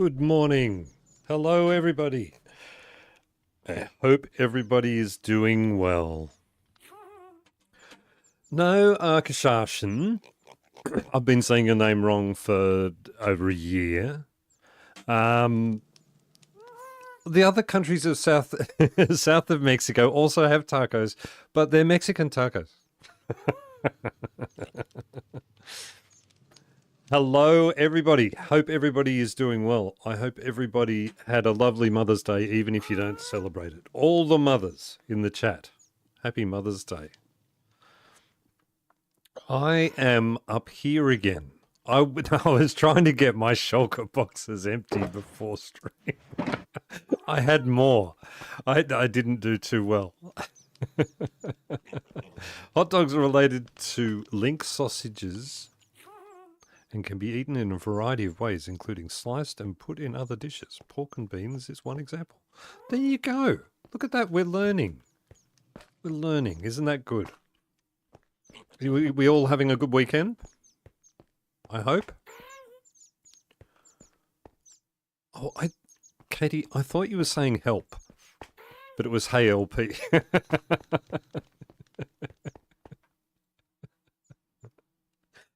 Good morning. Hello, everybody. I hope everybody is doing well. No, Arkashashin. I've been saying your name wrong for over a year. The other countries of south south of Mexico also have tacos, but they're Mexican tacos. Hello, everybody. Hope everybody is doing well. I hope everybody had a lovely Mother's Day, even if you don't celebrate it. All the mothers in the chat, happy Mother's Day. I am up here again. I was trying to get my shulker boxes empty before stream. I had more. I didn't do too well. Hot dogs are related to link sausages and can be eaten in a variety of ways, including sliced and put in other dishes. Pork and beans is one example. There you go. Look at that. We're learning. We're learning. Isn't that good? We all having a good weekend? I hope. Oh, Katie, I thought you were saying help, but it was hey LP.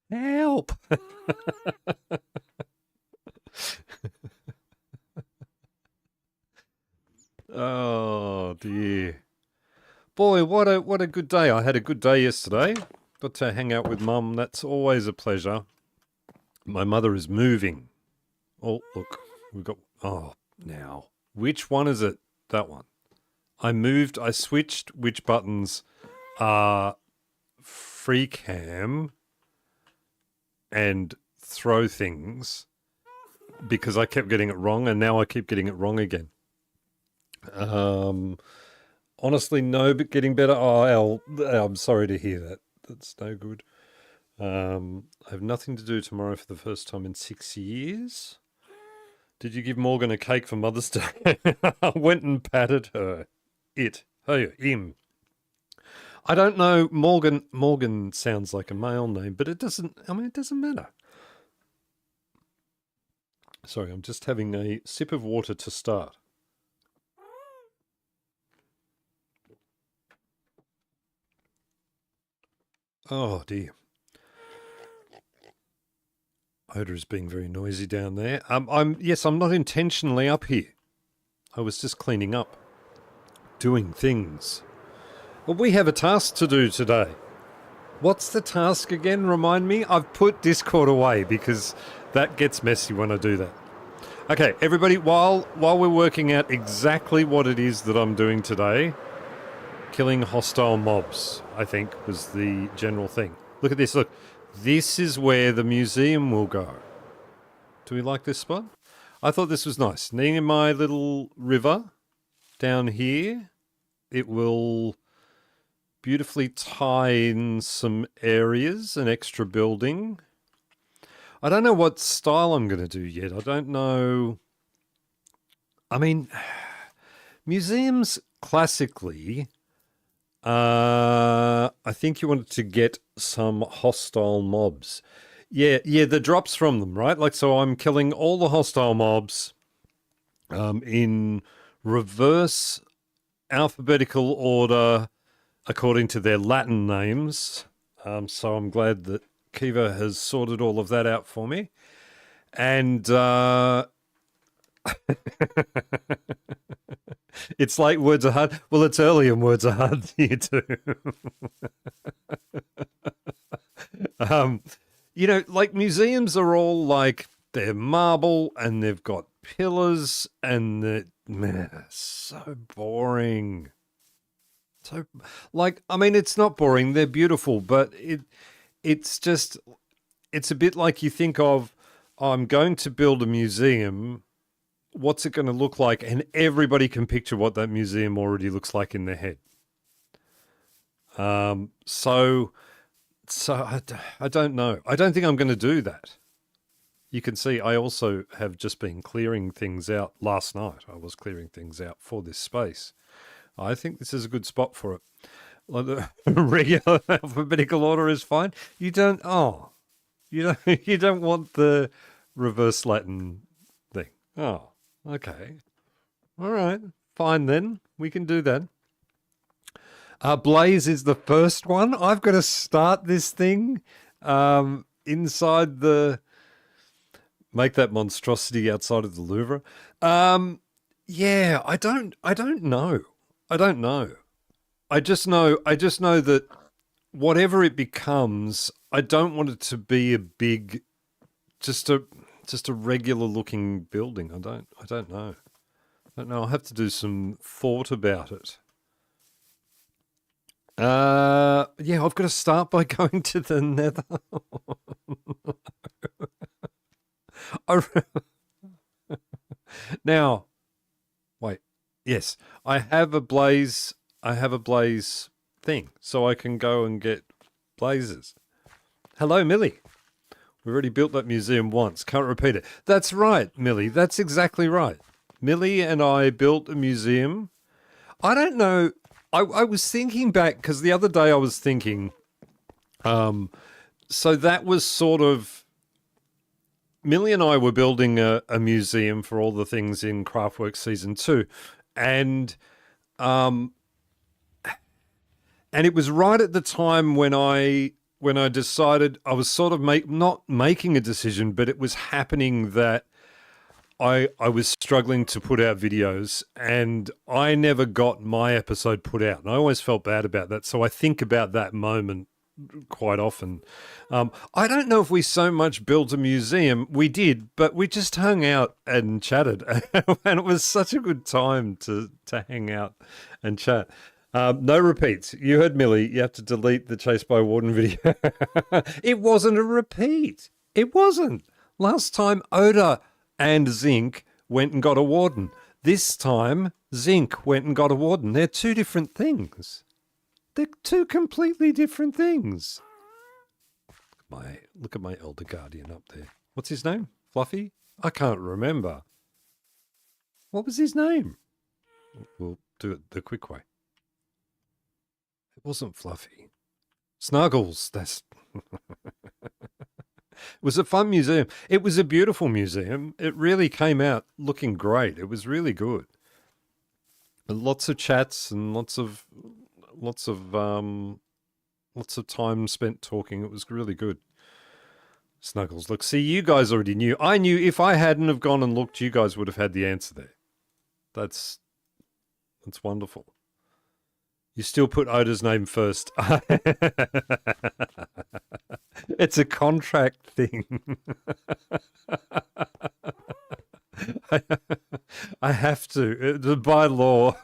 Help! Oh dear. Boy, what a good day. I had a good day yesterday. Got to hang out with Mum. That's always a pleasure. My mother is moving. Oh, look. We've got... Oh, now. Which one is it? That one. I switched which buttons are free cam and throw things because I kept getting it wrong, and now I keep getting it wrong again. Honestly, no, but getting better. Oh, I'm sorry to hear that. That's no good. I have nothing to do tomorrow for the first time in 6 years. Did you give Morgan a cake for Mother's Day? I went and patted her. Him. I don't know. Morgan sounds like a male name, but it doesn't matter. Sorry, I'm just having a sip of water to start. Oh dear. Oda is being very noisy down there. I'm not intentionally up here. I was just cleaning up, doing things. Well, we have a task to do today. What's the task again? Remind me. I've put Discord away because that gets messy when I do that. Okay, everybody, while we're working out exactly what it is that I'm doing today, killing hostile mobs, I think, was the general thing. Look at this. Look, this is where the museum will go. Do we like this spot? I thought this was nice. Near my little river down here, it will beautifully tie in some areas, an extra building. I don't know what style I'm going to do yet. I don't know. I mean, museums classically, I think you wanted to get some hostile mobs. Yeah, the drops from them, right? Like, so I'm killing all the hostile mobs in reverse alphabetical order according to their Latin names. So I'm glad that Kiva has sorted all of that out for me. And it's like words are hard. Well, it's early and words are hard here too. Like museums are all like, they're marble and they've got pillars and so boring. So, like, I mean, it's not boring. They're beautiful, but it's a bit like you think of, I'm going to build a museum. What's it going to look like? And everybody can picture what that museum already looks like in their head. So I don't know. I don't think I'm going to do that. You can see I also have just been clearing things out last night. I was clearing things out for this space. I think this is a good spot for it. Like the regular alphabetical order is fine. You don't want the reverse Latin thing. Oh, okay. All right. Fine then. We can do that. Blaze is the first one. I've got to start this thing inside the... Make that monstrosity outside of the Louvre. Yeah, I don't know. I don't know. I just know that whatever it becomes, I don't want it to be a big, just a just a regular looking building. I don't know. I don't know. I'll have to do some thought about it. Yeah, I've got to start by going to the Nether. I now, wait. Yes, I have a blaze. I have a blaze thing, so I can go and get blazes. Hello, Millie. We already built that museum once. Can't repeat it. That's right, Millie. That's exactly right. Millie and I built a museum. I don't know. I was thinking back because the other day I was thinking. So that was sort of Millie and I were building a museum for all the things in Craftwork Season 2. And and it was right at the time when I decided I was sort of not making a decision, but it was happening that I was struggling to put out videos and I never got my episode put out. And I always felt bad about that. So I think about that moment quite often. I don't know if we so much built a museum. We did, but we just hung out and chatted. And it was such a good time to hang out and chat. No repeats. You heard Millie. You have to delete the Chase by Warden video. It wasn't a repeat. It wasn't. Last time, Oda and Zinc went and got a Warden. This time, Zinc went and got a Warden. They're two different things. They're two completely different things. Look at my Elder Guardian up there. What's his name? Fluffy? I can't remember. What was his name? We'll do it the quick way. It wasn't Fluffy. Snuggles. That's... It was a fun museum. It was a beautiful museum. It really came out looking great. It was really good. And lots of chats and lots of time spent talking. It was really good. Snuggles. Look, see, you guys already knew. I knew if I hadn't have gone and looked, you guys would have had the answer there. That's wonderful. You still put Oda's name first. It's a contract thing. I have to, by law.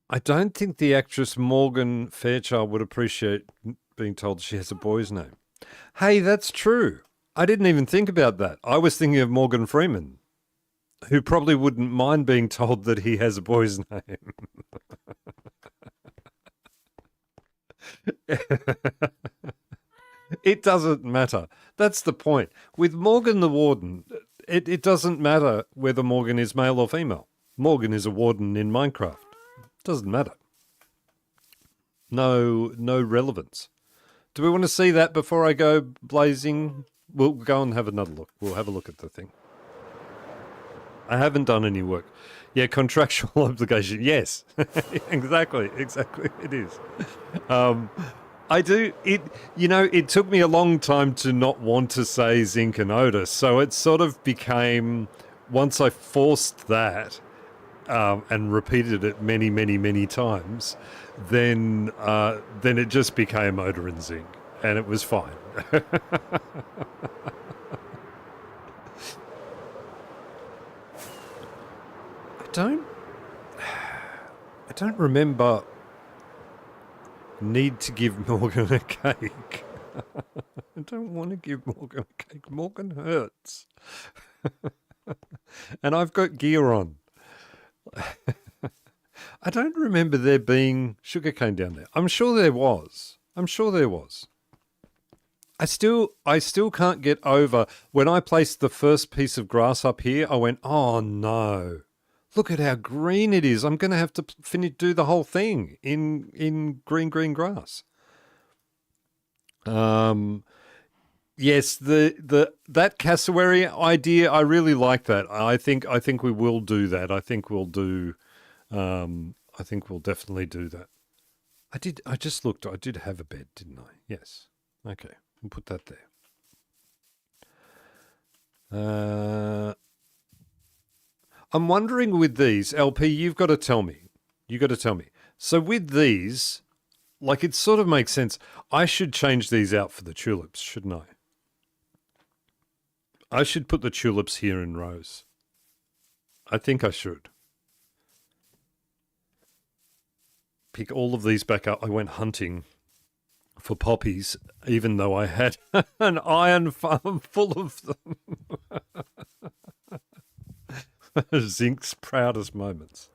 I don't think the actress Morgan Fairchild would appreciate being told she has a boy's name. Hey, that's true. I didn't even think about that. I was thinking of Morgan Freeman, who probably wouldn't mind being told that he has a boy's name. It doesn't matter. That's the point. With Morgan the Warden, it doesn't matter whether Morgan is male or female. Morgan is a warden in Minecraft. Doesn't matter. No relevance. Do we want to see that before I go blazing? We'll go and have another look. We'll have a look at the thing. I haven't done any work. Yeah, contractual obligation. Yes, exactly. It is. I do. It took me a long time to not want to say Zinc and Oda. So it sort of became, once I forced that and repeated it many, many, many times, then it just became Oda and Zinc. And it was fine. I don't remember need to give Morgan a cake. I don't want to give Morgan a cake. Morgan hurts. And I've got gear on. I don't remember there being sugarcane down there. I'm sure there was. I still can't get over when I placed the first piece of grass up here. I went, oh no. Look at how green it is. I'm going to have to do the whole thing in green grass. Um, yes, the that cassowary idea, I really like that. I think we will do that. I think we'll definitely do that. I did. I just looked. I did have a bed, didn't I? Yes. Okay. We'll put that there. I'm wondering with these, LP, you've got to tell me. You got to tell me. So with these, like it sort of makes sense. I should change these out for the tulips, shouldn't I? I should put the tulips here in rows. I think I should. Pick all of these back up. I went hunting for poppies, even though I had an iron farm full of them. Zinc's proudest moments.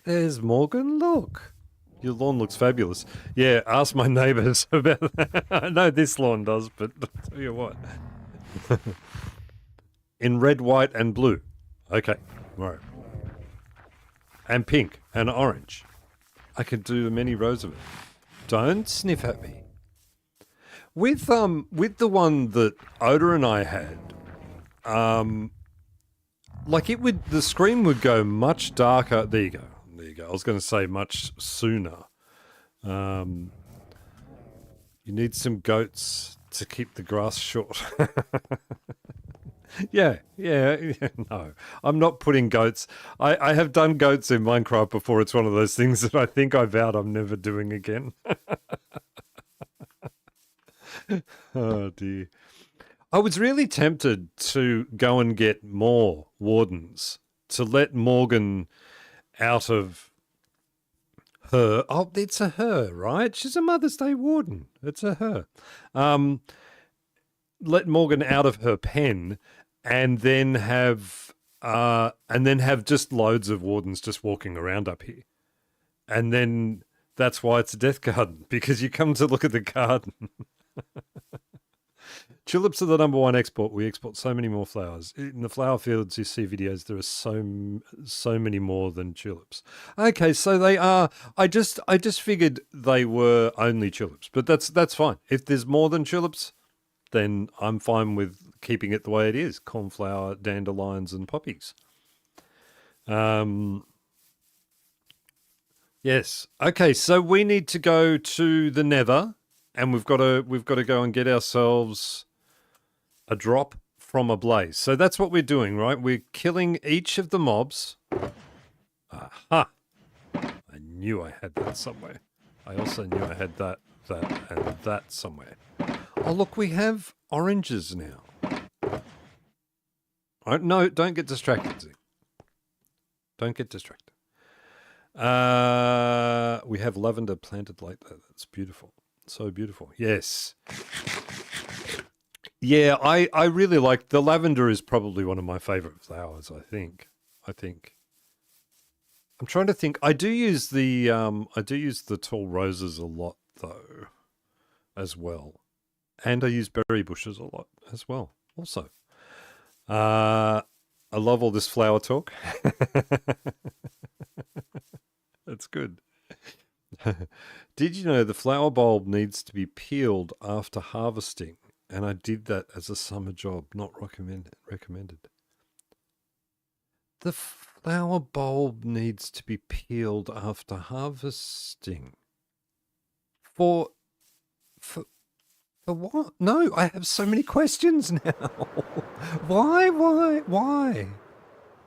There's Morgan. Look. Your lawn looks fabulous. Yeah, ask my neighbours about that. I know this lawn does, but I'll tell you what. In red, white, and blue. Okay, right. And pink and orange. I could do many rows of it. Don't sniff at me. With the one that Oda and I had, like it would, the screen would go much darker. There you go. There you go. I was going to say much sooner. You need some goats to keep the grass short. Yeah, no. I'm not putting goats. I have done goats in Minecraft before. It's one of those things that I think I vowed I'm never doing again. Oh, dear. I was really tempted to go and get more wardens to let Morgan out of her. Oh, it's a her, right? She's a Mother's Day warden. It's a her. Let Morgan out of her pen and then have just loads of wardens just walking around up here. And then that's why it's a death garden, because you come to look at the garden. Tulips are the #1 export. We export so many more flowers. In the flower fields you see videos, there are so many more than tulips. Okay, so they are. I just figured they were only tulips, but that's fine. If there's more than tulips, then I'm fine with keeping it the way it is: cornflower, dandelions, and poppies. Yes. Okay, so we need to go to the Nether, and we've got to go and get ourselves a drop from a blaze. So that's what we're doing, right? We're killing each of the mobs. Aha! I knew I had that somewhere. I also knew I had that, and that somewhere. Oh, look, we have oranges now. No, don't get distracted, Zeke. Don't get distracted. We have lavender planted like that. That's beautiful. So beautiful. Yes. Yeah, I really like the lavender. Is probably one of my favorite flowers, I think. I'm trying to think. I do use the tall roses a lot though, as well. And I use berry bushes a lot as well. Also. I love all this flower talk. That's good. Did you know the flower bulb needs to be peeled after harvesting? And I did that as a summer job, not recommended. The flower bulb needs to be peeled after harvesting. For what? No, I have so many questions now. Why?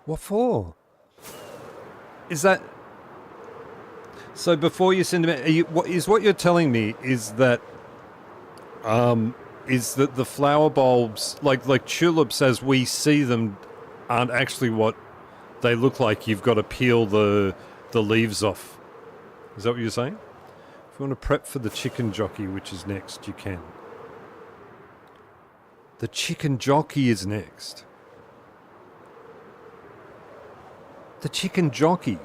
What for? Is that... So before you send them out, what you're telling me is that the flower bulbs, like tulips as we see them, aren't actually what they look like. You've got to peel the leaves off. Is that what you're saying? If you want to prep for the chicken jockey, which is next, you can. The chicken jockey is next. The chicken jockey.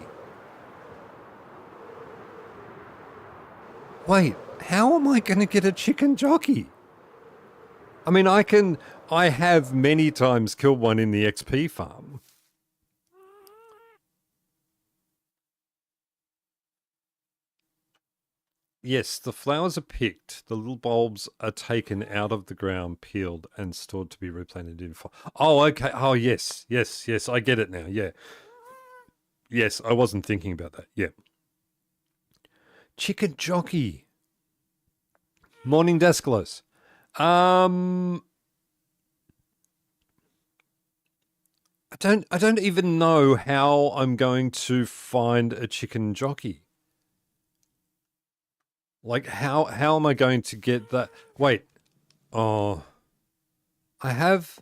Wait, how am I going to get a chicken jockey? I mean, I have many times killed one in the XP farm. Yes, the flowers are picked. The little bulbs are taken out of the ground, peeled, and stored to be replanted in. Oh, okay. Oh, yes, yes, yes. I get it now. Yeah. Yes, I wasn't thinking about that. Yeah. Chicken jockey. Morning, Dascalos. I don't even know how I'm going to find a chicken jockey. Like how am I going to get that? Wait. Oh. I have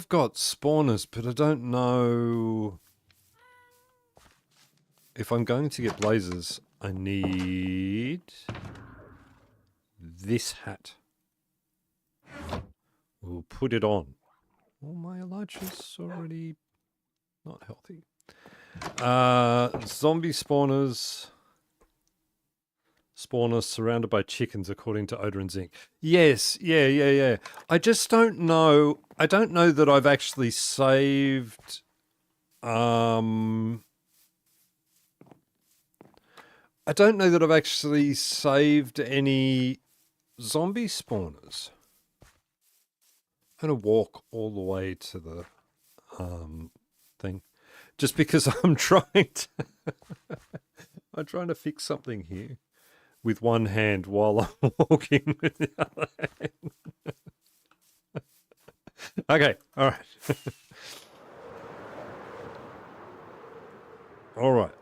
got spawners, but I don't know if I'm going to get blazers. I need this hat. We'll put it on. Oh, my Elytra's already not healthy. Zombie spawners. Spawner surrounded by chickens, according to Odor and Zinc. Yes, yeah. I just don't know. I don't know that I've actually saved. I don't know that I've actually saved any zombie spawners. I'm gonna walk all the way to the thing, just because I'm trying to fix something here with one hand while I'm walking with the other hand. Okay, all right. All right.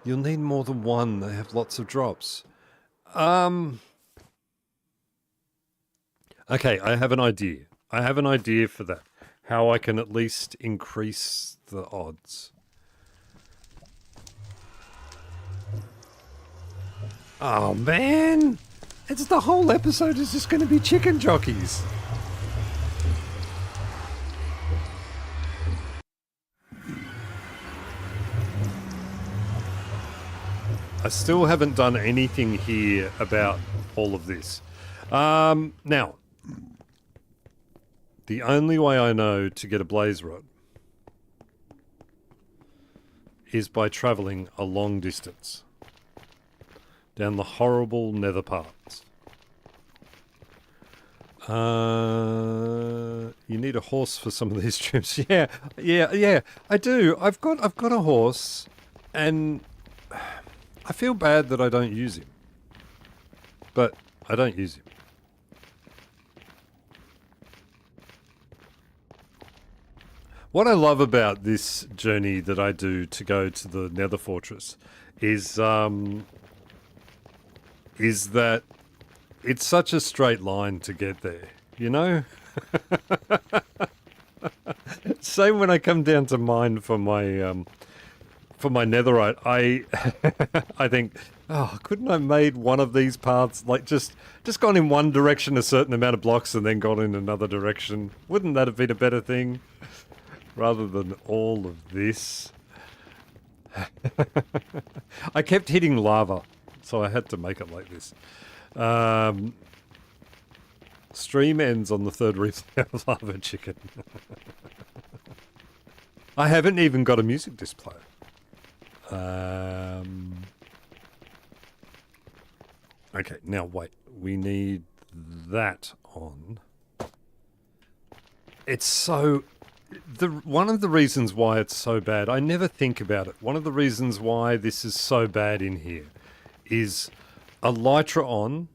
You'll need more than one. They have lots of drops. Okay, I have an idea. I have an idea for that. How I can at least increase the odds. Oh, man! It's the whole episode is just going to be chicken jockeys. I still haven't done anything here about all of this. Now, the only way I know to get a blaze rod is by travelling a long distance down the horrible nether paths. You need a horse for some of these trips. Yeah, I do. I've got a horse, and I feel bad that I don't use him. But I don't use him. What I love about this journey that I do to go to the Nether Fortress is that it's such a straight line to get there, you know? Same when I come down to mine for my netherite, I think, oh, couldn't I have made one of these paths, like just gone in one direction a certain amount of blocks and then gone in another direction? Wouldn't that have been a better thing? Rather than all of this. I kept hitting lava, so I had to make it like this. Stream ends on the third replay of Lava Chicken. I haven't even got a music disc player. Okay, now wait. We need that on. It's so... one of the reasons why it's so bad, I never think about it. One of the reasons why this is so bad in here is Elytra on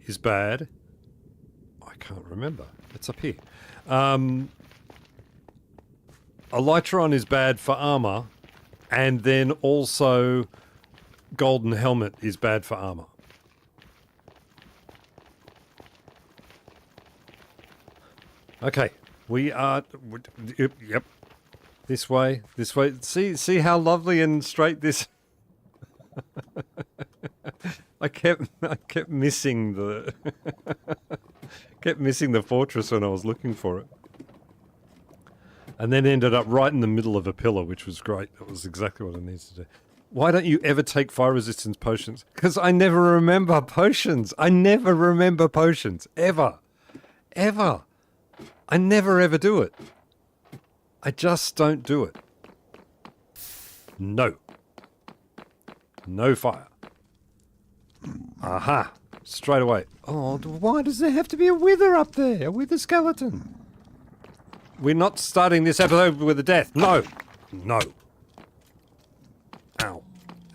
is bad. I can't remember. It's up here. Elytra on is bad for armor, and then also Golden Helmet is bad for armor. Okay. We are, yep, this way. See how lovely and straight this. I kept missing the, kept missing the fortress when I was looking for it, and then ended up right in the middle of a pillar, which was great. That was exactly what I needed to do. Why don't you ever take fire resistance potions? Because I never remember potions. I never remember potions ever. I never ever do it. I just don't do it. No. No fire. Aha. Straight away. Oh, why does there have to be a wither up there? A wither skeleton. We're not starting this episode with a death. No. No. Ow.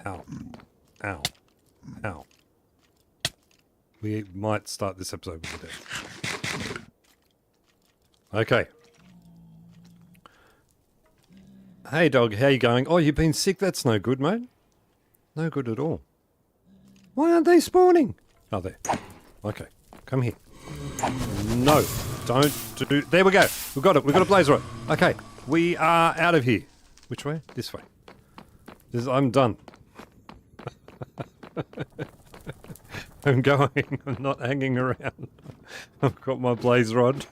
Ow. Ow. Ow. We might start this episode with a death. Okay. Hey, dog. How you going? Oh, you've been sick? That's no good, mate. No good at all. Why aren't they spawning? Oh, there. Okay. Come here. No. Don't do... There we go. We've got it. We've got a blaze rod. Okay. We are out of here. Which way? This way. I'm done. I'm going. I'm not hanging around. I've got my blaze rod.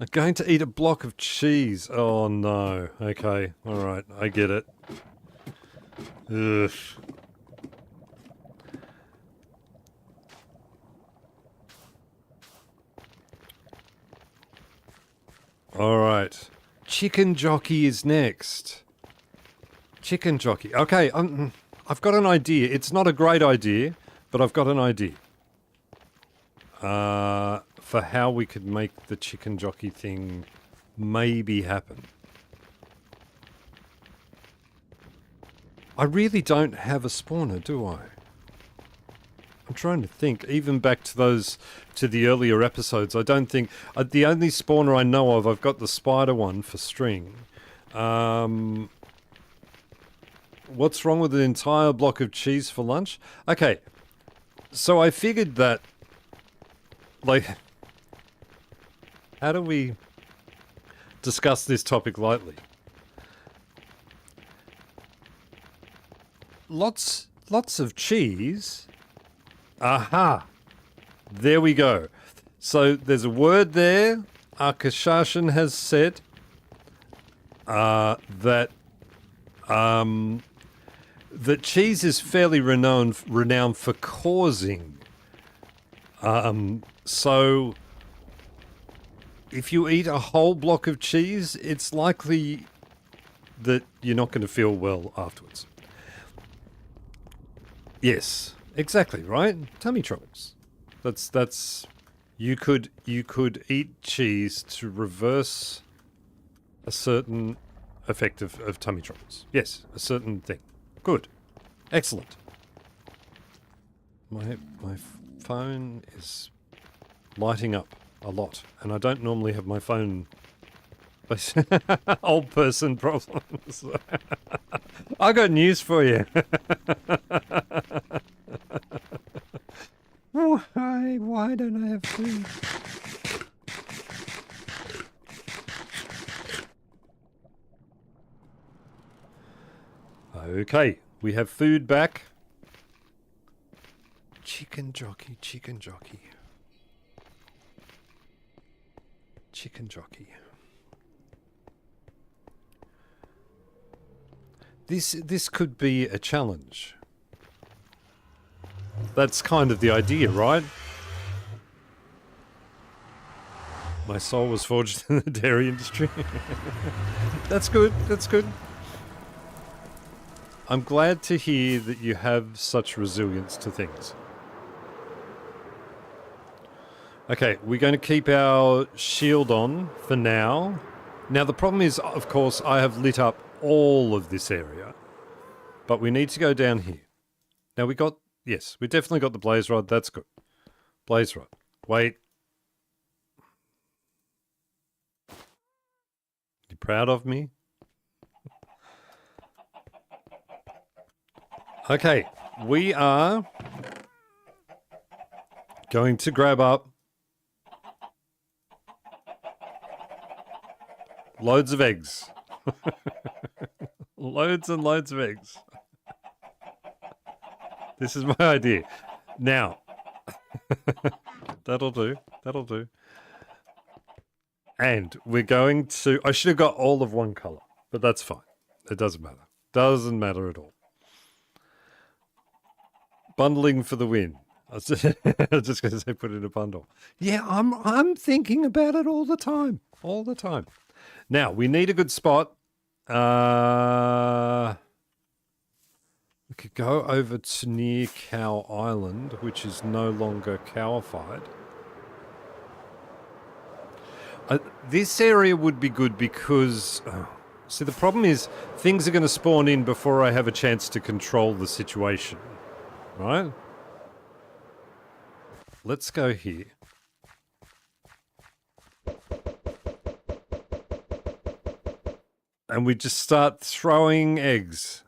I'm going to eat a block of cheese. Oh, no. Okay. All right. I get it. Ugh. All right. Chicken jockey is next. Chicken jockey. Okay, I've got an idea. It's not a great idea, but I've got an idea. For how we could make the chicken jockey thing maybe happen. I really don't have a spawner, do I? I'm trying to think. Even back to the earlier episodes, I don't think... the only spawner I know of, I've got the spider one for string. What's wrong with an entire block of cheese for lunch? Okay, so I figured that... Like... How do we discuss this topic lightly? Lots of cheese... Aha! There we go. So there's a word there. Arkashashan has said that cheese is fairly renowned for causing. So if you eat a whole block of cheese, it's likely that you're not going to feel well afterwards. Yes. Exactly, right? Tummy troubles. That's you could eat cheese to reverse a certain effect of tummy troubles. Yes, a certain thing. Good. Excellent. My phone is lighting up a lot, and I don't normally have my phone old person problems. I got news for you. Why don't I have food? Okay, we have food back. Chicken jockey, chicken jockey. Chicken jockey. This could be a challenge. That's kind of the idea, right? My soul was forged in the dairy industry. That's good, that's good. I'm glad to hear that you have such resilience to things. Okay, we're going to keep our shield on for now. Now the problem is, of course, I have lit up all of this area. But we need to go down here. Now we got... Yes, we definitely got the blaze rod. That's good. Blaze rod. Wait. You proud of me? Okay, we are going to grab up loads of eggs. Loads and loads of eggs. This is my idea. Now, that'll do. That'll do. And we're going to... I should have got all of one colour, but that's fine. It doesn't matter. Doesn't matter at all. Bundling for the win. I was just going to say put in a bundle. Yeah, I'm thinking about it all the time. All the time. Now, we need a good spot. We could go over to near Cow Island, which is no longer cowified. This area would be good because... see, the problem is things are going to spawn in before I have a chance to control the situation. Right? Let's go here. And we just start throwing eggs.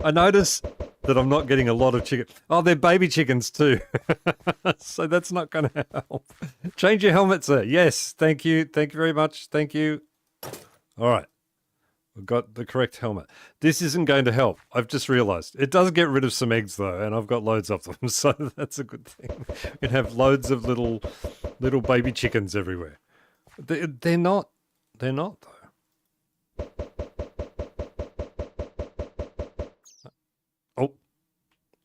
I notice that I'm not getting a lot of chicken. Oh, they're baby chickens too. So that's not going to help. Change your helmet, sir. Yes, thank you. Thank you very much. Thank you. All right. We've got the correct helmet. This isn't going to help. I've just realized. It does get rid of some eggs though, and I've got loads of them. So that's a good thing. We can have loads of little baby chickens everywhere. They're not though. Oh,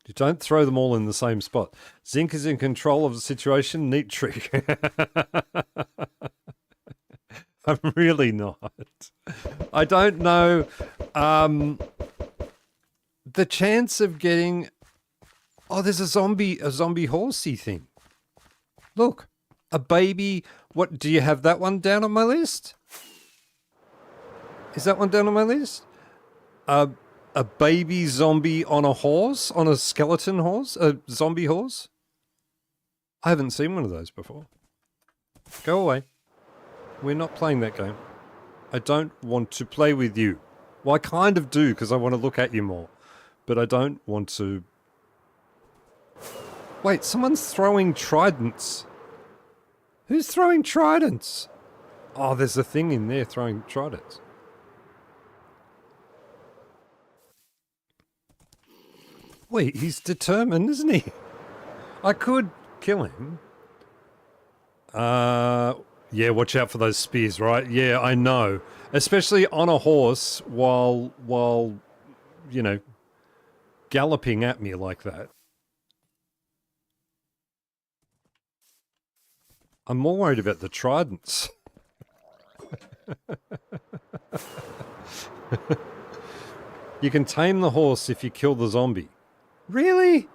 you don't throw them all in the same spot. Zinc is in control of the situation. Neat trick. I'm really not. I don't know. The chance of getting... Oh, there's a zombie horsey thing. Look, a baby... What, do you have that one down on my list? Is that one down on my list? A baby zombie on a horse? On a skeleton horse? A zombie horse? I haven't seen one of those before. Go away. We're not playing that game. I don't want to play with you. Well, I kind of do, because I want to look at you more. But I don't want to... Wait, someone's throwing tridents. Who's throwing tridents? Oh, there's a thing in there throwing tridents. Wait, he's determined, isn't he? I could kill him. Yeah, watch out for those spears, right? Yeah, I know. Especially on a horse while you know, galloping at me like that. I'm more worried about the tridents. You can tame the horse if you kill the zombie. Really?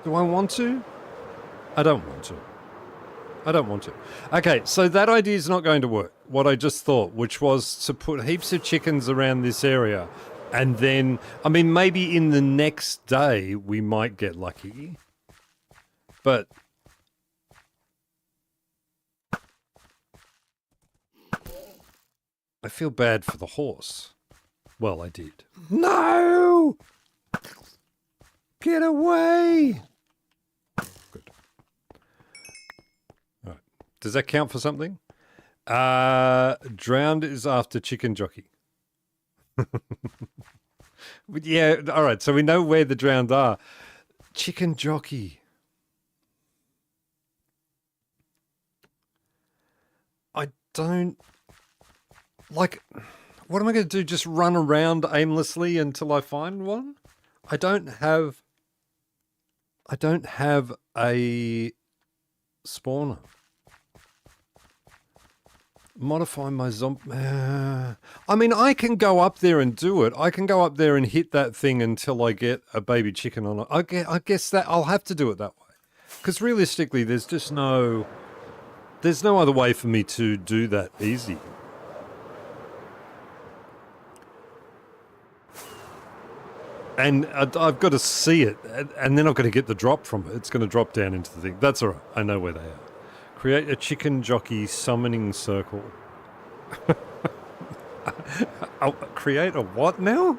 Do I want to? I don't want to. I don't want to. Okay, so that idea is not going to work. What I just thought, which was to put heaps of chickens around this area, and then, I mean, maybe in the next day we might get lucky. But... I feel bad for the horse. Well, I did. No! Get away! Good. All right. Does that count for something? Drowned is after chicken jockey. Yeah, all right. So we know where the drowned are. Chicken jockey. I don't... Like, what am I going to do? Just run around aimlessly until I find one? I don't have a spawner. Modify my zombie. I mean, I can go up there and do it. I can go up there and hit that thing until I get a baby chicken on it. I guess that I'll have to do it that way. Because realistically, there's just no other way for me to do that easy. And I've got to see it, and then I've got to get the drop from it. It's going to drop down into the thing. That's all right. I know where they are. Create a chicken jockey summoning circle. I'll create a what now?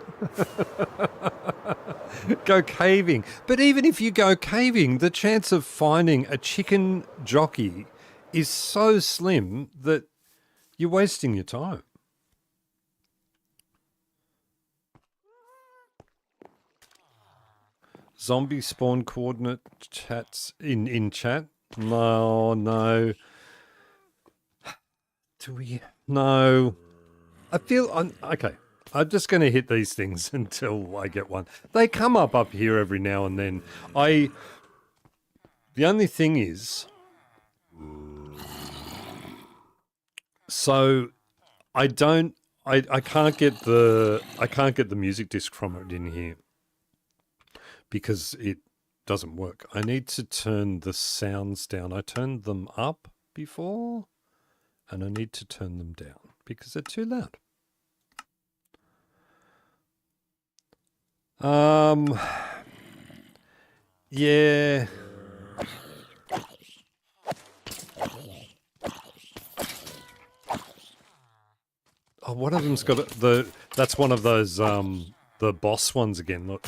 Go caving. But even if you go caving, the chance of finding a chicken jockey is so slim that you're wasting your time. Zombie spawn coordinate chats in chat? No. Do we? No. I feel... okay. I'm just going to hit these things until I get one. They come up here every now and then. The only thing is... So I don't. I can't get the music disc from it in here because it doesn't work. I need to turn the sounds down. I turned them up before, and I need to turn them down because they're too loud. Yeah. Oh, one of them's got the. That's one of those the boss ones again. Look,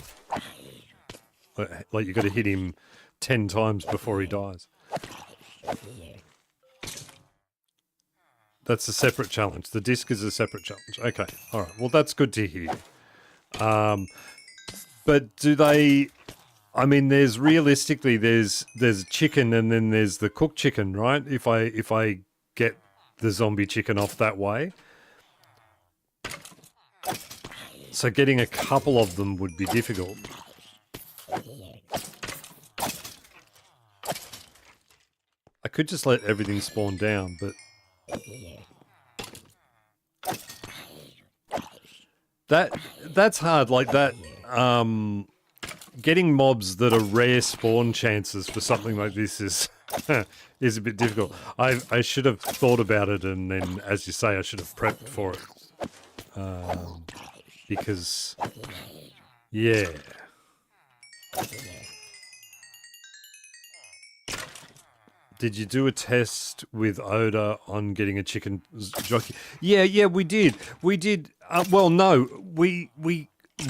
like you got to hit him 10 times before he dies. That's a separate challenge. The disc is a separate challenge. Okay, all right. Well, that's good to hear. But do they? I mean, there's realistically there's chicken and then there's the cooked chicken, right? If I get the zombie chicken off that way, so getting a couple of them would be difficult. I could just let everything spawn down, but that's hard. Like that. Getting mobs that are rare spawn chances for something like this is is a bit difficult. I should have thought about it, and then, as you say, I should have prepped for it. Because, yeah. Did you do a test with Oda on getting a chicken jockey? Yeah, we did. We did. Well, no, we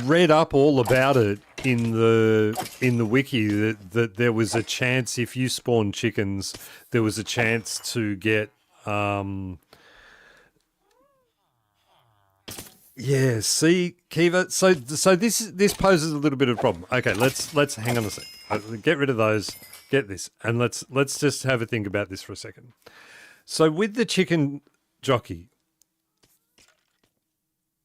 read up all about it in the wiki that there was a chance if you spawn chickens, there was a chance to get yeah. See, Kiva. So this poses a little bit of a problem. Okay, let's hang on a sec. Get rid of those. Get this, and let's just have a think about this for a second. So with the chicken jockey,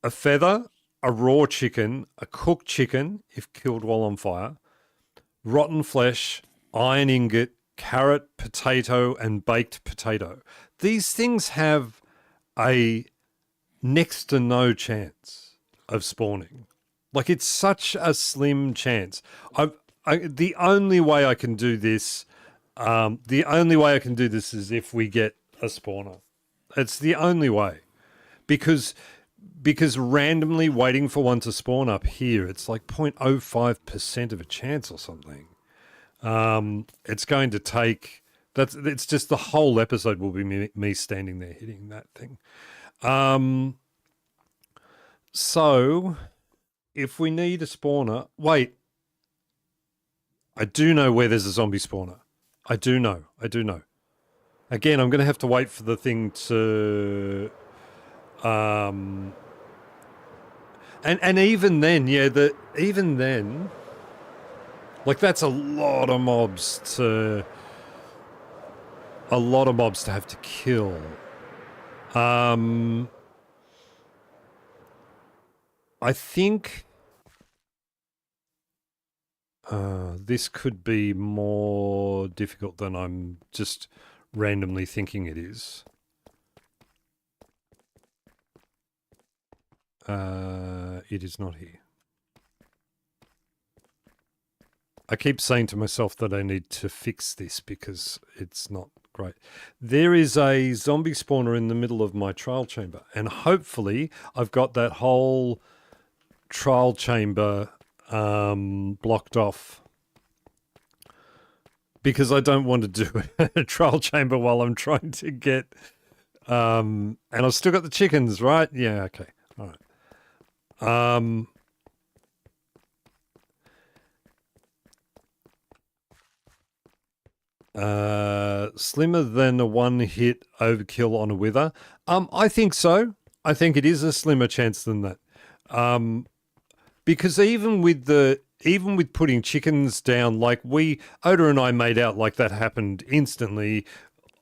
a feather, a raw chicken, a cooked chicken, if killed while on fire, rotten flesh, iron ingot, carrot, potato, and baked potato. These things have a next to no chance of spawning. Like, it's such a slim chance. The only way I can do this, is if we get a spawner. It's the only way, because randomly waiting for one to spawn up here, it's like 0.05% of a chance or something. It's going to take it's just the whole episode will be me standing there hitting that thing. So if we need a spawner, wait. I do know where there's a zombie spawner. I do know. Again, I'm going to have to wait for the thing to... And even then, even then... Like, that's a lot of mobs to... A lot of mobs to have to kill. I think... this could be more difficult than I'm just randomly thinking it is. It is not here. I keep saying to myself that I need to fix this because it's not great. There is a zombie spawner in the middle of my trial chamber, and hopefully I've got that whole trial chamber blocked off, because I don't want to do a trial chamber while I'm trying to get and I've still got the chickens, right? Yeah, okay. All right. Slimmer than a one-hit overkill on a wither. I think so. I think it is a slimmer chance than that. Because even with putting chickens down, like Oda and I made out like that happened instantly.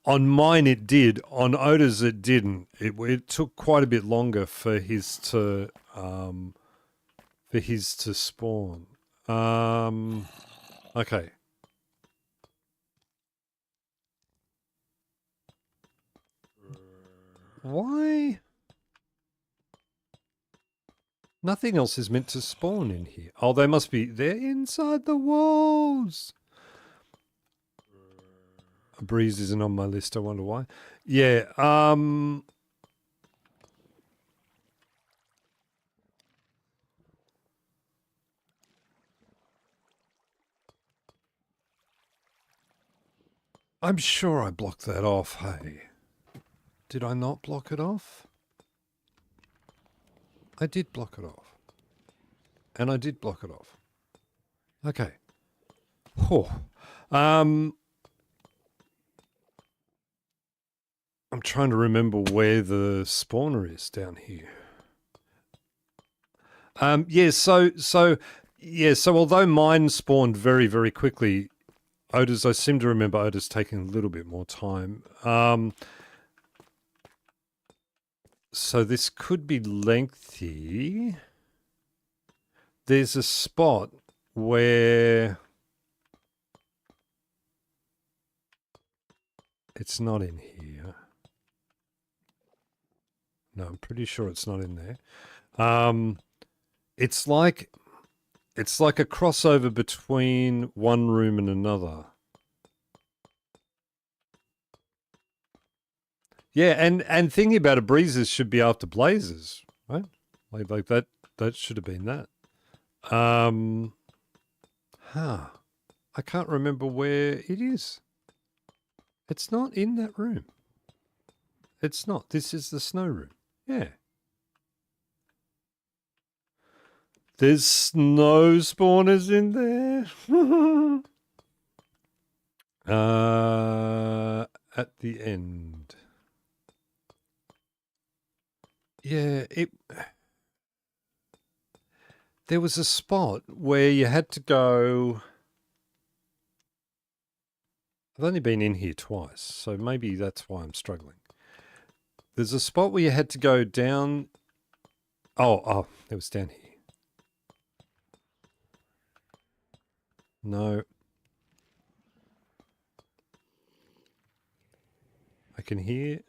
On mine it did. On Oda's it didn't. It took quite a bit longer for his to spawn. Okay. Why? Nothing else is meant to spawn in here. Oh, they must be... They're inside the walls. A breeze isn't on my list. I wonder why. Yeah, I'm sure I blocked that off, hey. Did I not block it off? I did block it off. And I did block it off. Okay. Oh. I'm trying to remember where the spawner is down here. So although mine spawned very, very quickly, Oda's, I seem to remember Oda's taking a little bit more time. So this could be lengthy. There's a spot where it's not in here. No, I'm pretty sure it's not in there. It's like a crossover between one room and another. Yeah, and thinking about it, breezes should be after blazes, right? Like that should have been that. I can't remember where it is. It's not in that room. It's not. This is the snow room. Yeah. There's snow spawners in there. At the end. Yeah, there was a spot where you had to go... I've only been in here twice, so maybe that's why I'm struggling. There's a spot where you had to go down... Oh, it was down here. No. I can hear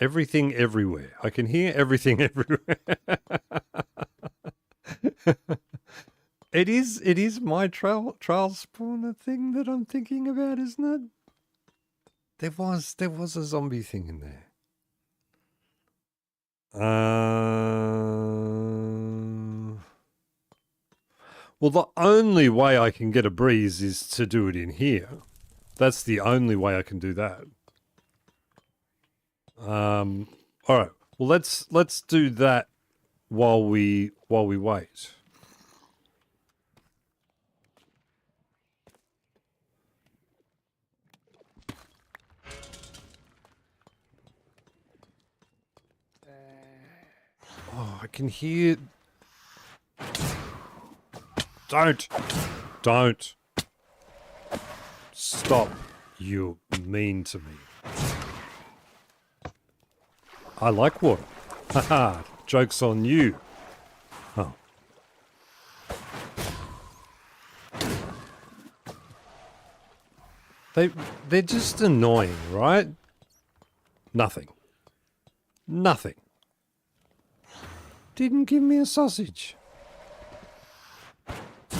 everything everywhere. I can hear everything everywhere. It is my trial spawner thing that I'm thinking about, isn't it? There was a zombie thing in there. Well, the only way I can get a breeze is to do it in here. That's the only way I can do that. All right. Well, let's do that while we wait. Oh, I can hear. Don't. Stop. You're mean to me. I like water. Haha, joke's on you. Oh. They're just annoying, right? Nothing. Didn't give me a sausage.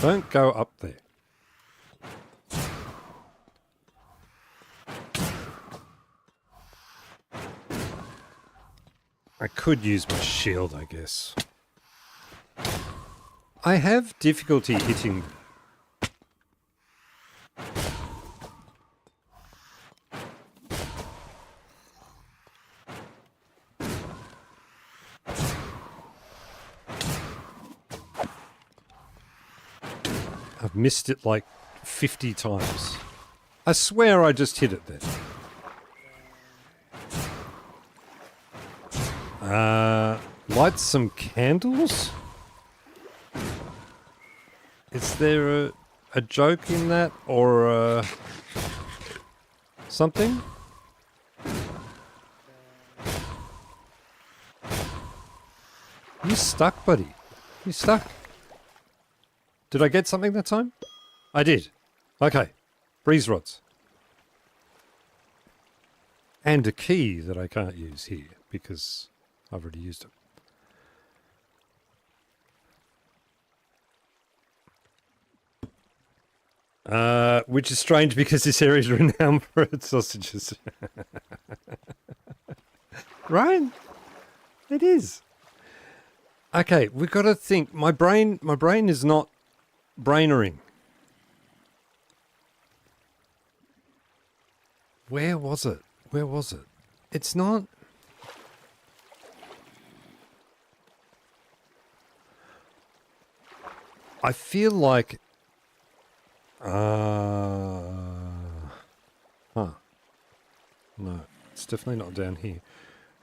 Don't go up there. I could use my shield, I guess. I have difficulty hitting them. I've missed it like 50 times. I swear I just hit it then. Light some candles? Is there a joke in that or something? You stuck, buddy. You stuck. Did I get something that time? I did. Okay. Breeze rods. And a key that I can't use here because I've already used it. Which is strange because this area is renowned for its sausages. Right? It is. Okay, we've got to think. My brain is not brainering. Where was it? Where was it? It's not. I feel like. No, it's definitely not down here.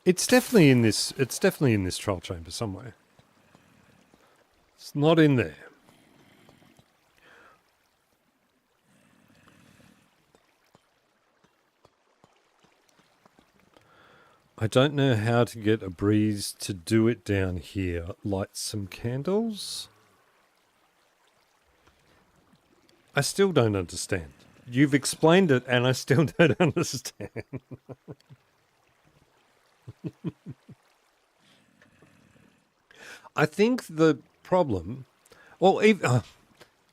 It's definitely in this. It's definitely in this trial chamber somewhere. It's not in there. I don't know how to get a breeze to do it down here. Light some candles. I still don't understand. You've explained it and I still don't understand. I think the problem... Well,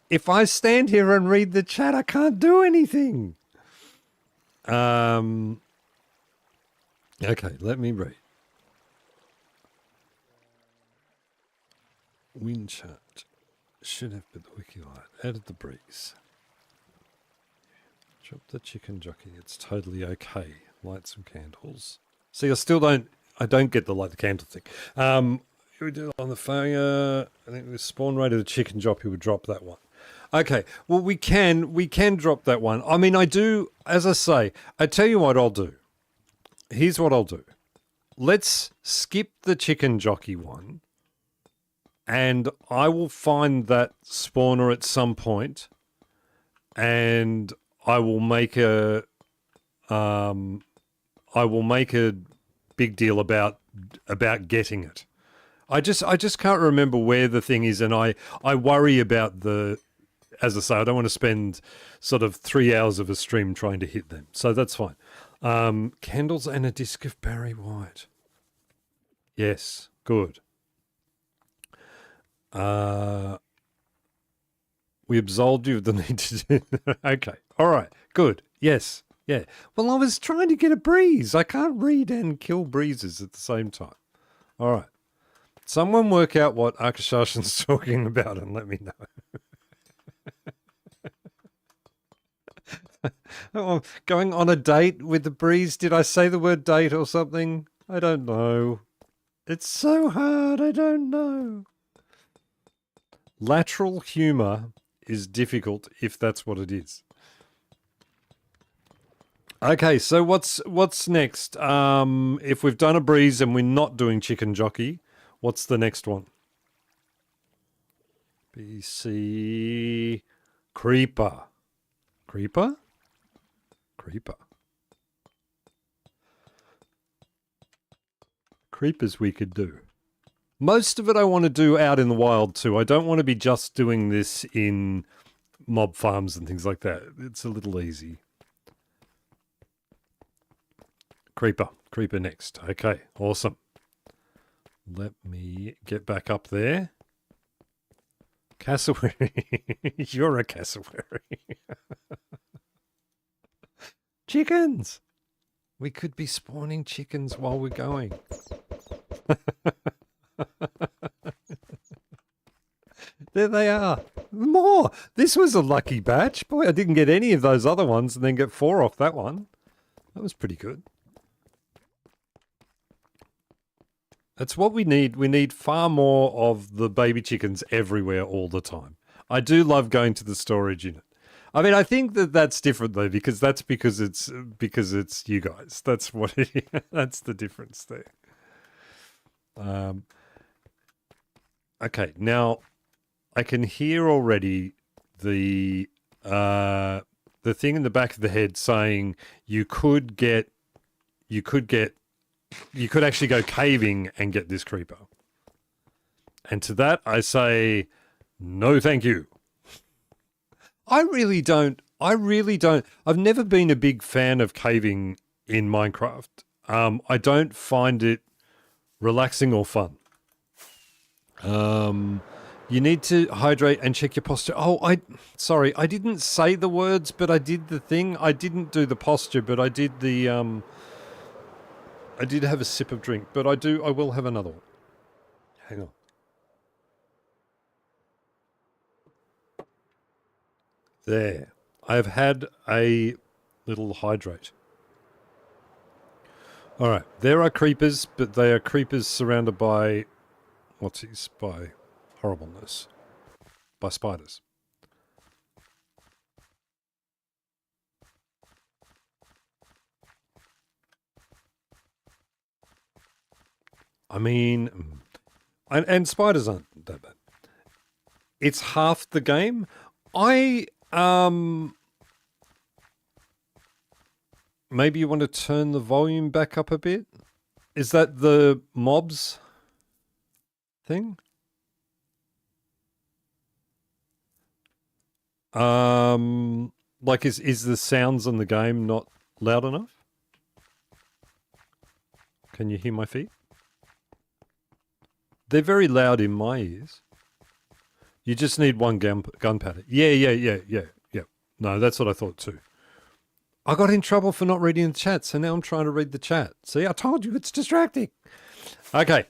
if I stand here and read the chat, I can't do anything. Okay, let me read. Wind chat. Should have been the wiki light. Added the breeze. Drop the chicken jockey. It's totally okay. Light some candles. See, I don't get the light the candle thing. We do it on the failure. I think the spawn rate of the chicken jockey would drop that one. Okay, well we can drop that one. I mean, I do, as I say, I tell you what I'll do. Here's what I'll do. Let's skip the chicken jockey one. And I will find that spawner at some point, and I will make a big deal about getting it. I just can't remember where the thing is, and I worry about as I say, I don't want to spend sort of 3 hours of a stream trying to hit them, so that's fine. Candles and a disc of Barry White. Yes, good. We absolved you of the need to do that. Okay. All right. Good. Yes. Yeah. Well, I was trying to get a breeze. I can't read and kill breezes at the same time. All right. Someone work out what Akashashan's talking about and let me know. Oh, going on a date with the breeze. Did I say the word date or something? I don't know. It's so hard. I don't know. Lateral humour is difficult if that's what it is. Okay, so what's next? If we've done a breeze and we're not doing chicken jockey, what's the next one? BC creeper. Creeper? Creeper. Creepers we could do. Most of it I want to do out in the wild too. I don't want to be just doing this in mob farms and things like that. It's a little easy. Creeper. Creeper next. Okay, awesome. Let me get back up there. Cassowary. You're a cassowary. Chickens! We could be spawning chickens while we're going. There they are. More. This was a lucky batch. Boy, I didn't get any of those other ones and then get 4 off that one. That was pretty good. That's what we need. We need far more of the baby chickens everywhere all the time. I do love going to the storage unit. I mean, I think that's different though, because it's you guys. That's what it is. That's the difference there. Okay, now I can hear already the thing in the back of the head saying you could actually go caving and get this creeper. And to that I say, no thank you. I really don't. I've never been a big fan of caving in Minecraft. I don't find it relaxing or fun. You need to hydrate and check your posture. Oh, sorry, I didn't say the words, but I did the thing. I didn't do the posture, but I did the I did have a sip of drink, but I will have another one. Hang on. There. I have had a little hydrate. All right. There are creepers, but they are creepers surrounded by by horribleness. By spiders. I mean, and spiders aren't that bad. It's half the game. Maybe you want to turn the volume back up a bit? Is that the mobs thing? Like is the sounds in the game not loud enough? Can you hear my feet? They're very loud in my ears. You just need one gunpowder. Yeah. No, that's what I thought too. I got in trouble for not reading the chat, so now I'm trying to read the chat. See, I told you it's distracting. Okay.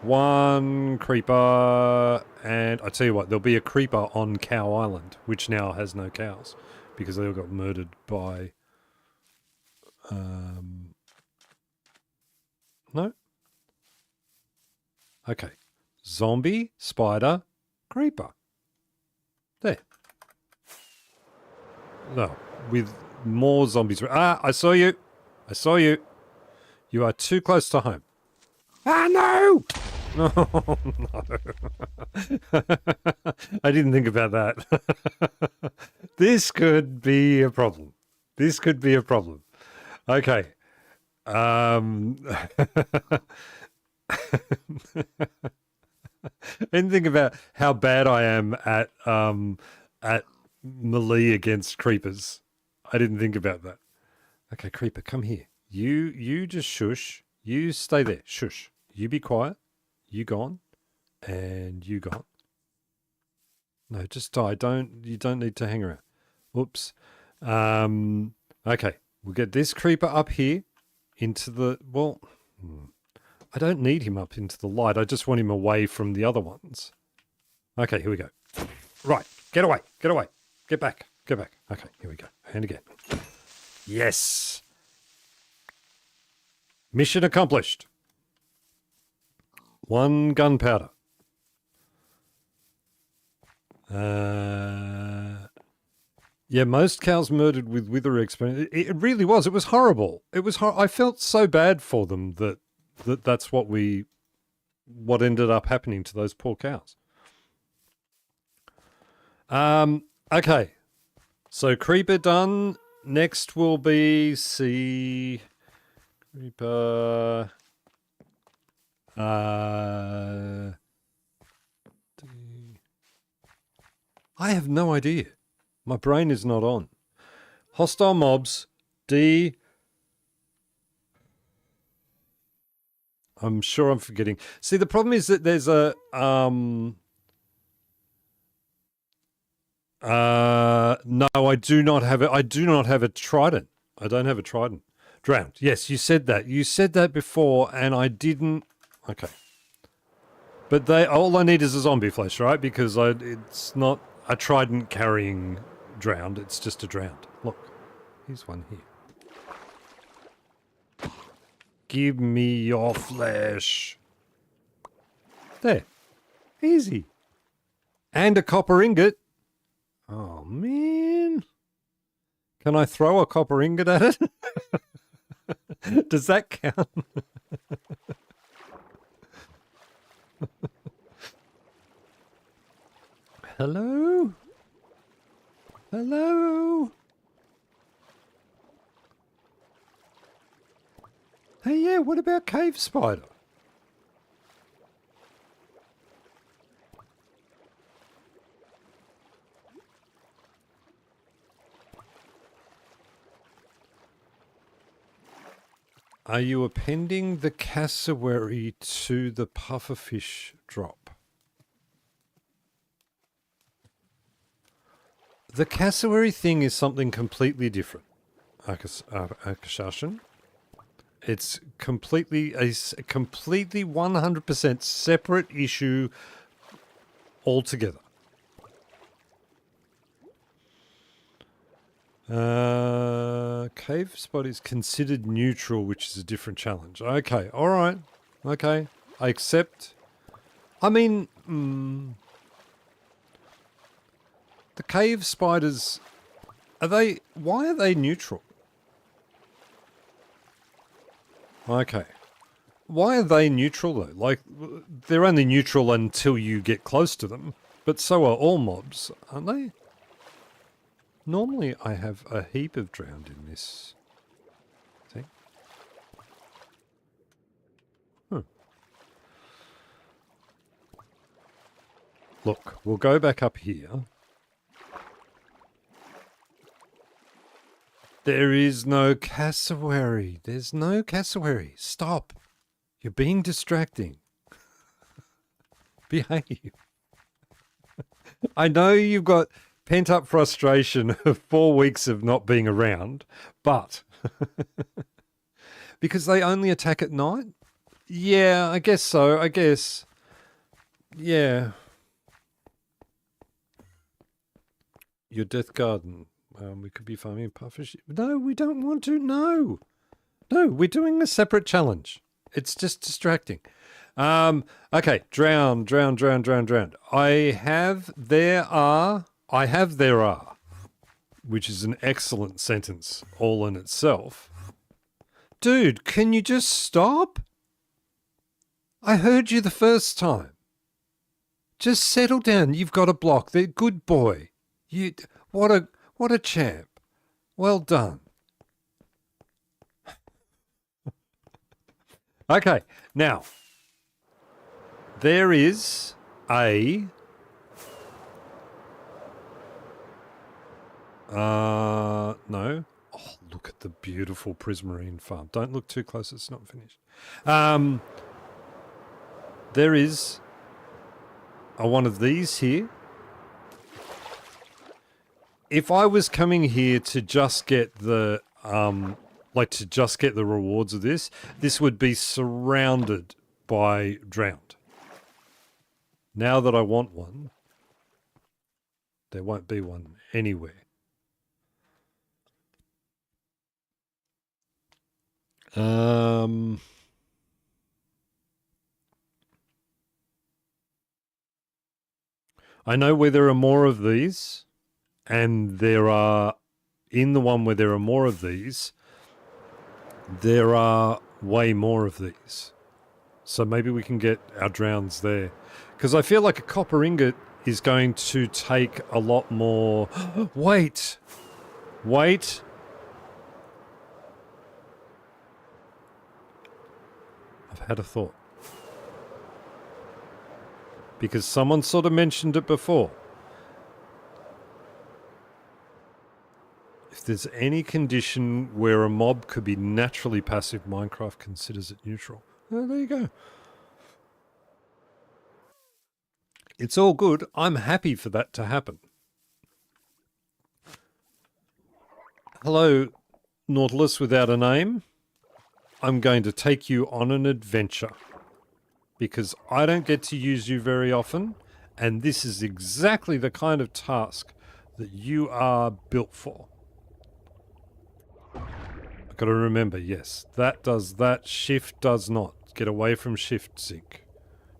One creeper, and I tell you what, there'll be a creeper on Cow Island, which now has no cows, because they all got murdered by... No? Okay. Zombie, spider, creeper. There. No, with more zombies. Ah, I saw you. I saw you. You are too close to home. Ah, no! No, no. I didn't think about that. This could be a problem. This could be a problem. Okay. I didn't think about how bad I am at melee against creepers. I didn't think about that. Okay, creeper, come here. You just shush. You stay there. Shush. You be quiet. You gone. And you gone. No, just die. You don't need to hang around. Whoops. Okay. We'll get this creeper up here into the... Well, I don't need him up into the light. I just want him away from the other ones. Okay, here we go. Right. Get away. Get away. Get back. Get back. Okay, here we go. And again. Yes. Mission accomplished. One gunpowder. Yeah, most cows murdered with wither experience. It really was. It was horrible. It was. I felt so bad for them that's what ended up happening to those poor cows. Okay. So creeper done. Next will be sea creeper. I have no idea. My brain is not on. Hostile mobs. D. I'm sure I'm forgetting. See, the problem is that there's a no, I do not have it. I do not have a trident. I don't have a trident. Drowned. Yes, you said that. You said that before, and I didn't. Okay. But all I need is a zombie flesh, right? Because it's not a trident carrying drowned. It's just a drowned. Look, here's one here. Give me your flesh. There. Easy. And a copper ingot. Oh, man. Can I throw a copper ingot at it? Does that count? Hello? Hello? Hey, yeah, what about cave spider? Are you appending the cassowary to the pufferfish drop? The cassowary thing is something completely different, Akashashin. It's completely a completely 100% separate issue altogether. Cave spot is considered neutral, which is a different challenge. Okay, all right. Okay, I accept. I mean, the cave spiders, why are they neutral? Okay. Why are they neutral though? Like, they're only neutral until you get close to them, but so are all mobs, aren't they? Normally I have a heap of drowned in this thing. Look, we'll go back up here. There is no cassowary. There's no cassowary. Stop. You're being distracting. Behave. I know you've got pent-up frustration of 4 weeks of not being around, but because they only attack at night? Yeah, I guess so. I guess. Yeah. Your death garden. We could be farming pufferfish. No, we don't want to. No. No, we're doing a separate challenge. It's just distracting. Okay, drown. There are, which is an excellent sentence all in itself. Dude, can you just stop? I heard you the first time. Just settle down. You've got a block. They're good boy. What a champ. Well done. Okay, now, there is a... no. Oh, look at the beautiful prismarine farm. Don't look too close, it's not finished. There is one of these here. If I was coming here to just get the, to just get the rewards of this, this would be surrounded by drowned. Now that I want one, there won't be one anywhere. I know where there are more of these, and there are, in the one where there are more of these, there are way more of these. So maybe we can get our drowns there. Because I feel like a copper ingot is going to take a lot more... Wait! Wait! I've had a thought. Because someone sort of mentioned it before. If there's any condition where a mob could be naturally passive, Minecraft considers it neutral. Oh, there you go. It's all good. I'm happy for that to happen. Hello, Nautilus without a name. I'm going to take you on an adventure. Because I don't get to use you very often, and this is exactly the kind of task that you are built for. I've got to remember, yes, that does that, shift does not. Get away from shift, Zinc.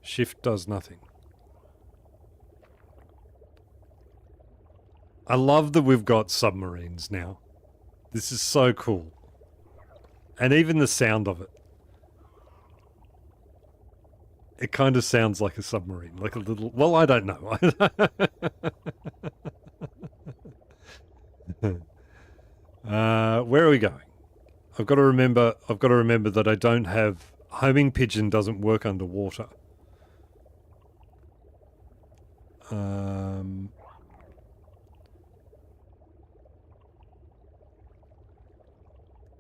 Shift does nothing. I love that we've got submarines now. This is so cool. And even the sound of it. It kind of sounds like a submarine, like a little... Well, I don't know. Where are we going? I've got to remember that I don't have... Homing pigeon doesn't work underwater.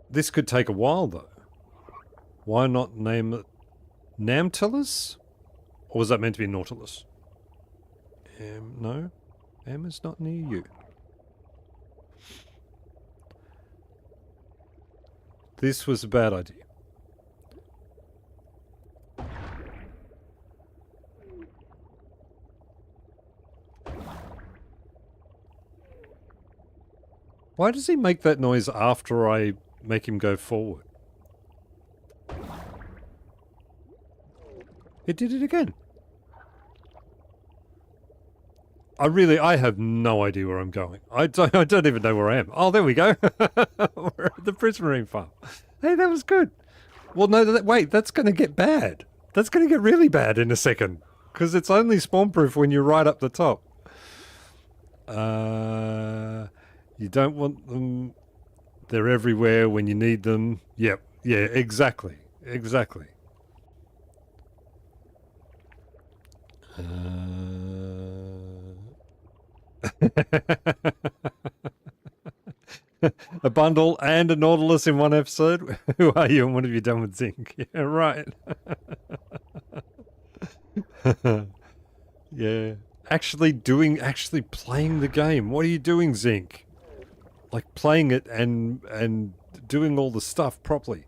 This could take a while, though. Why not name it Namtilus? Or was that meant to be Nautilus? No. Am is not near you. This was a bad idea. Why does he make that noise after I make him go forward? It did it again. I have no idea where I'm going. I don't even know where I am. Oh, there we go. We're at the Prismarine farm. Hey, that was good. Well, no, wait, that's going to get bad. That's going to get really bad in a second. Because it's only spawn-proof when you're right up the top. You don't want them. They're everywhere when you need them. Yep. Yeah, exactly. Exactly. A bundle and a Nautilus in one episode? Who are you and what have you done with Zinc? Yeah, right. Yeah. Actually playing the game. What are you doing, Zinc? Like playing it and doing all the stuff properly.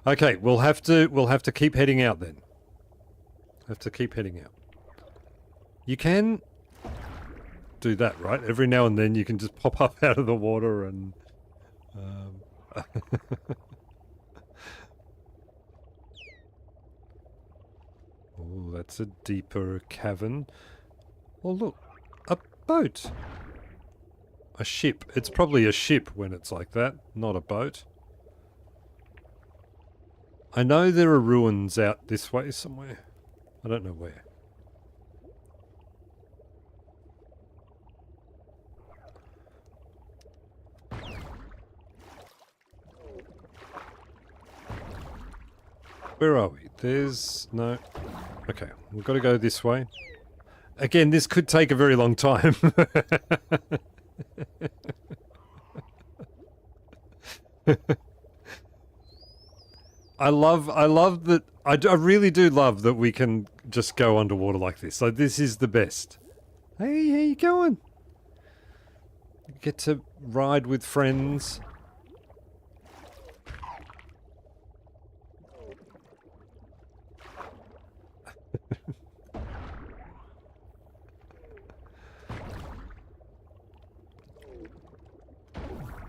Okay, we'll have to keep heading out then. Have to keep heading out. You can do that, right? Every now and then you can just pop up out of the water and oh, that's a deeper cavern. Oh, look, a boat. A ship. It's probably a ship when it's like that, not a boat. I know there are ruins out this way somewhere. I don't know where. Where are we? There's no... Okay, we've got to go this way. Again, this could take a very long time. I love that. I really do love that we can just go underwater like this. So this is the best. Hey, how you going? Get to ride with friends.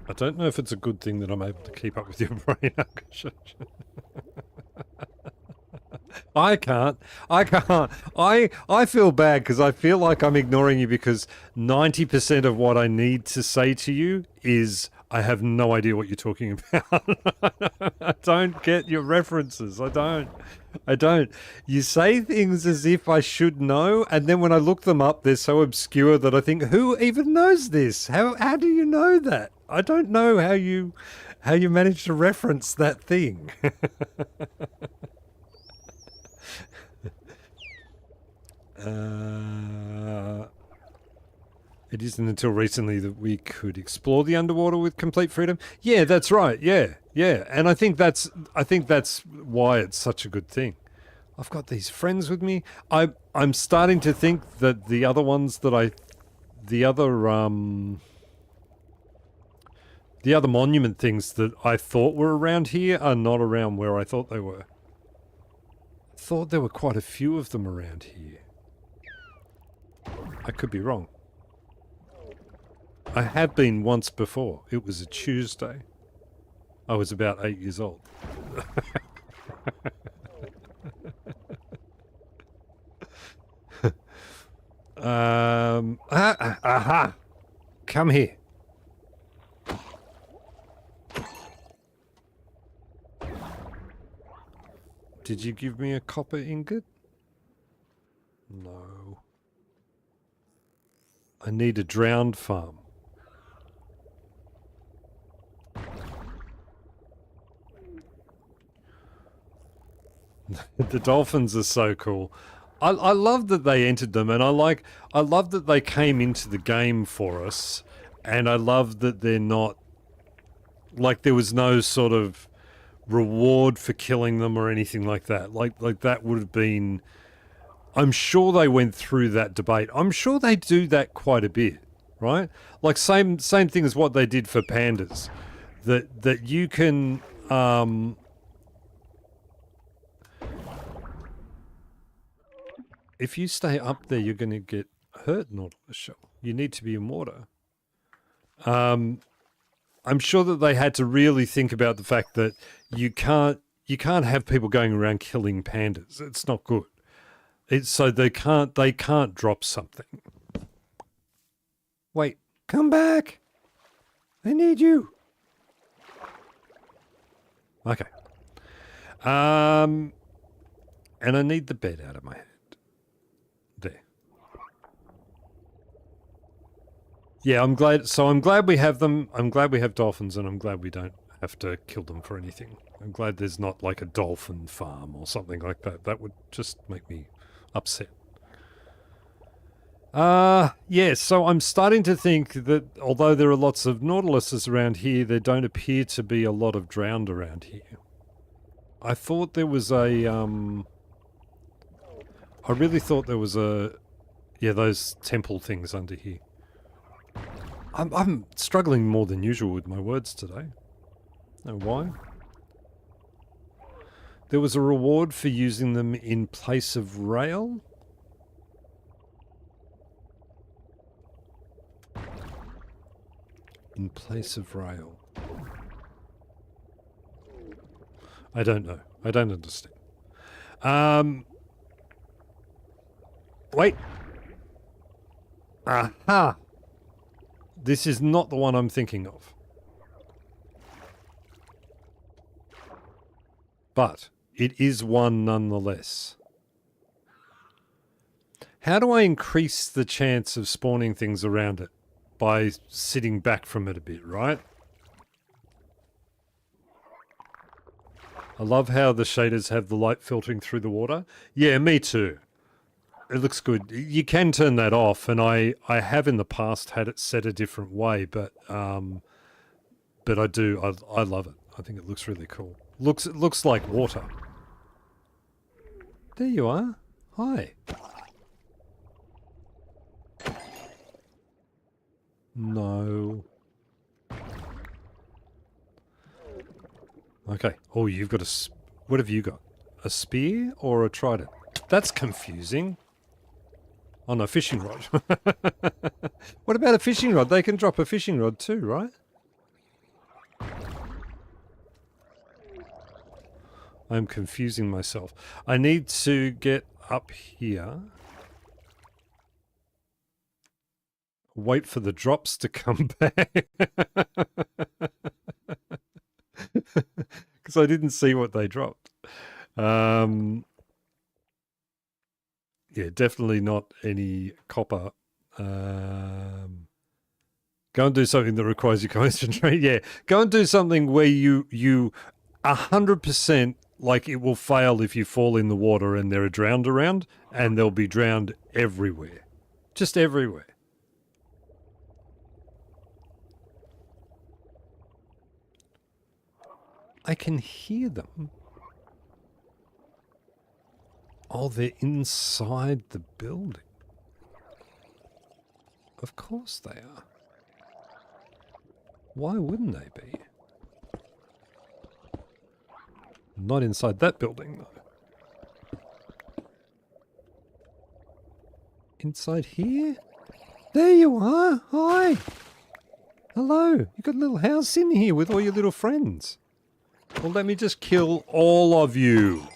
I don't know if it's a good thing that I'm able to keep up with your brain. I can't. I feel bad because I feel like I'm ignoring you because 90% of what I need to say to you is I have no idea what you're talking about. I don't get your references. I don't. You say things as if I should know, and then when I look them up, they're so obscure that I think, who even knows this? How do you know that? I don't know how you managed to reference that thing. It isn't until recently that we could explore the underwater with complete freedom. Yeah, that's right. Yeah. And I think that's why it's such a good thing. I've got these friends with me. I'm starting to think that the other ones that the other monument things that I thought were around here are not around where I thought they were. I thought there were quite a few of them around here. I could be wrong. I have been once before. It was a Tuesday. I was about 8 years old. Aha! Come here. Did you give me a copper ingot? No. I need a drowned farm. The dolphins are so cool. I love that they entered them, and I love that they came into the game for us, and I love that they're not like there was no sort of reward for killing them or anything like that. Like that would have been... I'm sure they went through that debate. I'm sure they do that quite a bit, right? Like same thing as what they did for pandas. That you can... if you stay up there, you're going to get hurt, Nautilus Shell. You need to be in water. I'm sure that they had to really think about the fact that you can't have people going around killing pandas. It's not good. So they can't drop something. Wait, come back. I need you. Okay. And I need the bed out of my head. There. Yeah, I'm glad. So I'm glad we have them. I'm glad we have dolphins, and I'm glad we don't have to kill them for anything. I'm glad there's not like a dolphin farm or something like that. That would just make me upset. Yeah, so I'm starting to think that although there are lots of nautiluses around here, there don't appear to be a lot of drowned around here. I thought there was a, I really thought there was a, yeah, those temple things under here. I'm struggling more than usual with my words today. Know why? There was a reward for using them in place of rail. In place of rail. I don't know. I don't understand. Wait. Aha! This is not the one I'm thinking of. But it is one nonetheless. How do I increase the chance of spawning things around it? By sitting back from it a bit, right? I love how the shaders have the light filtering through the water. Yeah, me too. It looks good. You can turn that off, and I have in the past had it set a different way, but I do. I love it. I think it looks really cool. It looks like water. There you are. Hi. No. Okay. Oh, you've got a... What have you got? A spear or a trident? That's confusing. Oh no, fishing rod. What about a fishing rod? They can drop a fishing rod too, right? I'm confusing myself. I need to get up here. Wait for the drops to come back. Because I didn't see what they dropped. Yeah, definitely not any copper. Go and do something that requires you concentrate. Yeah, go and do something where you 100% like it will fail if you fall in the water and there are drowned around, and they'll be drowned everywhere. Just everywhere. I can hear them. Oh, they're inside the building. Of course they are. Why wouldn't they be? Not inside that building, though. Inside here? There you are. Hi. Hello. You got a little house in here with all your little friends. Well, let me just kill all of you.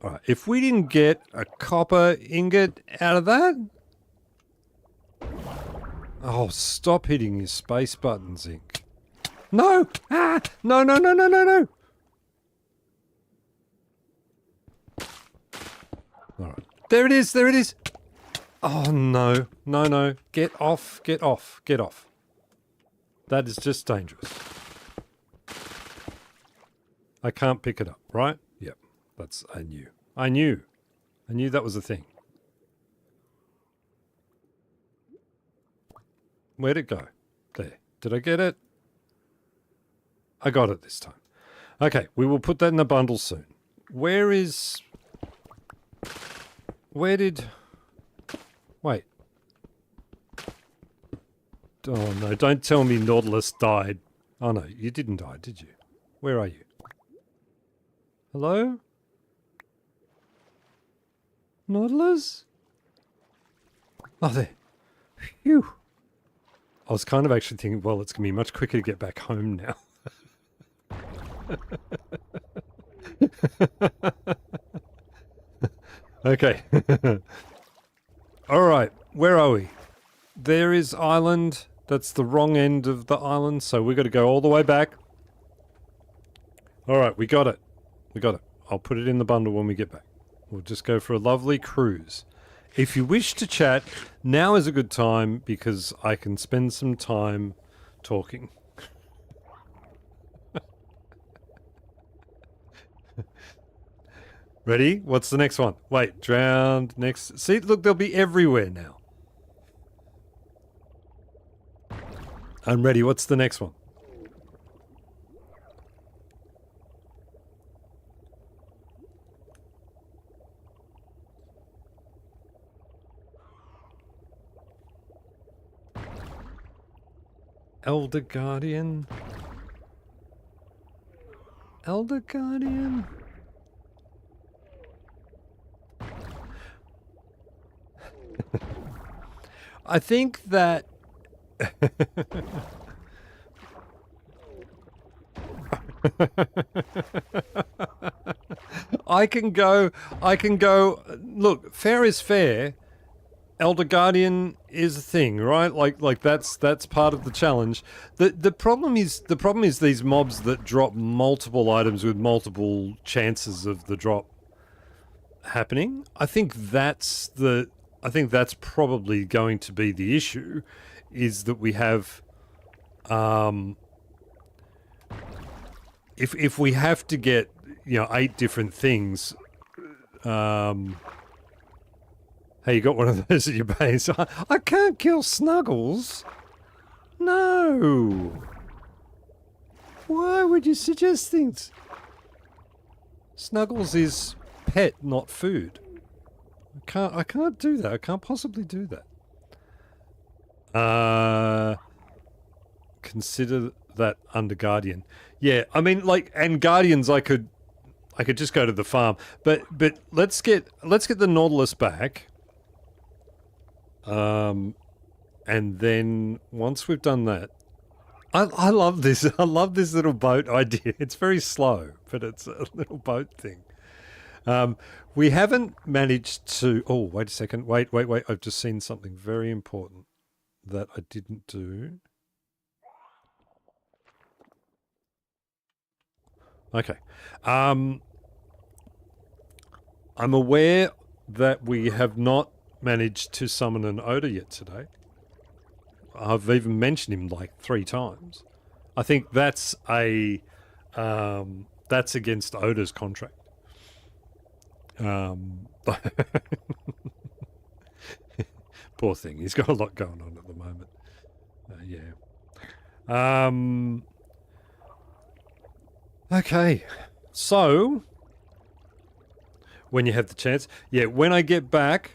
Alright, if we didn't get a copper ingot out of that... Oh, stop hitting your space button, Zinc. No! Ah! No, no, no, no, no, no! Alright. There it is, there it is! Oh, no. No, no. Get off, get off, get off. That is just dangerous. I can't pick it up, right? Yep. That's... I knew. I knew. I knew that was a thing. Where'd it go? There. Did I get it? I got it this time. Okay, we will put that in the bundle soon. Where did... Wait. Oh no, don't tell me Nautilus died. Oh no, you didn't die, did you? Where are you? Hello? Nautilus? Oh, there. Phew. I was kind of actually thinking, well, it's going to be much quicker to get back home now. Okay. All right, where are we? There is island. That's the wrong end of the island, so we've got to go all the way back. All right, we got it. We got it. I'll put it in the bundle when we get back. We'll just go for a lovely cruise. If you wish to chat, now is a good time because I can spend some time talking. Ready? What's the next one? Wait, drowned, next. See, look, they'll be everywhere now. I'm ready. What's the next one? Elder Guardian? Elder Guardian? I think that... I can go, look, fair is fair. Elder Guardian is a thing, right? Like that's part of the challenge. The problem is these mobs that drop multiple items with multiple chances of the drop happening. I think that's probably going to be the issue, is that we have if we have to get 8 different things. Hey, you got one of those at your base. I can't kill Snuggles. No. Why would you suggest things? Snuggles is pet, not food. I can't do that. I can't possibly do that. Consider that under Guardian. Yeah, I mean, and Guardians, I could just go to the farm, but let's get the Nautilus back. And then once we've done that, I love this. I love this little boat idea. It's very slow, but it's a little boat thing. We haven't managed to... Oh, wait a second. Wait. I've just seen something very important that I didn't do. Okay. I'm aware that we have not managed to summon an Oda yet today. I've even mentioned him like 3 times. I think that's that's against Oda's contract. Poor thing. He's got a lot going on at the moment. Yeah. Okay. So, when you have the chance, when I get back,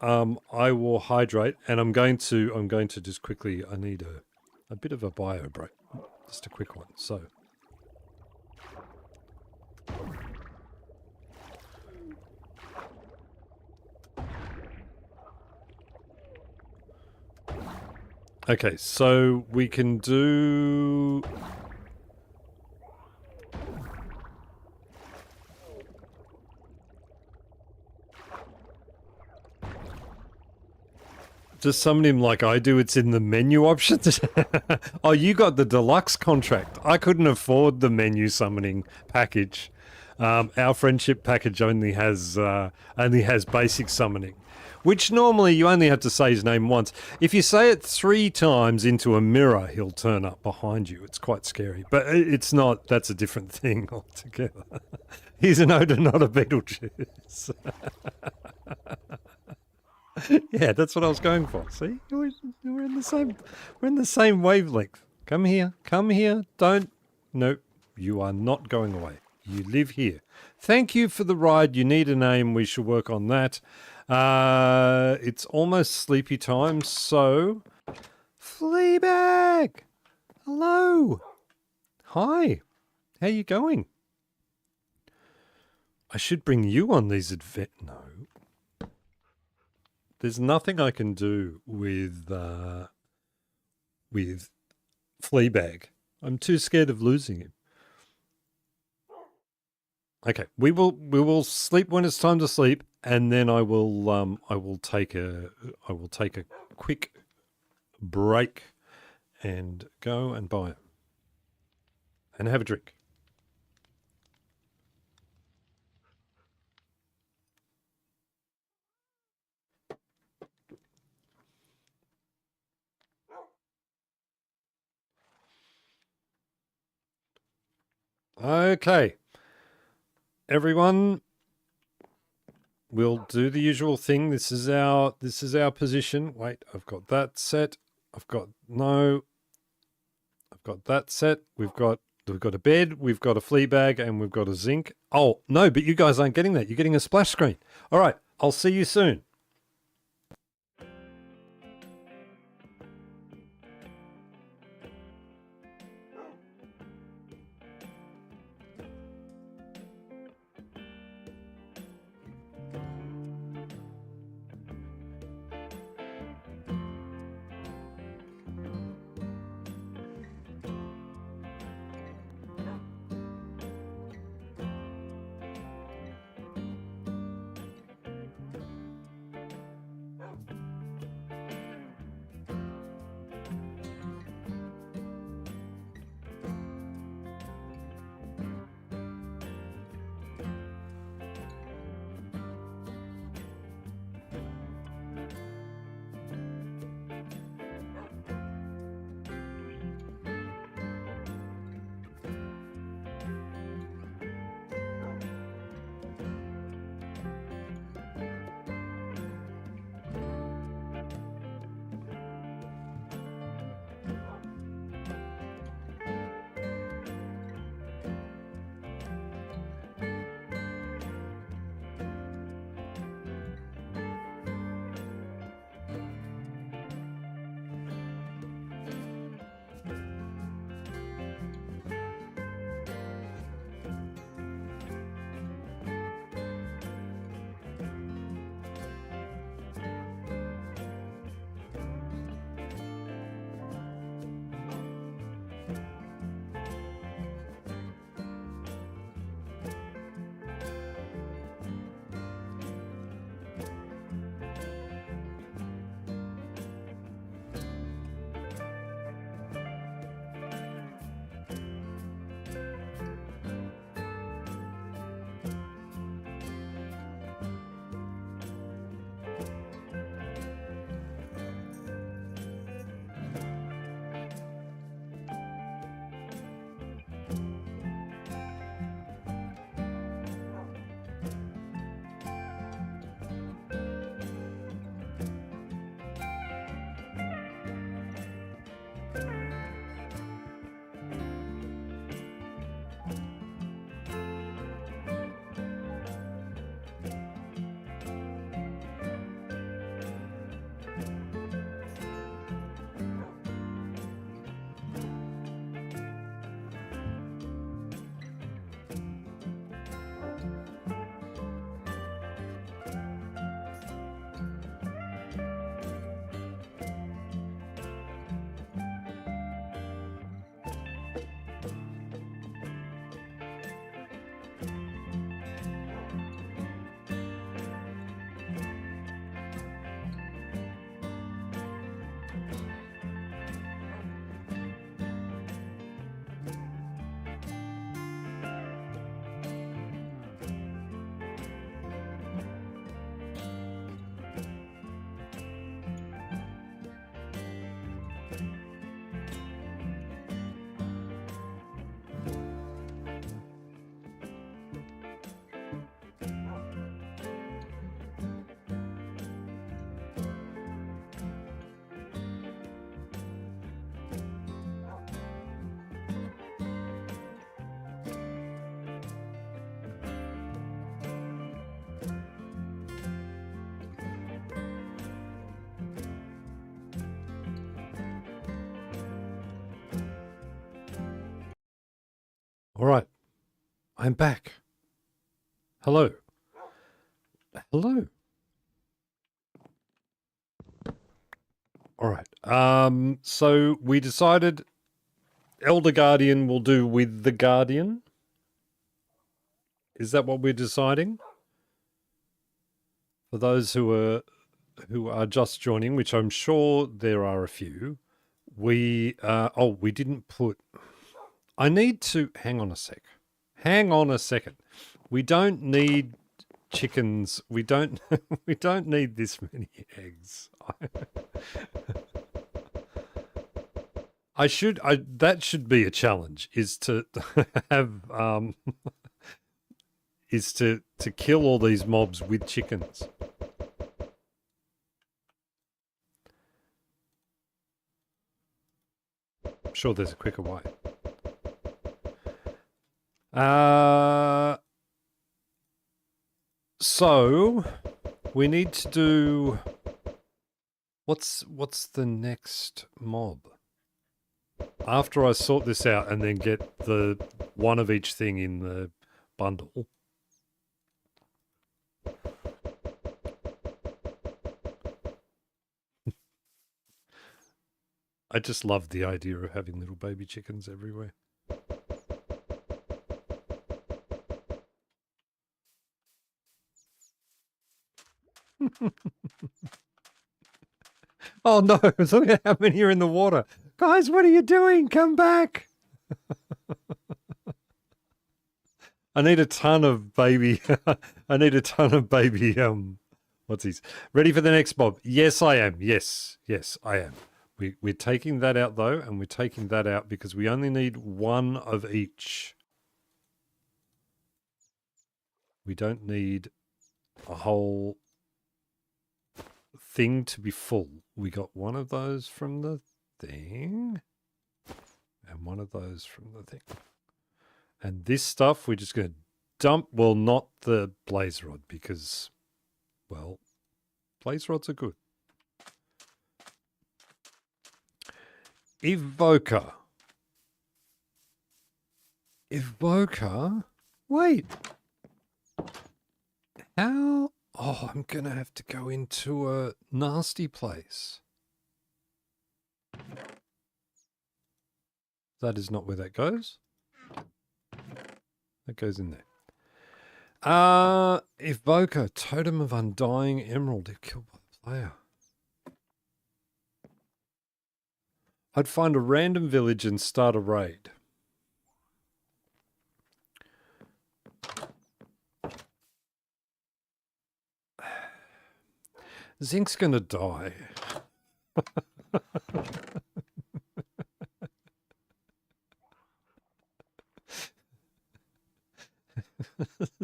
I will hydrate, and I'm going to just quickly. I need a bit of a bio break, just a quick one. So. Okay, so we can do... Just summon him like I do. It's in the menu options. Oh, you got the deluxe contract. I couldn't afford the menu summoning package. Our friendship package only has basic summoning, which normally you only have to say his name once. If you say it 3 times into a mirror, he'll turn up behind you. It's quite scary, but it's not. That's a different thing altogether. He's an Oda, not a Beetlejuice. Yeah, that's what I was going for. See, we're in the same, we're in the same wavelength. Come here, come here. Don't. Nope, you are not going away. You live here. Thank you for the ride. You need a name. We should work on that. It's almost sleepy time, so Fleabag. Hello. Hi. How you going? I should bring you on these No. There's nothing I can do with Fleabag. I'm too scared of losing him. Okay, we will sleep when it's time to sleep, and then I will take a quick break and go and buy it and have a drink. Okay, everyone, we'll do the usual thing. This is our position. Wait, I've got that set. I've got that set. We've got a bed, we've got a flea bag, and we've got a zinc. Oh, no, but you guys aren't getting that. You're getting a splash screen. All right, I'll see you soon. All right. I'm back. Hello. Hello. All right. So we decided Elder Guardian will do with the Guardian. Is that what we're deciding? For those who are just joining, which I'm sure there are a few, we didn't put. I need to hang on a sec. Hang on a second. We don't need chickens. We don't need this many eggs. That should be a challenge, is to have is to kill all these mobs with chickens. I'm sure there's a quicker way. So we need to do what's the next mob? After I sort this out and then get the one of each thing in the bundle. I just love the idea of having little baby chickens everywhere. Oh no, look at how many are in the water. Guys, what are you doing? Come back. I need a ton of baby. I need a ton of baby. What's these? Ready for the next mob? Yes, I am. Yes, I am. We're taking that out though, and we're taking that out because we only need one of each. We don't need a whole thing to be full. We got one of those from the thing and one of those from the thing. And this stuff we're just going to dump. Well, not the blaze rod because, well, blaze rods are good. Evoker. Wait. How? Oh, I'm going to have to go into a nasty place. That is not where that goes. That goes in there. Evoker, Totem of Undying Emerald, if killed by the player. I'd find a random village and start a raid. Zinc's gonna die.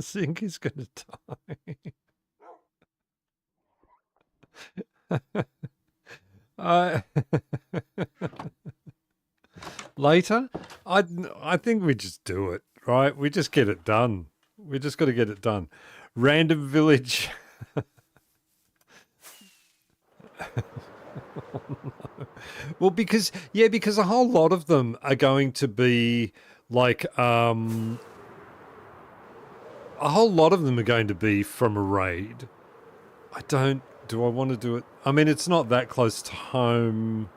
Zinc is gonna die. Later, I think we just do it, right? We just get it done. We just got to get it done. Random village. Well, because a whole lot of them are going to be like a whole lot of them are going to be from a raid. Do I want to do it? I mean, it's not that close to home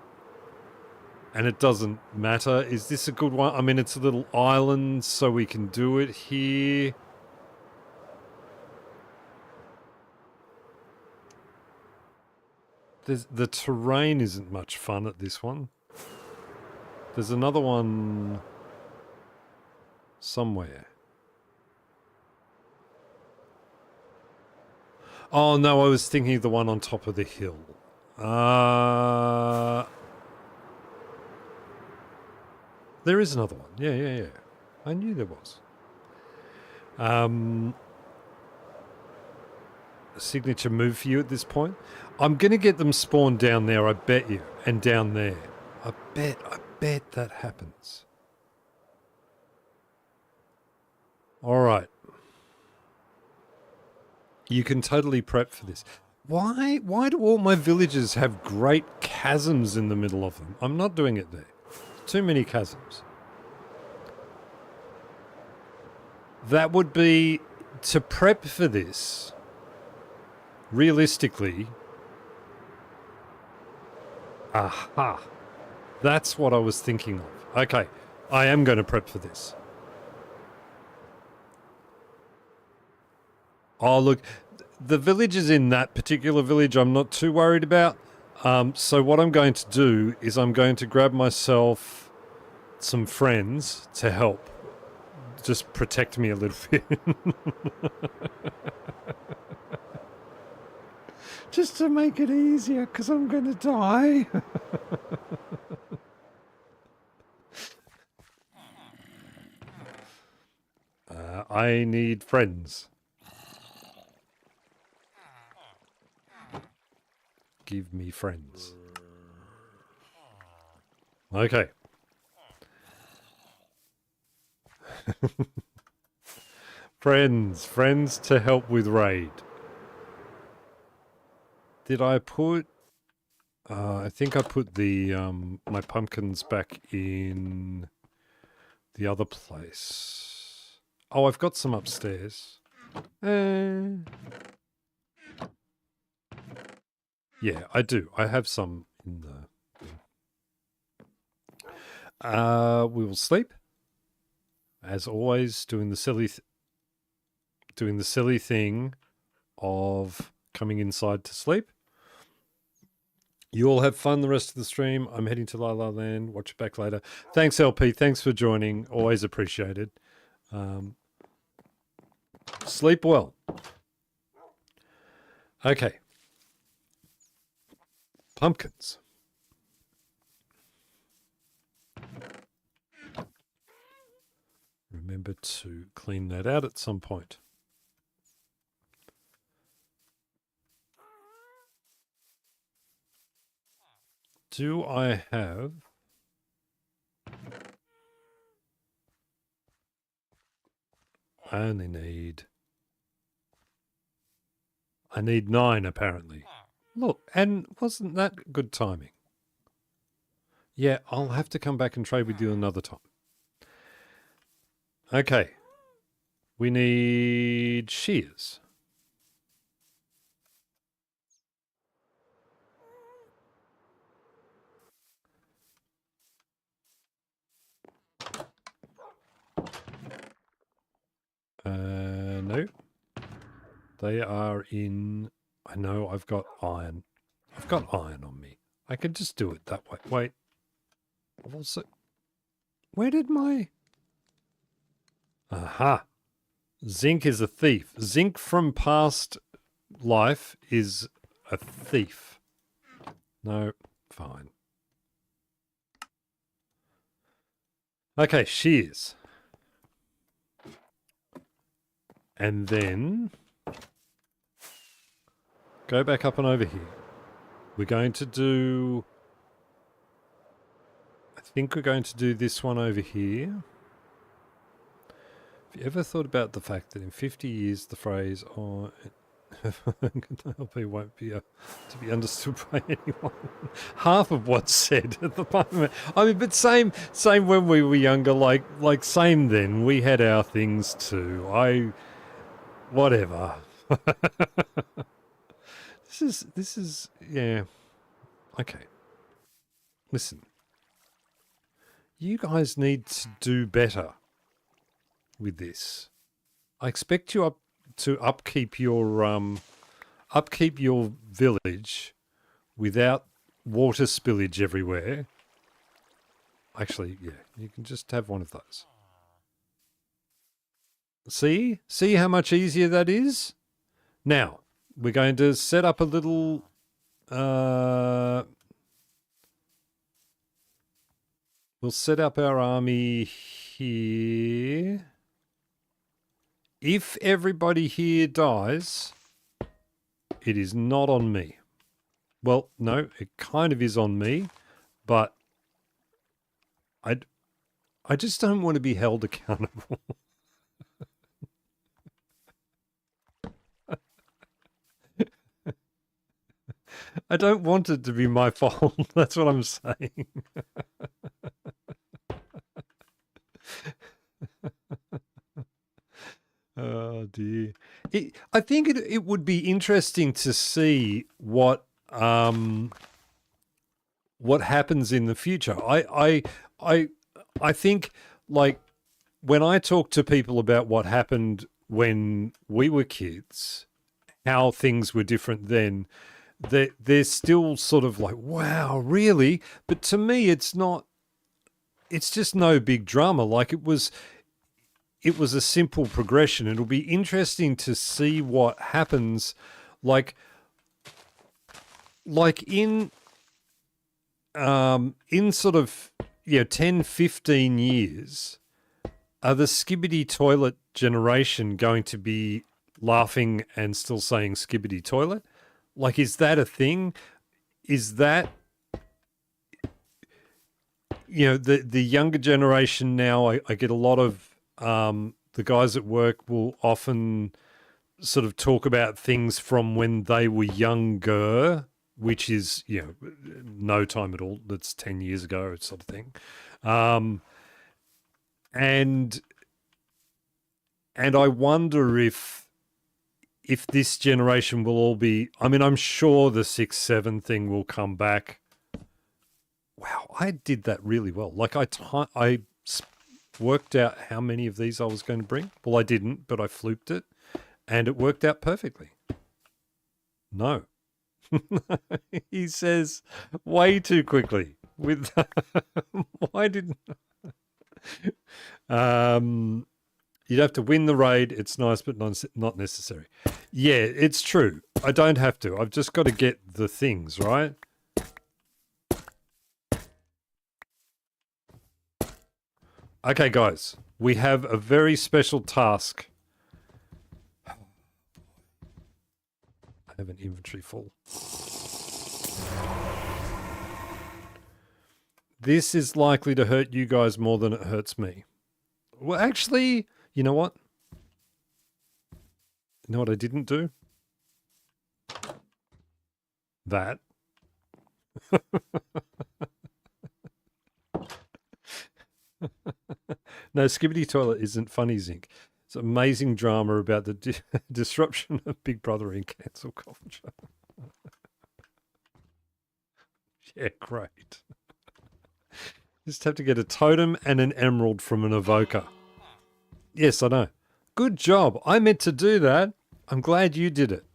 and it doesn't matter. Is this a good one? I mean, it's a little island, so we can do it here. The terrain isn't much fun at this one. There's another one somewhere. Oh, no, I was thinking of the one on top of the hill. There is another one. Yeah. I knew there was. A signature move for you at this point. I'm going to get them spawned down there, I bet you. And down there. I bet that happens. All right. You can totally prep for this. Why do all my villages have great chasms in the middle of them? I'm not doing it there. Too many chasms. That would be to prep for this. Realistically, aha, that's what I was thinking of. Okay, I am going to prep for this. Oh, look, the villages in that particular village I'm not too worried about. So what I'm going to do is I'm going to grab myself some friends to help just protect me a little bit. Just to make it easier, because I'm going to die. I need friends. Give me friends. Okay. Friends to help with raid. Did I put... I think I put the my pumpkins back in the other place. Oh, I've got some upstairs. Yeah, I do. I have some in the... we will sleep. As always, doing the silly thing of coming inside to sleep. You all have fun the rest of the stream. I'm heading to La La Land. Watch it back later. Thanks, LP. Thanks for joining. Always appreciated. Sleep well. Okay. Pumpkins. Remember to clean that out at some point. Do I have... I only need... I need 9, apparently. Look, and wasn't that good timing? Yeah, I'll have to come back and trade with you another time. Okay. We need shears. No. They are in... I know I've got iron. I've got iron on me. I can just do it that way. Wait. I've also... Where did my... Aha. Zinc is a thief. Zinc from past life is a thief. No, fine. Okay, shears. And then go back up and over here. We're going to do... I think we're going to do this one over here. Have you ever thought about the fact that in 50 years the phrase "oh, LP won't be to be understood by anyone"? Half of what's said at the moment. I mean, but same when we were younger. Like same then. We had our things too. Whatever. This is yeah. Okay. Listen. You guys need to do better with this. I expect you to upkeep your village without water spillage everywhere. Actually, yeah, you can just have one of those. See how much easier that is? Now, we're going to set up a little we'll set up our army here. If everybody here dies, it is not on me. Well, no, it kind of is on me, but I just don't want to be held accountable. I don't want it to be my fault. That's what I'm saying. Oh dear. I think it would be interesting to see what happens in the future. I think, like, when I talk to people about what happened when we were kids, how things were different then, they're still sort of like, wow, really? But to me, it's not. It's just no big drama. Like, it was a simple progression. It'll be interesting to see what happens, like like in sort of 10, 15 years. Are the skibbity toilet generation going to be laughing and still saying skibbity toilet? Like, is that a thing? Is that, the younger generation now? I get a lot of the guys at work will often sort of talk about things from when they were younger, which is, no time at all. That's 10 years ago, sort of thing. And I wonder if this generation will all be. I mean, I'm sure the 6-7 thing will come back. Wow, I did that really well. Like, I worked out how many of these I was going to bring. Well, I didn't, but I fluked it, and it worked out perfectly. No. He says way too quickly. With why didn't you'd have to win the raid. It's nice, but not necessary. Yeah, it's true. I don't have to. I've just got to get the things right. Okay, guys, we have a very special task. I have an inventory full. This is likely to hurt you guys more than it hurts me. Well, actually, you know what? You know what I didn't do? That. No, Skibbity Toilet isn't funny, Zinc. It's amazing drama about the disruption of Big Brother in cancel culture. Yeah, great. Just have to get a totem and an emerald from an evoker. Yes, I know. Good job. I meant to do that. I'm glad you did it.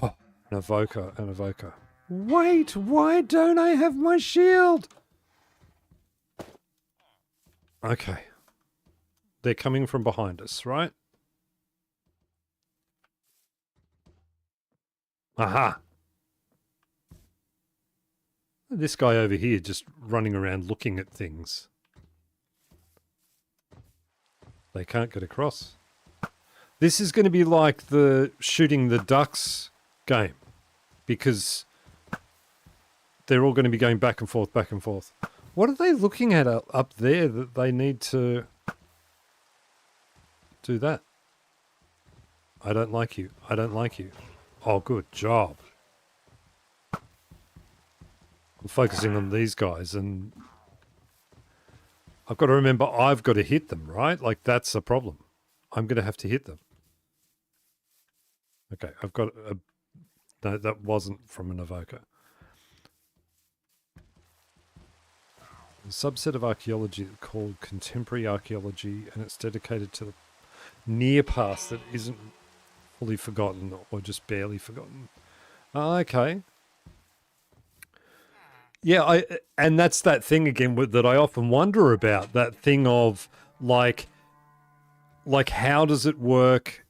Oh, an evoker. Wait, why don't I have my shield? Okay. They're coming from behind us, right? Aha. This guy over here just running around looking at things. They can't get across. This is going to be like the shooting the ducks game, because they're all going to be going back and forth, back and forth. What are they looking at up there that they need to do that? I don't like you. I don't like you. Oh, good job. I'm focusing on these guys, and I've got to remember I've got to hit them, right? Like, that's a problem. I'm going to have to hit them. Okay, I've got a... No, that wasn't from an evoker. A subset of archaeology called contemporary archaeology, and it's dedicated to the near past that isn't fully forgotten or just barely forgotten. Okay. Yeah, and that's that thing again that I often wonder about, that thing of like how does it work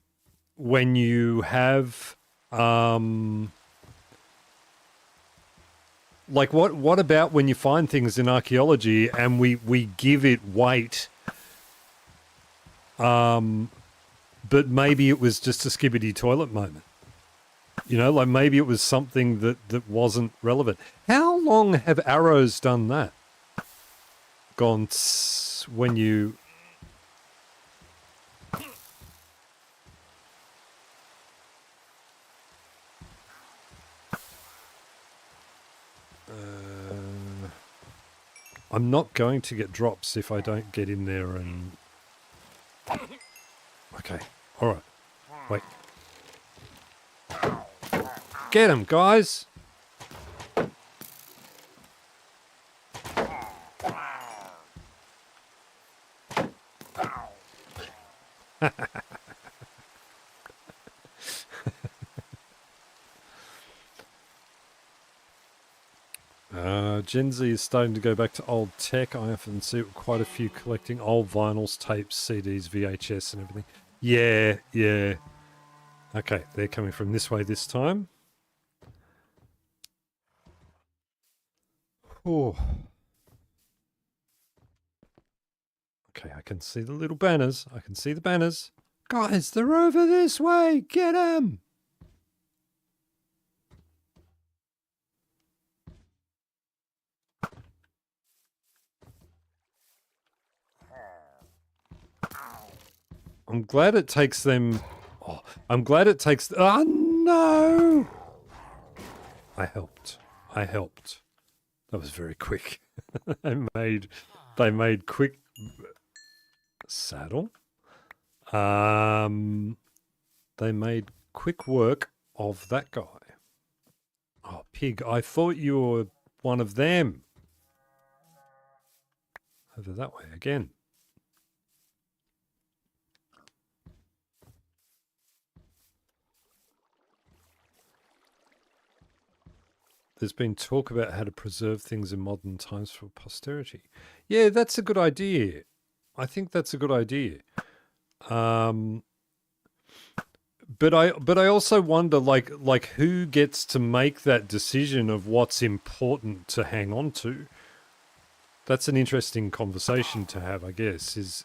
when you have like what about when you find things in archaeology and we give it weight, but maybe it was just a skibbity toilet moment. You know, like maybe it was something that wasn't relevant. How long have arrows done that? Gone when you... I'm not going to get drops if I don't get in there and Okay. All right. Wait. Get him, guys. Gen Z is starting to go back to old tech. I often see quite a few collecting old vinyls, tapes, CDs, VHS and everything. Yeah, yeah. Okay, they're coming from this way this time. Oh. Okay, I can see the little banners. I can see the banners. Guys, they're over this way. Get them. I'm glad it takes them. Oh, I'm glad it takes. Oh no! I helped. I helped. That was very quick. They made quick saddle. They made quick work of that guy. Oh, pig! I thought you were one of them. Over that way again. There's been talk about how to preserve things in modern times for posterity. Yeah, that's a good idea. I think that's a good idea. But I also wonder like who gets to make that decision of what's important to hang on to. That's an interesting conversation to have, I guess. Is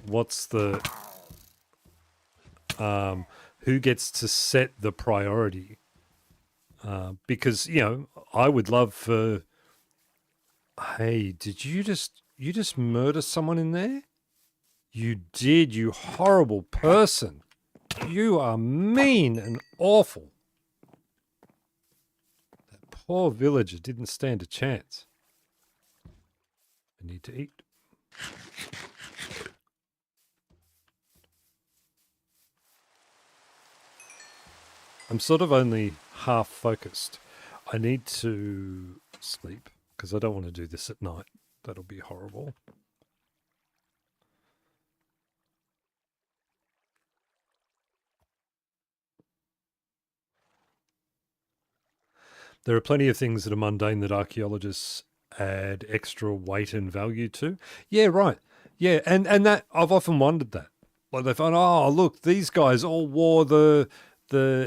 what's the who gets to set the priority? Because I would love for. Hey, did you just murder someone in there? You did, you horrible person. You are mean and awful. That poor villager didn't stand a chance. I need to eat. I'm sort of only half focused. I need to sleep because I don't want to do this at night. That'll be horrible. There are plenty of things that are mundane that archaeologists add extra weight and value to. Yeah, right. Yeah, and that I've often wondered that. Like they find, oh, look, these guys all wore the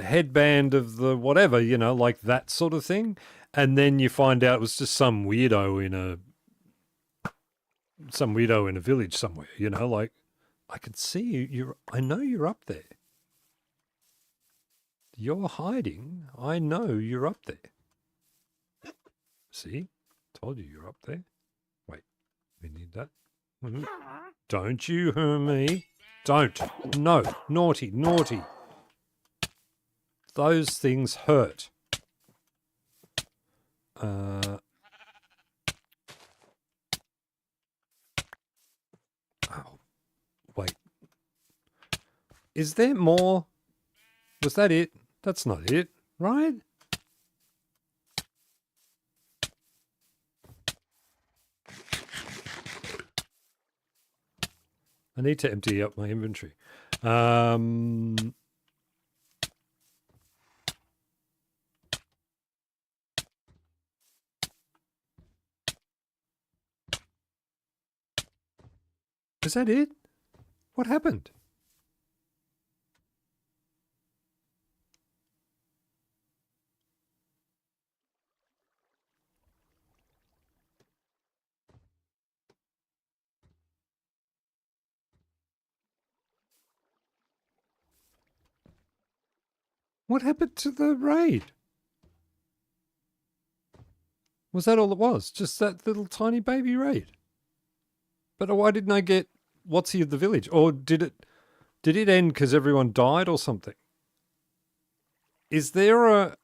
headband of the whatever, like that sort of thing. And then you find out it was just some weirdo in a village somewhere, like I can see you. I know you're up there. You're hiding. I know you're up there. See? Told you you're up there. Wait, we need that. Don't you hurt me. Don't. No. Naughty, naughty. Those things hurt. Oh, wait. Is there more? Was that it? That's not it, right? I need to empty up my inventory. Is that it? What happened? What happened to the raid? Was that all it was? Just that little tiny baby raid? But why didn't I get what's he of the village? Or did it end because everyone died or something? Is there a...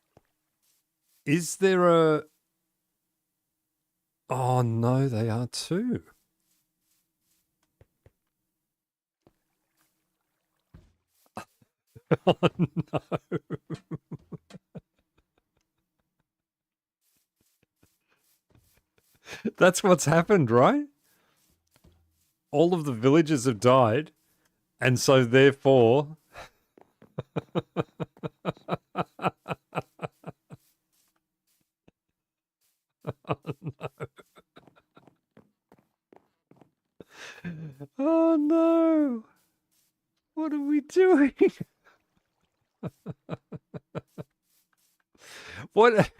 Oh no, they are too. Oh, no. That's what's happened, right? All of the villagers have died, and so therefore. Oh no! What are we doing? What?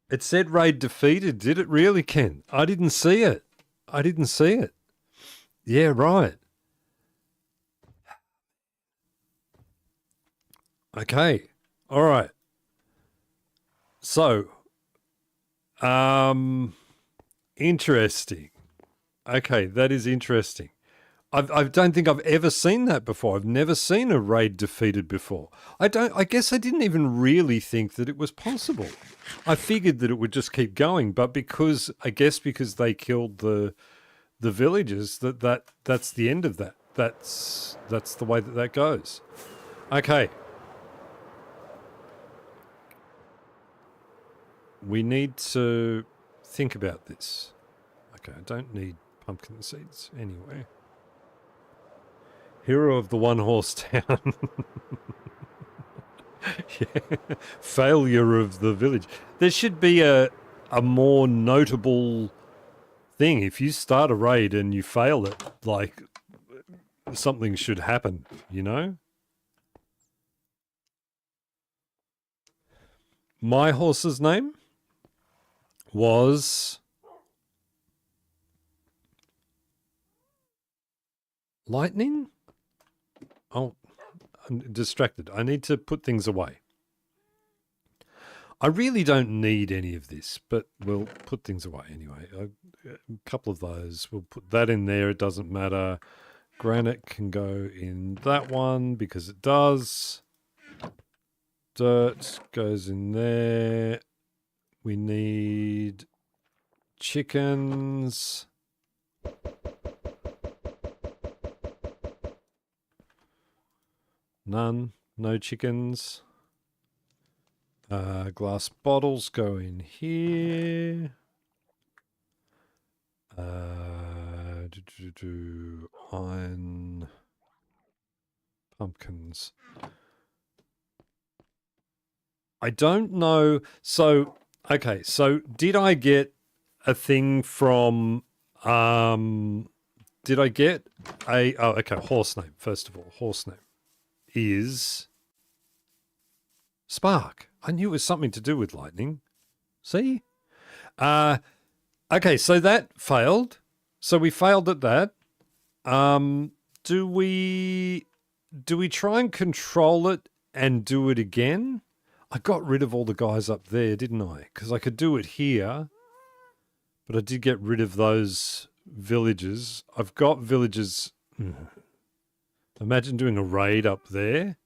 It said raid defeated. Did it really, Ken? I didn't see it. I didn't see it. Yeah, right. Okay. All right. So, interesting. Okay, that is interesting. I don't think I've ever seen that before. I've never seen a raid defeated before. I guess I didn't even really think that it was possible. I figured that it would just keep going, but because they killed the villagers, that's the end of that. That's the way that goes. Okay. We need to think about this. Okay, I don't need pumpkin seeds anyway. Hero of the one horse town. Yeah. Failure of the village. There should be a more notable thing. If you start a raid and you fail it, like something should happen, you know? My horse's name was Lightning? Oh, I'm distracted. I need to put things away. I really don't need any of this, but we'll put things away anyway. A couple of those. We'll put that in there. It doesn't matter. Granite can go in that one because it does. Dirt goes in there. We need chickens. None. No chickens. Glass bottles go in here. Iron. Pumpkins. I don't know. So, okay. So, did I get a thing from? Did I get a? Oh, okay. Horse name. First of all, horse name is Spark. I knew it was something to do with lightning. See? Okay. So that failed. So we failed at that. Do we try and control it and do it again? I got rid of all the guys up there, didn't I? Because I could do it here, but I did get rid of those villages. I've got villages. Imagine doing a raid up there.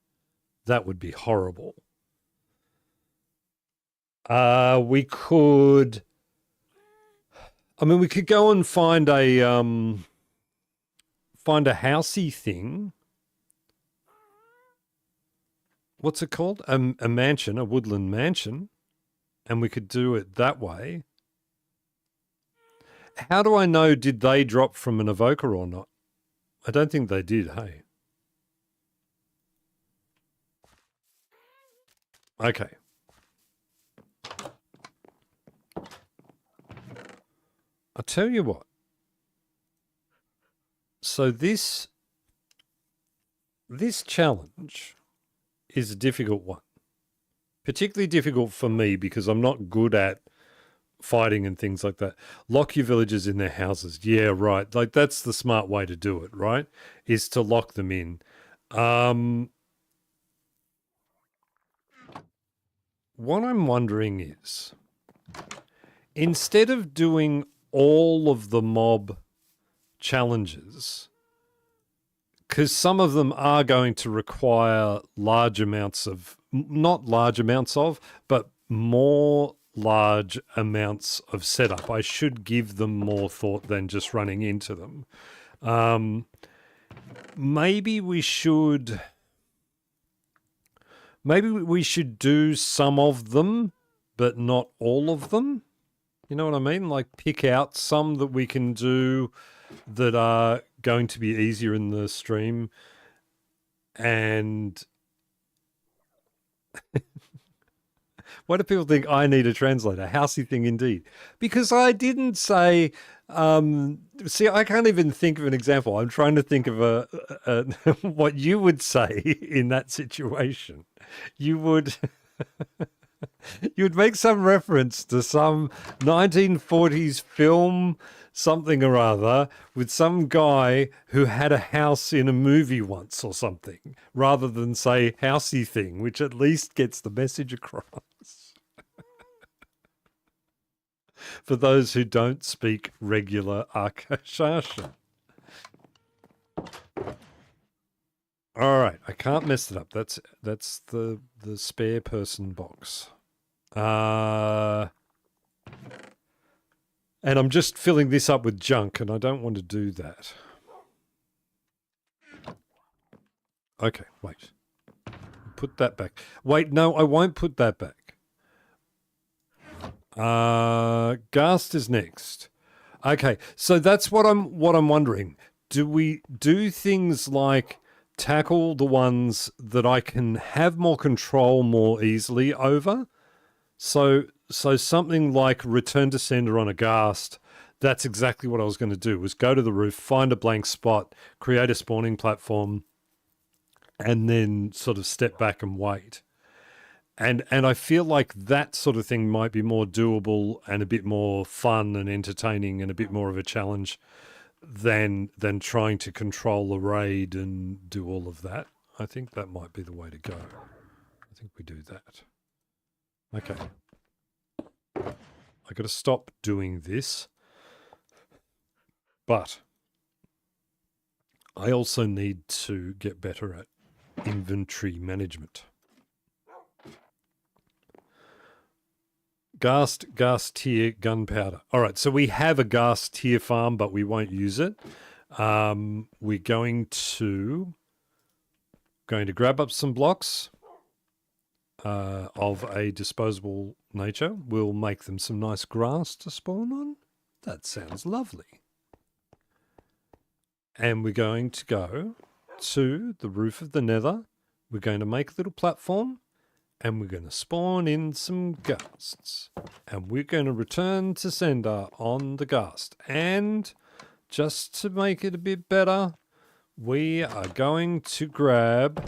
That would be horrible. We could. I mean, we could go and find a housey thing. What's it called? A mansion, a woodland mansion, and we could do it that way. How do I know, did they drop from an evoker or not? I don't think they did, hey. Okay. I'll tell you what. So this challenge is a difficult one. Particularly difficult for me because I'm not good at fighting and things like that. Lock your villagers in their houses. Yeah, right. Like that's the smart way to do it, right? Is to lock them in. What I'm wondering is, instead of doing all of the mob challenges, because some of them are going to require large amounts of, not large amounts of, but more large amounts of setup. I should give them more thought than just running into them. Maybe we should do some of them, but not all of them. You know what I mean? Like pick out some that we can do that are going to be easier in the stream. And why do people think I need a translator? Housey thing indeed. Because I didn't say, see, I can't even think of an example. I'm trying to think of a what you would say in that situation. You would make some reference to some 1940s film, something or other, with some guy who had a house in a movie once or something, rather than say housey thing, which at least gets the message across. For those who don't speak regular Akashasha. All right, I can't mess it up. That's the spare person box. And I'm just filling this up with junk, and I don't want to do that. Okay, wait. Put that back. Wait, no, I won't put that back. Ghast is next. Okay, so that's what I'm wondering. Do we do things like tackle the ones that I can have more control more easily over? So something like return to sender on a Ghast, that's exactly what I was going to do, was go to the roof, find a blank spot, create a spawning platform, and then sort of step back and wait. And I feel like that sort of thing might be more doable and a bit more fun and entertaining and a bit more of a challenge than trying to control a raid and do all of that. I think that might be the way to go. I think we do that. Okay. I got to stop doing this. But I also need to get better at inventory management. Ghast tier gunpowder. All right, so we have a Ghast tier farm, but we won't use it. We're going to grab up some blocks of a disposable nature. We'll make them some nice grass to spawn on. That sounds lovely. And we're going to go to the roof of the nether. We're going to make a little platform. And we're going to spawn in some ghasts. And we're going to return to sender on the ghast. And just to make it a bit better, we are going to grab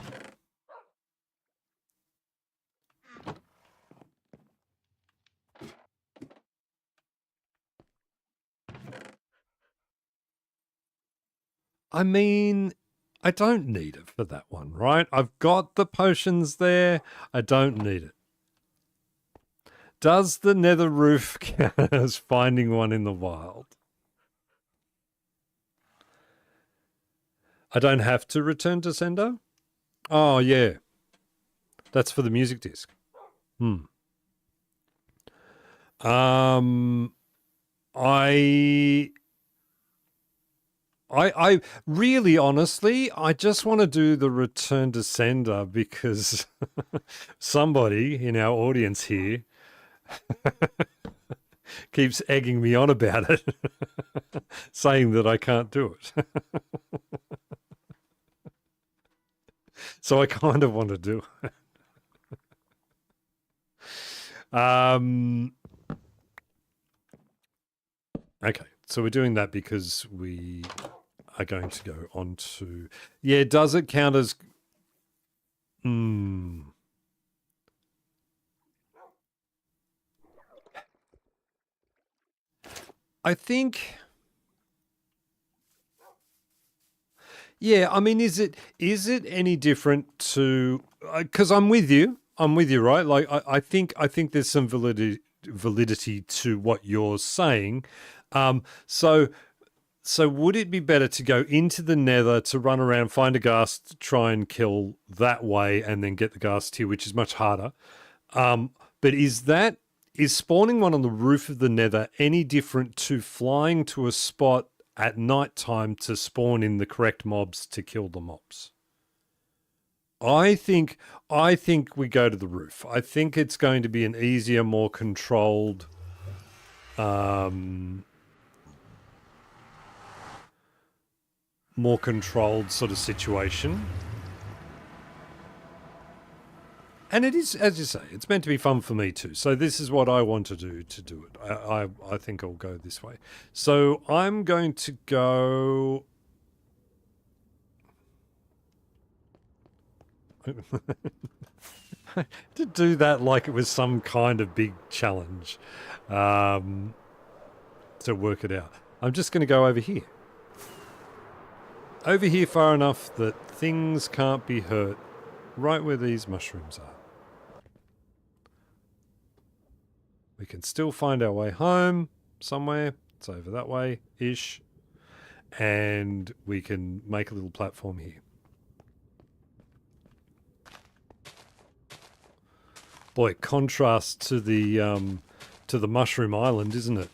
I mean, I don't need it for that one, right? I've got the potions there. I don't need it. Does the nether roof count as finding one in the wild? I don't have to return to sender? Oh, yeah. That's for the music disc. I really, honestly, I just want to do the return to sender because somebody in our audience here keeps egging me on about it, saying that I can't do it. So I kind of want to do it. Okay, so we're doing that because we are going to go on to... Yeah, does it count as... I think... Yeah, I mean, is it any different to... Because I'm with you, right? Like, I think there's some validity to what you're saying. So would it be better to go into the nether to run around, find a ghast, try and kill that way, and then get the ghast here, which is much harder? But is that Is spawning one on the roof of the Nether any different to flying to a spot at night time to spawn in the correct mobs to kill the mobs? I think we go to the roof. I think it's going to be an easier, more controlled sort of situation. And it is, as you say, it's meant to be fun for me too. So this is what I want to do it. I think I'll go this way. So I'm going to go... to do that like it was some kind of big challenge to work it out. I'm just going to go over here. Over here far enough that things can't be hurt, right where these mushrooms are. We can still find our way home somewhere. It's over that way-ish. And we can make a little platform here. Boy, it contrasts to the mushroom island, isn't it?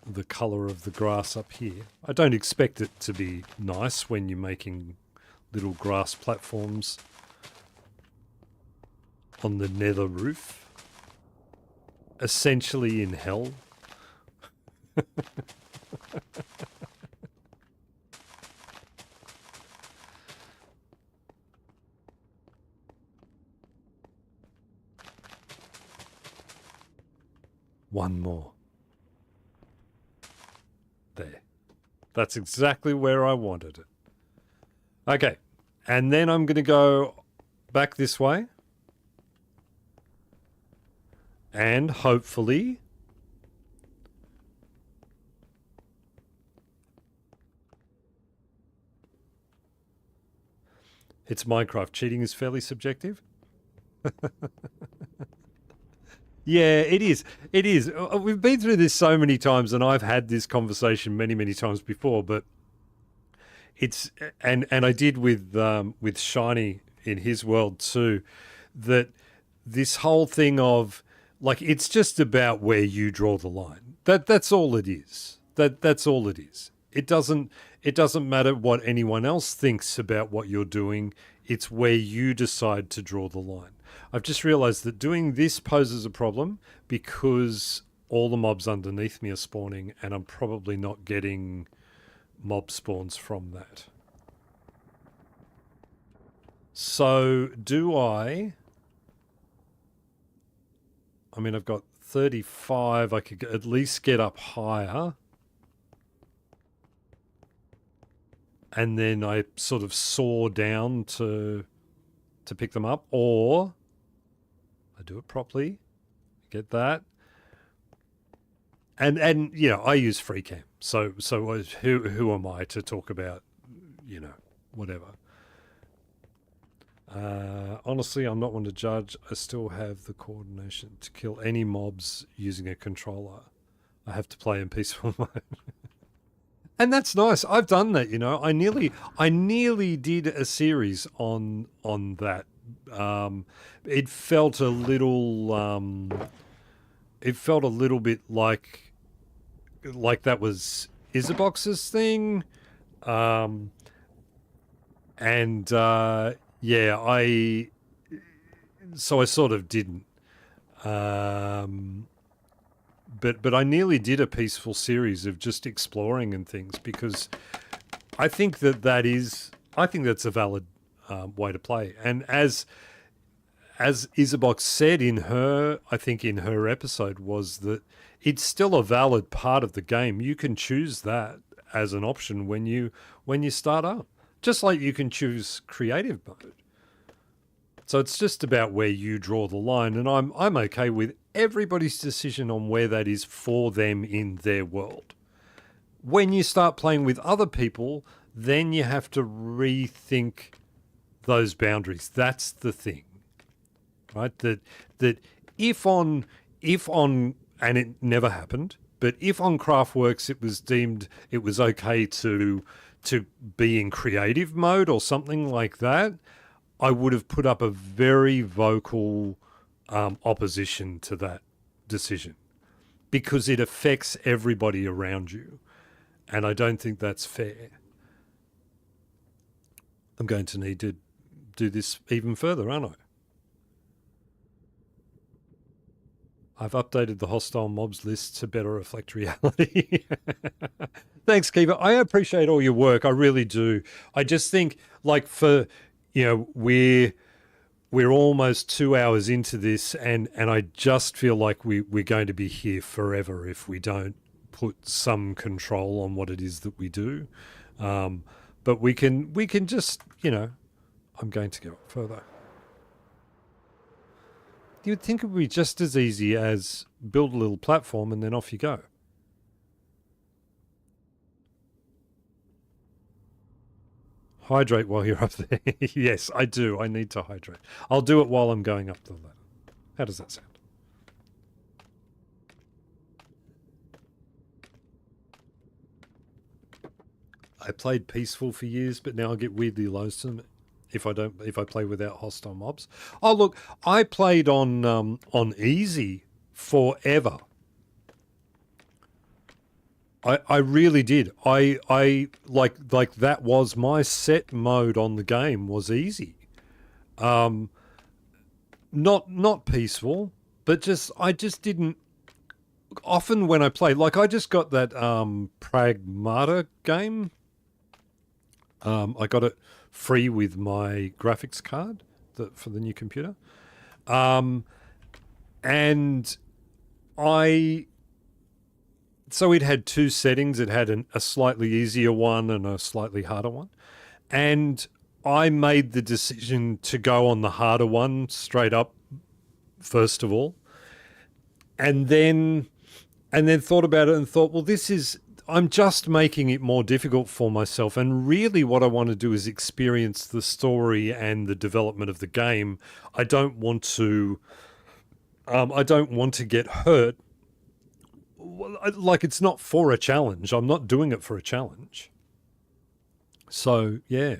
The colour of the grass up here. I don't expect it to be nice when you're making little grass platforms on the nether roof. Essentially in hell. One more. There. That's exactly where I wanted it. Okay. And then I'm going to go back this way. And hopefully... It's Minecraft. Cheating is fairly subjective. Yeah, it is. It is. We've been through this so many times, and I've had this conversation many, many times before. But it's and I did with Shiny in his world too. That this whole thing of like it's just about where you draw the line. That's all it is. That's all it is. It doesn't matter what anyone else thinks about what you're doing. It's where you decide to draw the line. I've just realized that doing this poses a problem because all the mobs underneath me are spawning and I'm probably not getting mob spawns from that. So do I mean, I've got 35. I could at least get up higher. And then I sort of soar down to pick them up, or I do it properly, get that, and you know I use free cam, so who am I to talk about, you know, whatever. Honestly, I'm not one to judge. I still have the coordination to kill any mobs using a controller. I have to play in peaceful mode. And that's nice. I've done that, you know. I nearly did a series on that. It felt a little bit like that was Isabox's thing. Yeah, I sort of didn't. But I nearly did a peaceful series of just exploring and things because I think that's a valid way to play. And as Isabox said in her episode, was that it's still a valid part of the game. You can choose that as an option when you start up, just like you can choose creative mode. So it's just about where you draw the line, and I'm okay with everybody's decision on where that is for them in their world. When you start playing with other people, then you have to rethink those boundaries. That's the thing, right? That if on and it never happened, but if on Craftworks it was deemed it was okay to be in creative mode or something like that, I would have put up a very vocal opposition to that decision because it affects everybody around you. And I don't think that's fair. I'm going to need to do this even further, aren't I? I've updated the hostile mobs list to better reflect reality. Thanks, Kiva. I appreciate all your work. I really do. I just think, like, for, you know, we're almost 2 hours into this, and I just feel like we're going to be here forever if we don't put some control on what it is that we do. But we can just, you know, I'm going to go further. You'd think it would be just as easy as build a little platform and then off you go. Hydrate while you're up there. Yes, I do. I need to hydrate. I'll do it while I'm going up the ladder. How does that sound? I played peaceful for years, but now I get weirdly lonesome if I play without hostile mobs. Oh look, I played on easy forever. I really did. I like that was my set mode on the game was easy. Not peaceful, but I just didn't. Often when I play, like I just got that Pragmata game. I got it free with my graphics card for the new computer. And so it had two settings. It had a slightly easier one and a slightly harder one. And I made the decision to go on the harder one straight up, first of all. And then thought about it and thought, well, I'm just making it more difficult for myself. And really what I want to do is experience the story and the development of the game. I don't want to get hurt. Like, it's not for a challenge. I'm not doing it for a challenge. So, yeah.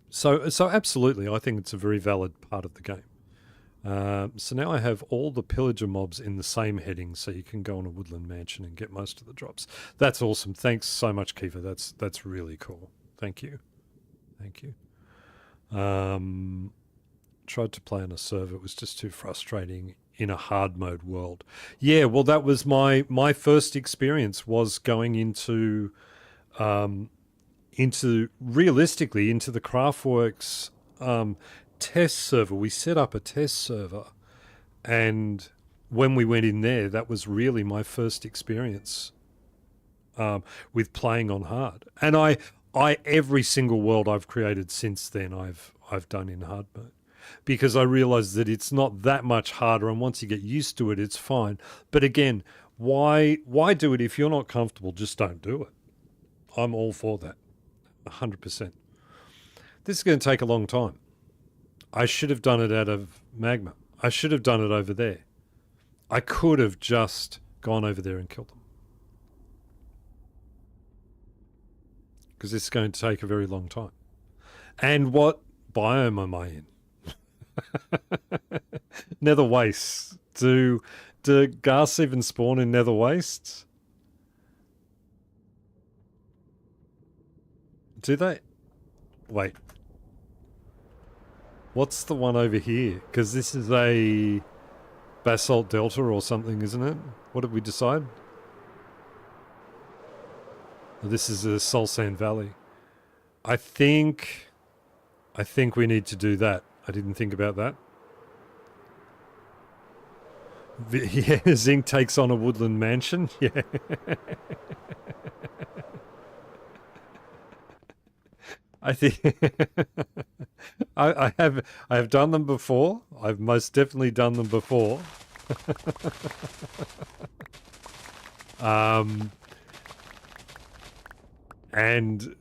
So absolutely, I think it's a very valid part of the game. So now I have all the pillager mobs in the same heading, so you can go on a woodland mansion and get most of the drops. That's awesome. Thanks so much, Kiva. That's really cool. Thank you. Thank you. Tried to play on a server. It was just too frustrating in a hard mode world. Yeah, well, that was my first experience was going into realistically into the Craftworks test server. We set up a test server, and when we went in there, that was really my first experience with playing on hard. And I every single world I've created since then I've done in hard mode, because I realized that it's not that much harder, and once you get used to it, it's fine. But again, why do it if you're not comfortable? Just don't do it. I'm all for that, 100%. This is going to take a long time. I should have done it out of magma. I should have done it over there. I could have just gone over there and killed them, because it's going to take a very long time. And what biome am I in? Nether wastes. Do ghasts even spawn in nether wastes? Do they? Wait. What's the one over here? Because this is a basalt delta or something, isn't it? What did we decide? This is a soul sand valley. I think we need to do that. I didn't think about that. Yeah, Zinc takes on a woodland mansion. Yeah. I think I have done them before. I've most definitely done them before. And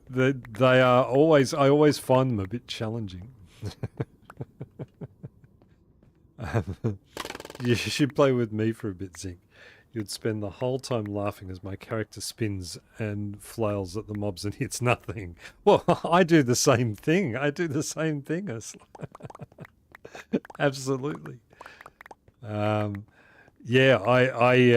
they are always, I always find them a bit challenging. You should play with me for a bit, Zinc. You'd spend the whole time laughing as my character spins and flails at the mobs and hits nothing. Well, I do the same thing. Absolutely. Yeah, I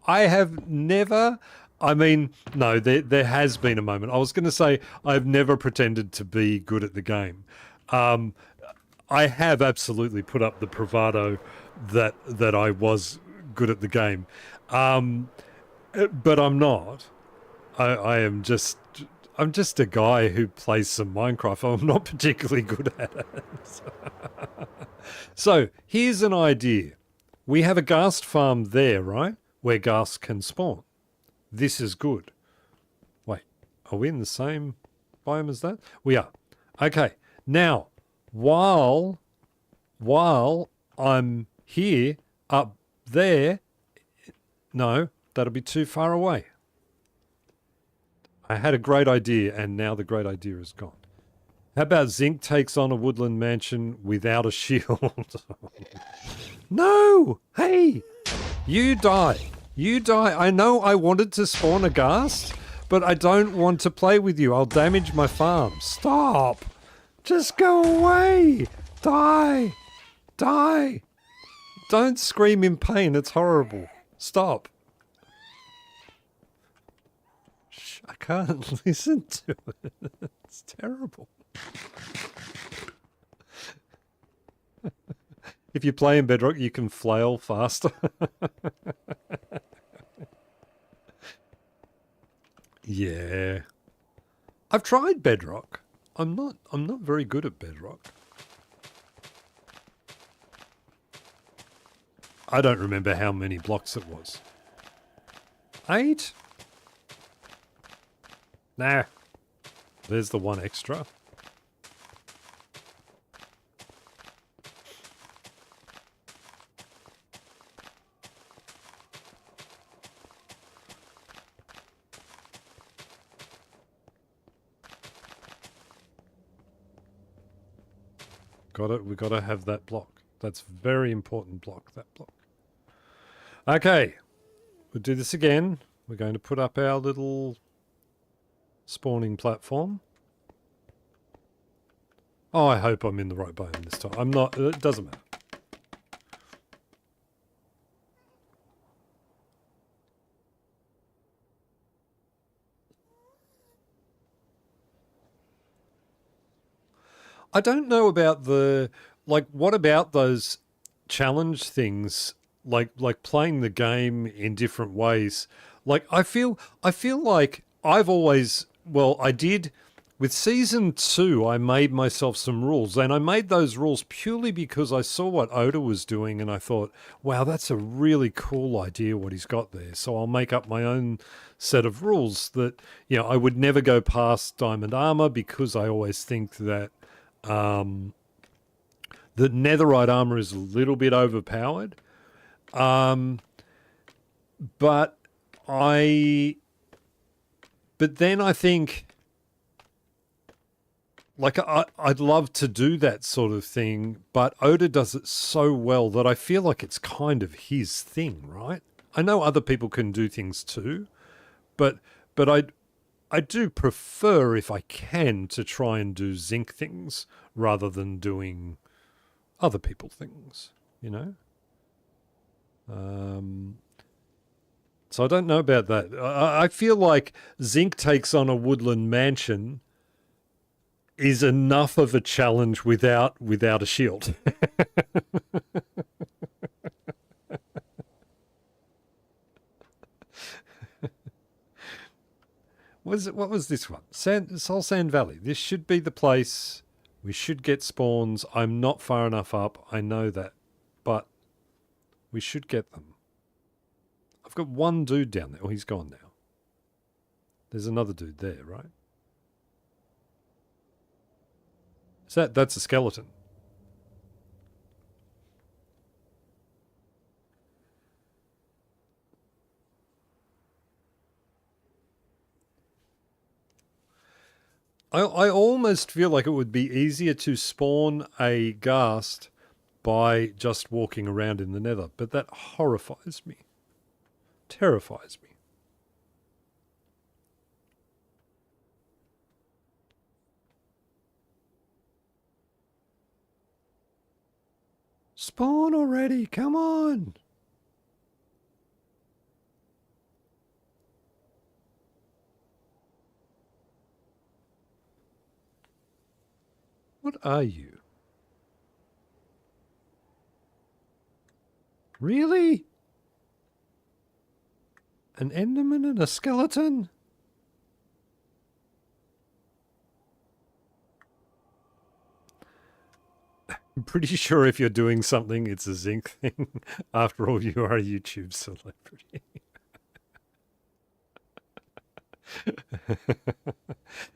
have never. I mean, no, there has been a moment. I was going to say I've never pretended to be good at the game. Um, I have absolutely put up the bravado that I was good at the game, but I'm not. I am just. I'm just a guy who plays some Minecraft. I'm not particularly good at it. So here's an idea. We have a ghast farm there, right? Where ghasts can spawn. This is good. Wait, are we in the same biome as that? We are. Okay. Now, while I'm here, up there, no, that'll be too far away. I had a great idea, and now the great idea is gone. How about Zinc takes on a woodland mansion without a shield? No! Hey! You die. You die. I know I wanted to spawn a ghast, but I don't want to play with you. I'll damage my farm. Stop! Just go away! Die! Die! Don't scream in pain. It's horrible. Stop. Shh, I can't listen to it. It's terrible. If you play in Bedrock, you can flail faster. Yeah. I've tried Bedrock. I'm not very good at Bedrock. I don't remember how many blocks it was. 8? Nah. There's the one extra. We got to have that block. That's very important block, that block. Okay. We'll do this again. We're going to put up our little spawning platform. Oh, I hope I'm in the right biome this time. I'm not. It doesn't matter. I don't know about the, like, what about those challenge things, like playing the game in different ways? Like, I feel like I've always, well, I did with season 2, I made myself some rules, and I made those rules purely because I saw what Oda was doing, and I thought, wow, that's a really cool idea what he's got there. So I'll make up my own set of rules that, you know, I would never go past diamond armor because I always think that the netherite armor is a little bit overpowered. But then I think, like, I'd love to do that sort of thing, but Oda does it so well that I feel like it's kind of his thing, right? I know other people can do things too, but I do prefer, if I can, to try and do Zinc things rather than doing other people things, you know? So I don't know about that. I feel like Zinc takes on a woodland mansion is enough of a challenge without a shield. What was this one? Soul Sand Valley. This should be the place. We should get spawns. I'm not far enough up. I know that. But we should get them. I've got one dude down there. Oh, he's gone now. There's another dude there, right? That's a skeleton. I almost feel like it would be easier to spawn a ghast by just walking around in the nether, but that horrifies me. Terrifies me. Spawn already, come on. What are you? Really? An Enderman and a skeleton? I'm pretty sure if you're doing something, it's a Zinc thing. After all, you are a YouTube celebrity.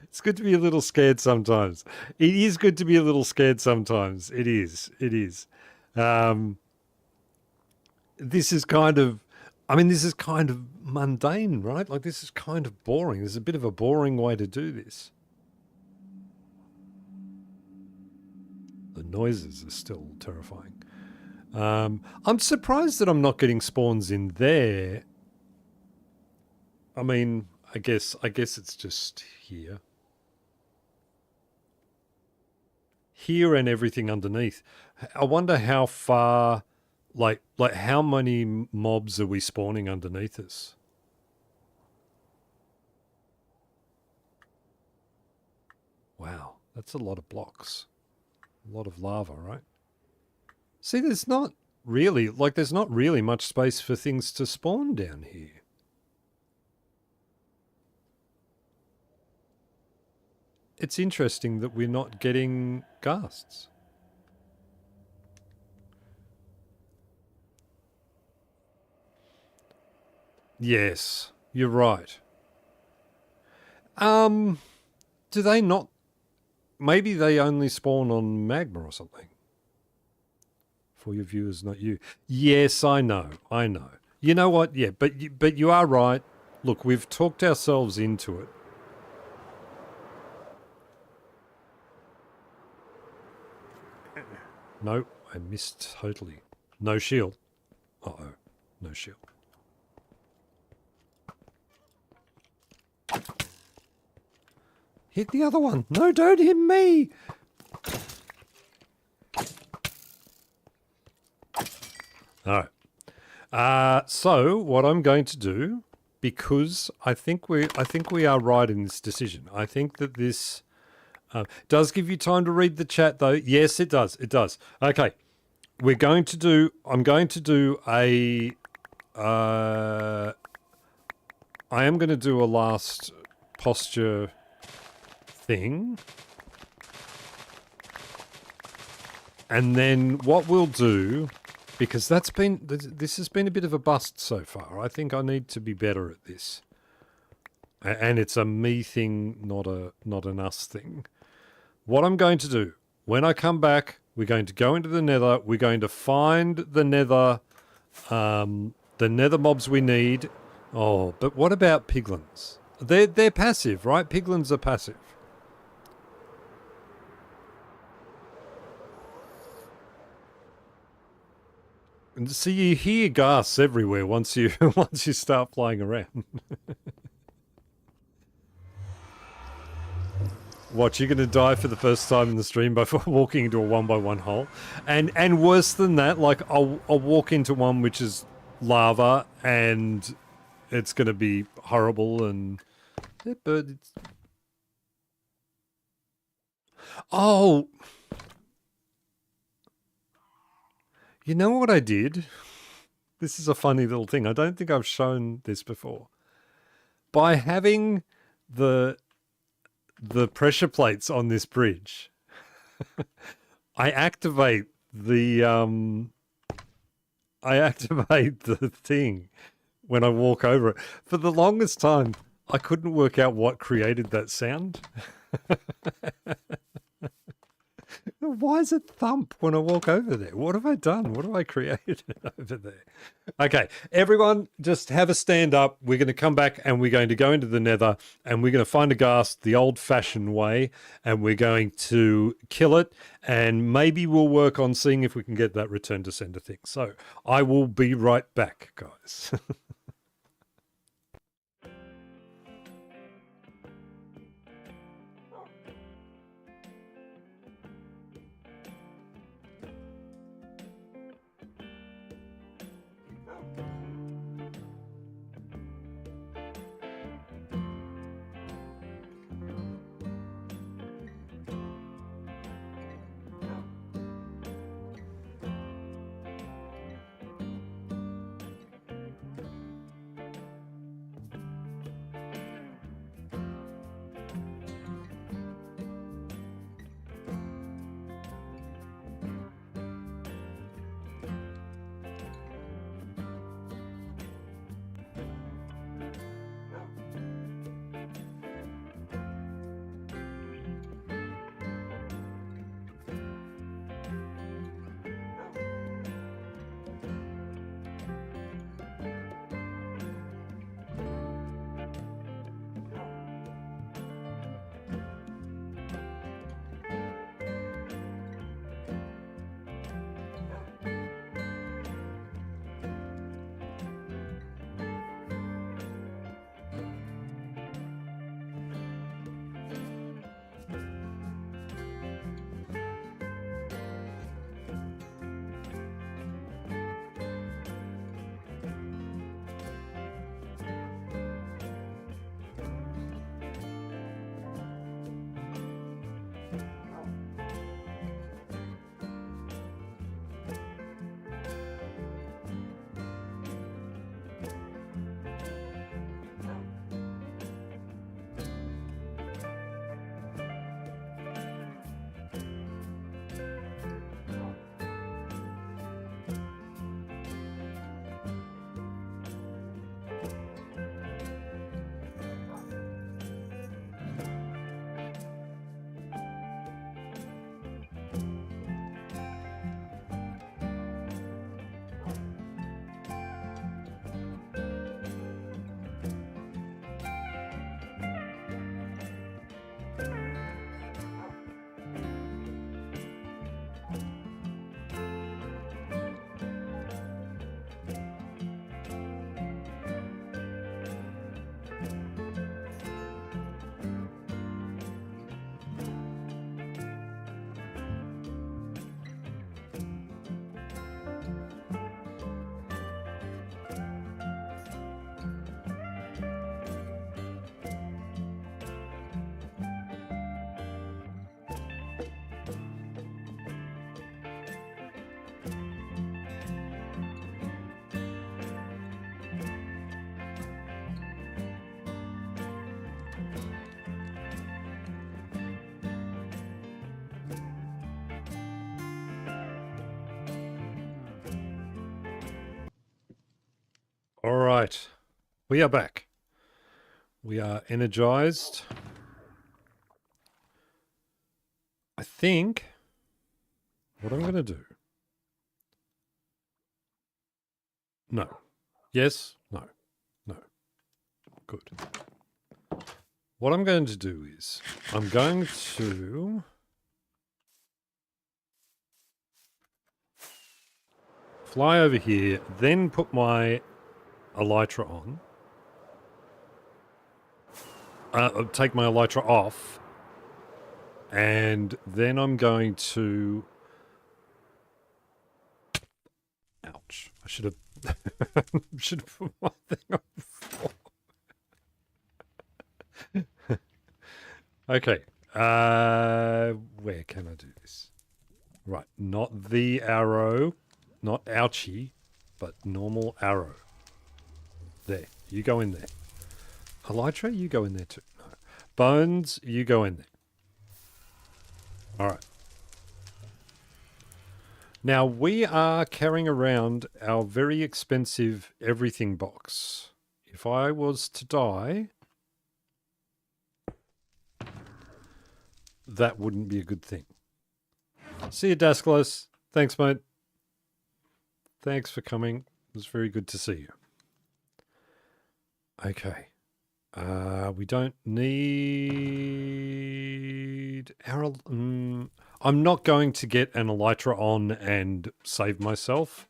It's good to be a little scared sometimes. It is good to be a little scared sometimes. It is. It is. This is kind of, I mean, this is kind of mundane, right? Like, this is kind of boring. There's a bit of a boring way to do this. The noises are still terrifying. I'm surprised that I'm not getting spawns in there. I mean, I guess it's just here. Here and everything underneath. I wonder how far, like how many mobs are we spawning underneath us? Wow, that's a lot of blocks. A lot of lava, right? See, there's not really much space for things to spawn down here. It's interesting that we're not getting ghasts. Yes, you're right. Do they not? Maybe they only spawn on magma or something. For your viewers, not you. Yes, I know. I know. You know what? Yeah, but you are right. Look, we've talked ourselves into it. No, I missed totally. No shield. Uh-oh. No shield. Hit the other one. No, don't hit me. All right. So what I'm going to do, because I think we are right in this decision. I think that this does give you time to read the chat, though. Yes, it does. It does. Okay. I'm going to do a. I am going to do a last posture thing. And then what we'll do, because this has been a bit of a bust so far. I think I need to be better at this. And it's a me thing, not an us thing. What I'm going to do, when I come back, we're going to go into the nether. We're going to find the nether mobs we need. Oh, but what about piglins? They're passive, right? Piglins are passive. And see, you hear ghasts everywhere once you start flying around. What, you're going to die for the first time in the stream by walking into a 1x1 hole? And worse than that, like, I'll walk into one which is lava and it's going to be horrible and... But it's... Oh! You know what I did? This is a funny little thing. I don't think I've shown this before. By having the pressure plates on this bridge, I activate the thing when I walk over it. For the longest time, I couldn't work out what created that sound. Why is it thump when I walk over there? What have I done? What have I created over there? Okay, everyone, just have a stand up. We're going to come back and we're going to go into the nether and we're going to find a ghast the old-fashioned way and we're going to kill it and maybe we'll work on seeing if we can get that return to sender thing. So I will be right back, guys. All right. We are back. We are energized. I think what I'm going to do. No. Yes. No. No. Good. What I'm going to do is I'm going to fly over here, then put my elytra on. Take my elytra off, and then I'm going to... Ouch. I should have should have put my thing on before. Okay. Where can I do this? Right, not the arrow, not ouchie, but normal arrow. There, you go in there. Elytra, you go in there too. No. Bones, you go in there. All right. Now, we are carrying around our very expensive everything box. If I was to die, that wouldn't be a good thing. See you, Dasclos. Thanks, mate. Thanks for coming. It was very good to see you. Okay. We don't need... I'm not going to get an elytra on and save myself.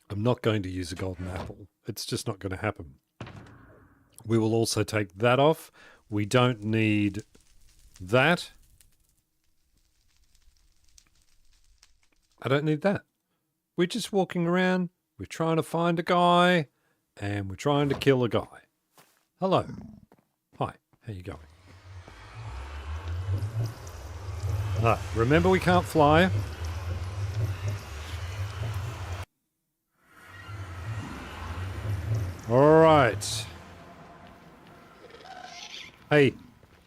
I'm not going to use a golden apple. It's just not going to happen. We will also take that off. We don't need that. I don't need that. We're just walking around. We're trying to find a guy. And we're trying to kill a guy. Hello. Hi. How you going? Remember we can't fly. All right. Hey.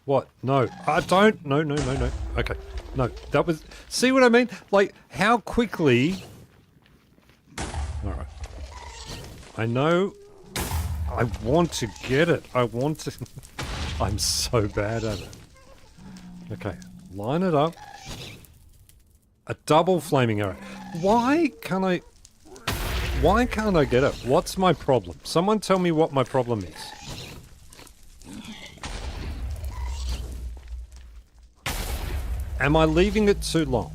What? No. I don't. No. Okay. No. That was... See what I mean? Like, how quickly... All right. I know... I want to get it. I want to... I'm so bad at it. Okay. Line it up. A double flaming arrow. Why can't I get it? What's my problem? Someone tell me what my problem is. Am I leaving it too long?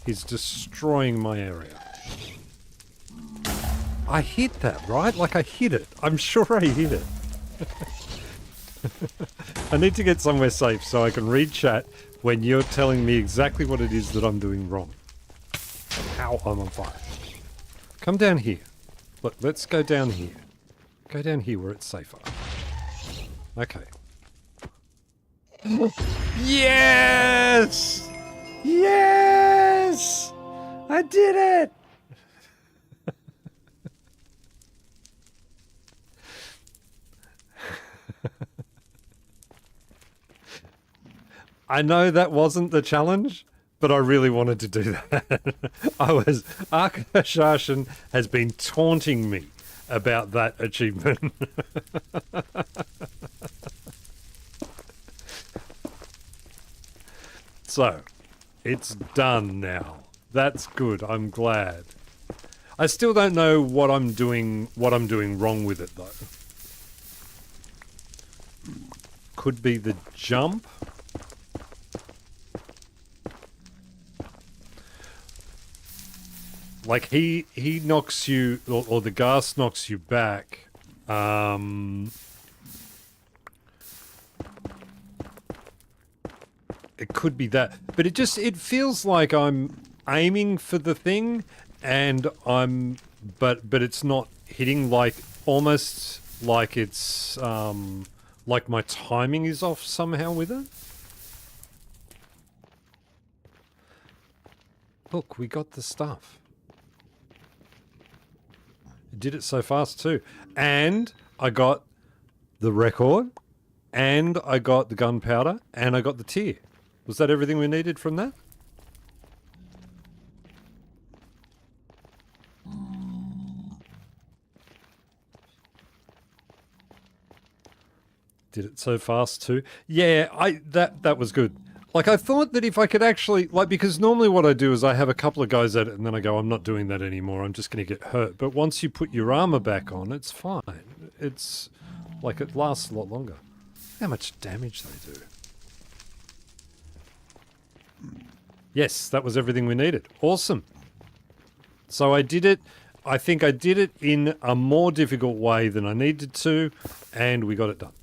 He's destroying my area. I hit that, right? Like I hit it. I'm sure I hit it. I need to get somewhere safe so I can read chat when you're telling me exactly what it is that I'm doing wrong. How I'm on fire. Come down here. Look, let's go down here. Go down here where it's safer. Okay. Yes! Yes! I did it! I know that wasn't the challenge, but I really wanted to do that. Arkashashin has been taunting me about that achievement. So, it's done now. That's good. I'm glad. I still don't know what I'm doing wrong with it though. Could be the jump. Like he knocks you, or the gas knocks you back. It could be that, but it feels like I'm aiming for the thing, and but it's not hitting. Like almost like it's like my timing is off somehow with it. Look, we got the stuff. Did it so fast too, and I got the record and I got the gunpowder, and I got the tear. Was that everything we needed from that? Did it so fast too. Yeah, that was good. Like, I thought that if I could actually, like, because normally what I do is I have a couple of guys at it and then I go, I'm not doing that anymore. I'm just going to get hurt. But once you put your armor back on, it's fine. It's like it lasts a lot longer. How much damage they do. Yes, that was everything we needed. Awesome. So I did it. I think I did it in a more difficult way than I needed to, and we got it done.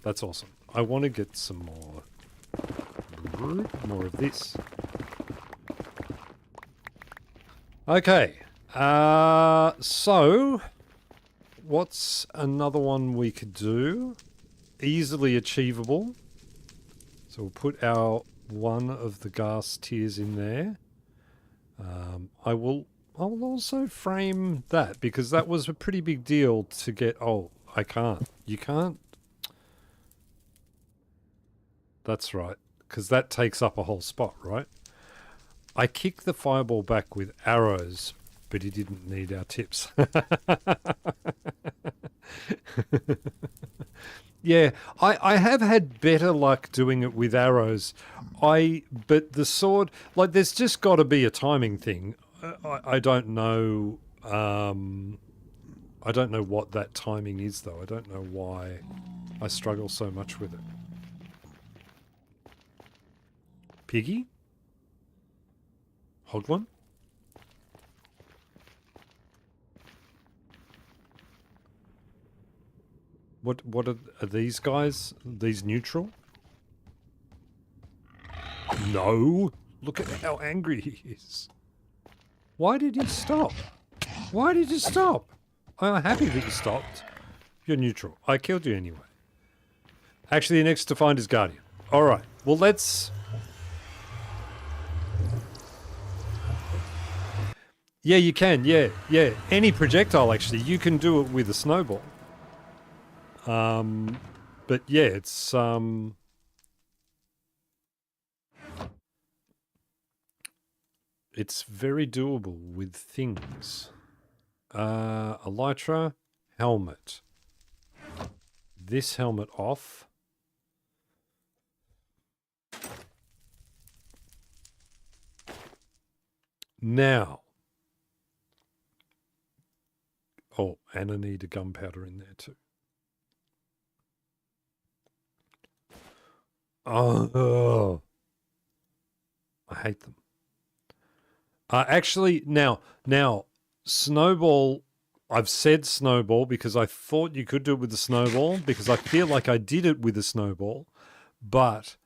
That's awesome. I want to get some more of this. Okay. So what's another one we could do? Easily achievable. So we'll put our one of the gas tiers in there. I will also frame that because that was a pretty big deal to get. Oh, I can't. You can't. That's right, because that takes up a whole spot, right? I kicked the fireball back with arrows, but he didn't need our tips. Yeah, I have had better luck doing it with arrows. But the sword, like, there's just got to be a timing thing. I don't know. I don't know what that timing is, though. I don't know why I struggle so much with it. Piggy? Hoglin? What are these guys? These neutral? No! Look at how angry he is. Why did he stop? Why did you stop? I'm happy that you stopped. You're neutral. I killed you anyway. Actually, next to find his guardian. Alright, well let's... Yeah, you can. Yeah. Any projectile, actually. You can do it with a snowball. But yeah, it's very doable with things. Elytra, helmet. This helmet off. Now. Oh, and I need a gunpowder in there too. Oh, I hate them. Actually, now, snowball, I've said snowball because I thought you could do it with the snowball because I feel like I did it with a snowball, but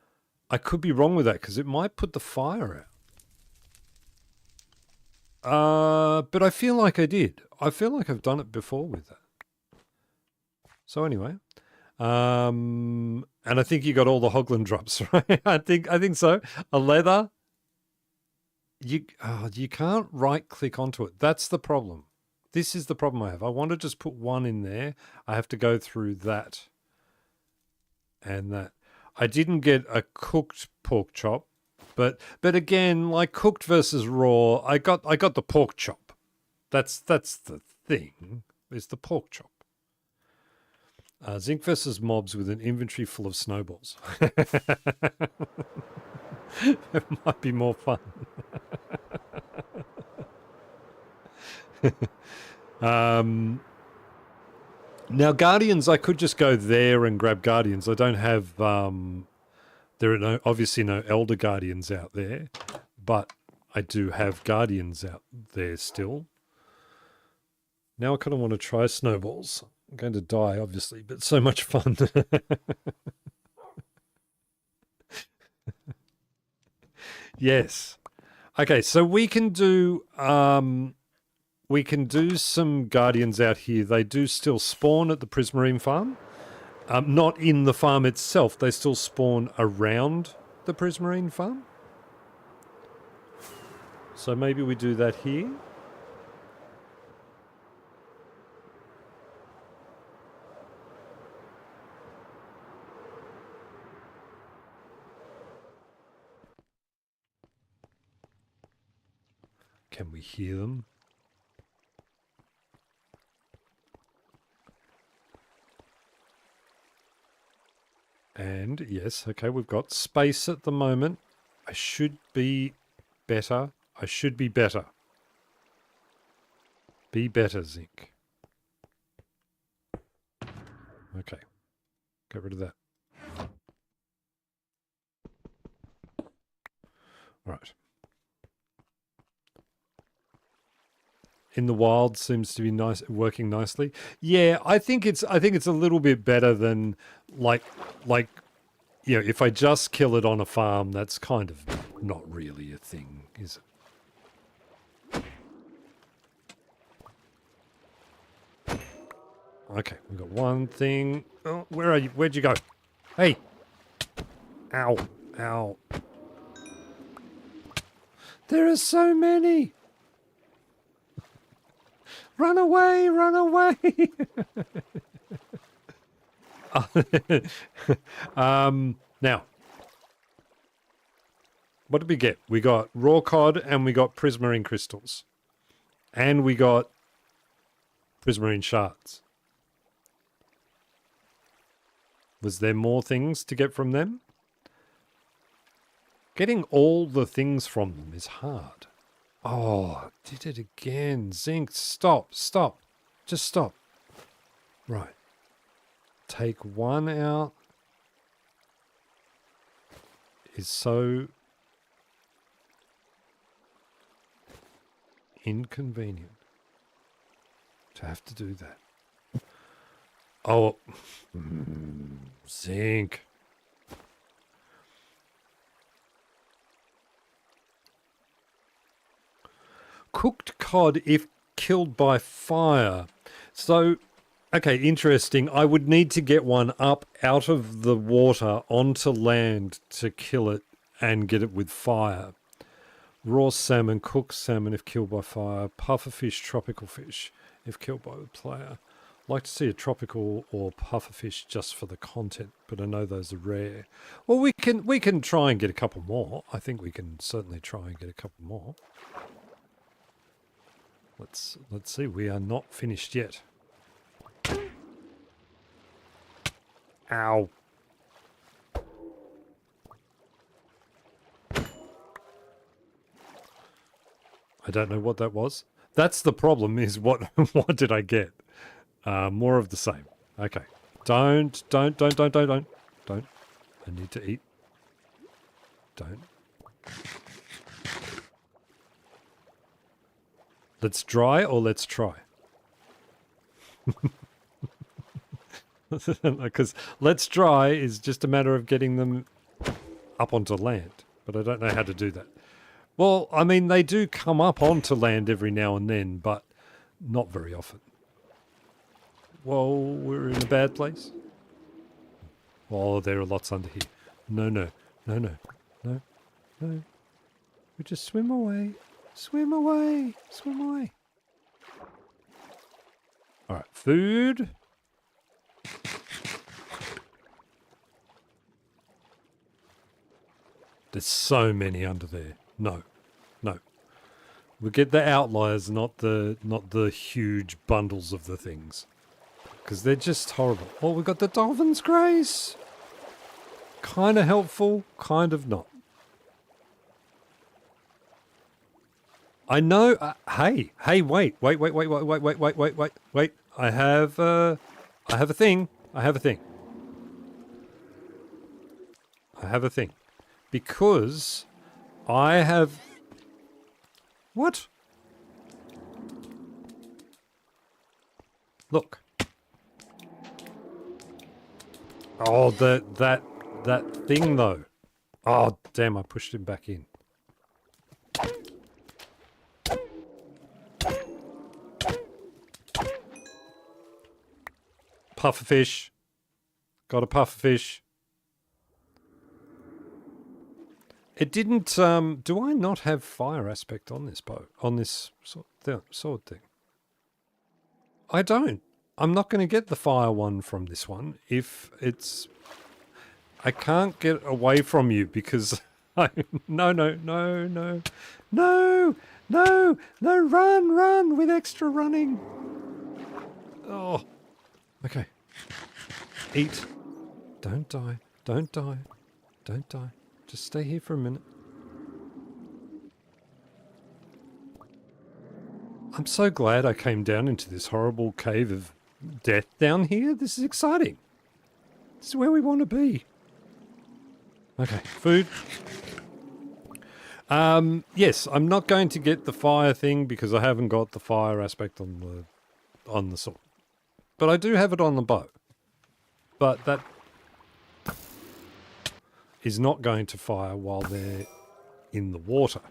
I could be wrong with that because it might put the fire out. But I feel like I did. I feel like I've done it before with that. So anyway, and I think you got all the Hoglin drops, right? I think so. A leather. You can't right click onto it. That's the problem. This is the problem I have. I want to just put one in there. I have to go through that and that. I didn't get a cooked pork chop, but again, like cooked versus raw, I got the pork chop. That's the thing. Is the pork chop. Zinc versus mobs with an inventory full of snowballs. It might be more fun. Now, Guardians, I could just go there and grab Guardians. I don't have... there are obviously no Elder Guardians out there, but I do have Guardians out there still. Now I kind of want to try snowballs. I'm going to die, obviously, but so much fun. Yes. Okay, so we can do some Guardians out here. They do still spawn at the Prismarine farm. Not in the farm itself. They still spawn around the Prismarine farm. So maybe we do that here. Can we hear them? And yes, okay, we've got space at the moment. I should be better. I should be better. Be better, Zinc. Okay. Get rid of that. Right. In the wild seems to be nice, working nicely. Yeah, I think it's a little bit better than like you know, if I just kill it on a farm, that's kind of not really a thing, is it? Okay, we've got one thing. Oh, where are you? Where'd you go? Hey! Ow. Ow. There are so many! Run away! Run away! Now, what did we get? We got raw cod and we got prismarine crystals. And we got prismarine shards. Was there more things to get from them? Getting all the things from them is hard. Oh, did it again. Zinc, stop, stop. Just stop. Right. Take one out. Is so inconvenient to have to do that. Oh, Zinc. Cooked cod if killed by fire. So, okay, interesting. I would need to get one up out of the water onto land to kill it and get it with fire. Raw salmon, cooked salmon if killed by fire. Pufferfish, tropical fish if killed by the player. Like to see a tropical or pufferfish just for the content, but I know those are rare. Well, we can try and get a couple more. I think we can certainly try and get a couple more. Let's see. We are not finished yet. Ow. I don't know what that was. That's the problem, is what did I get? More of the same. Okay. Don't. I need to eat. Don't. Let's dry or let's try? Because let's dry is just a matter of getting them up onto land. But I don't know how to do that. Well, I mean, they do come up onto land every now and then, but not very often. Well, we're in a bad place. Oh, there are lots under here. No. We just swim away. Swim away. Swim away. All right, food. There's so many under there. No. We get the outliers, not the huge bundles of the things. Because they're just horrible. Oh, we got the dolphin's grace. Kind of helpful, kind of not. I know. Hey, wait. I have a thing. Because I have... What? Look. Oh, that thing though. Oh, damn, I pushed him back in. Pufferfish. Got a pufferfish. It didn't, do I not have fire aspect on this boat? On this sword thing? I don't. I'm not going to get the fire one from this one if it's... I can't get away from you because... No. No! No, run with extra running. Oh. Okay. Eat. Don't die. Don't die. Don't die. Just stay here for a minute. I'm so glad I came down into this horrible cave of death down here. This is exciting. This is where we want to be. Okay, food. Yes, I'm not going to get the fire thing because I haven't got the fire aspect on the sword. But I do have it on the bow. But that is not going to fire while they're in the water.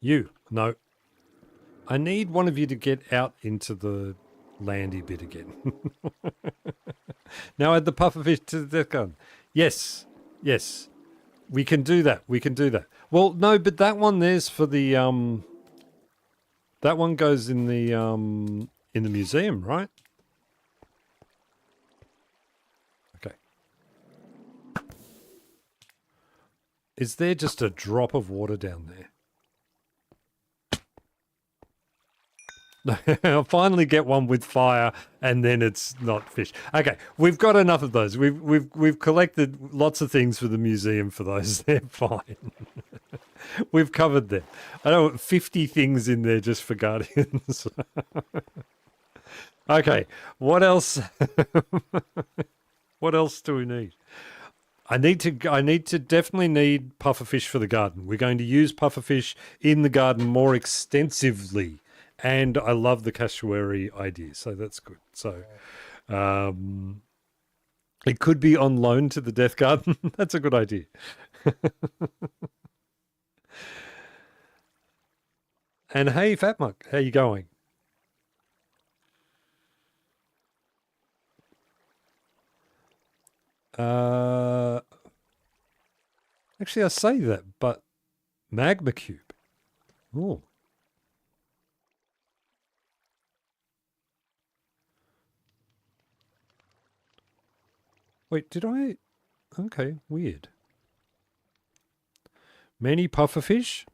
You, no. I need one of you to get out into the landy bit again. Now add the pufferfish to the death gun. Yes, yes. We can do that. We can do that. Well, no, but that one there's for the that one goes in the museum, right? Okay. Is there just a drop of water down there? I'll finally get one with fire, and then it's not fish. Okay, we've got enough of those. We've collected lots of things for the museum for those. They're fine. We've covered them. I don't want 50 things in there just for guardians. Okay, what else? What else do we need? I need to definitely need pufferfish for the garden. We're going to use pufferfish in the garden more extensively. And I love the cassowary idea, so that's good. So it could be on loan to the Death Garden. That's a good idea. And hey, Fatmuck, how you going? Actually, I say that, but magma cube. Oh. Wait, did I? Okay, weird. Many pufferfish.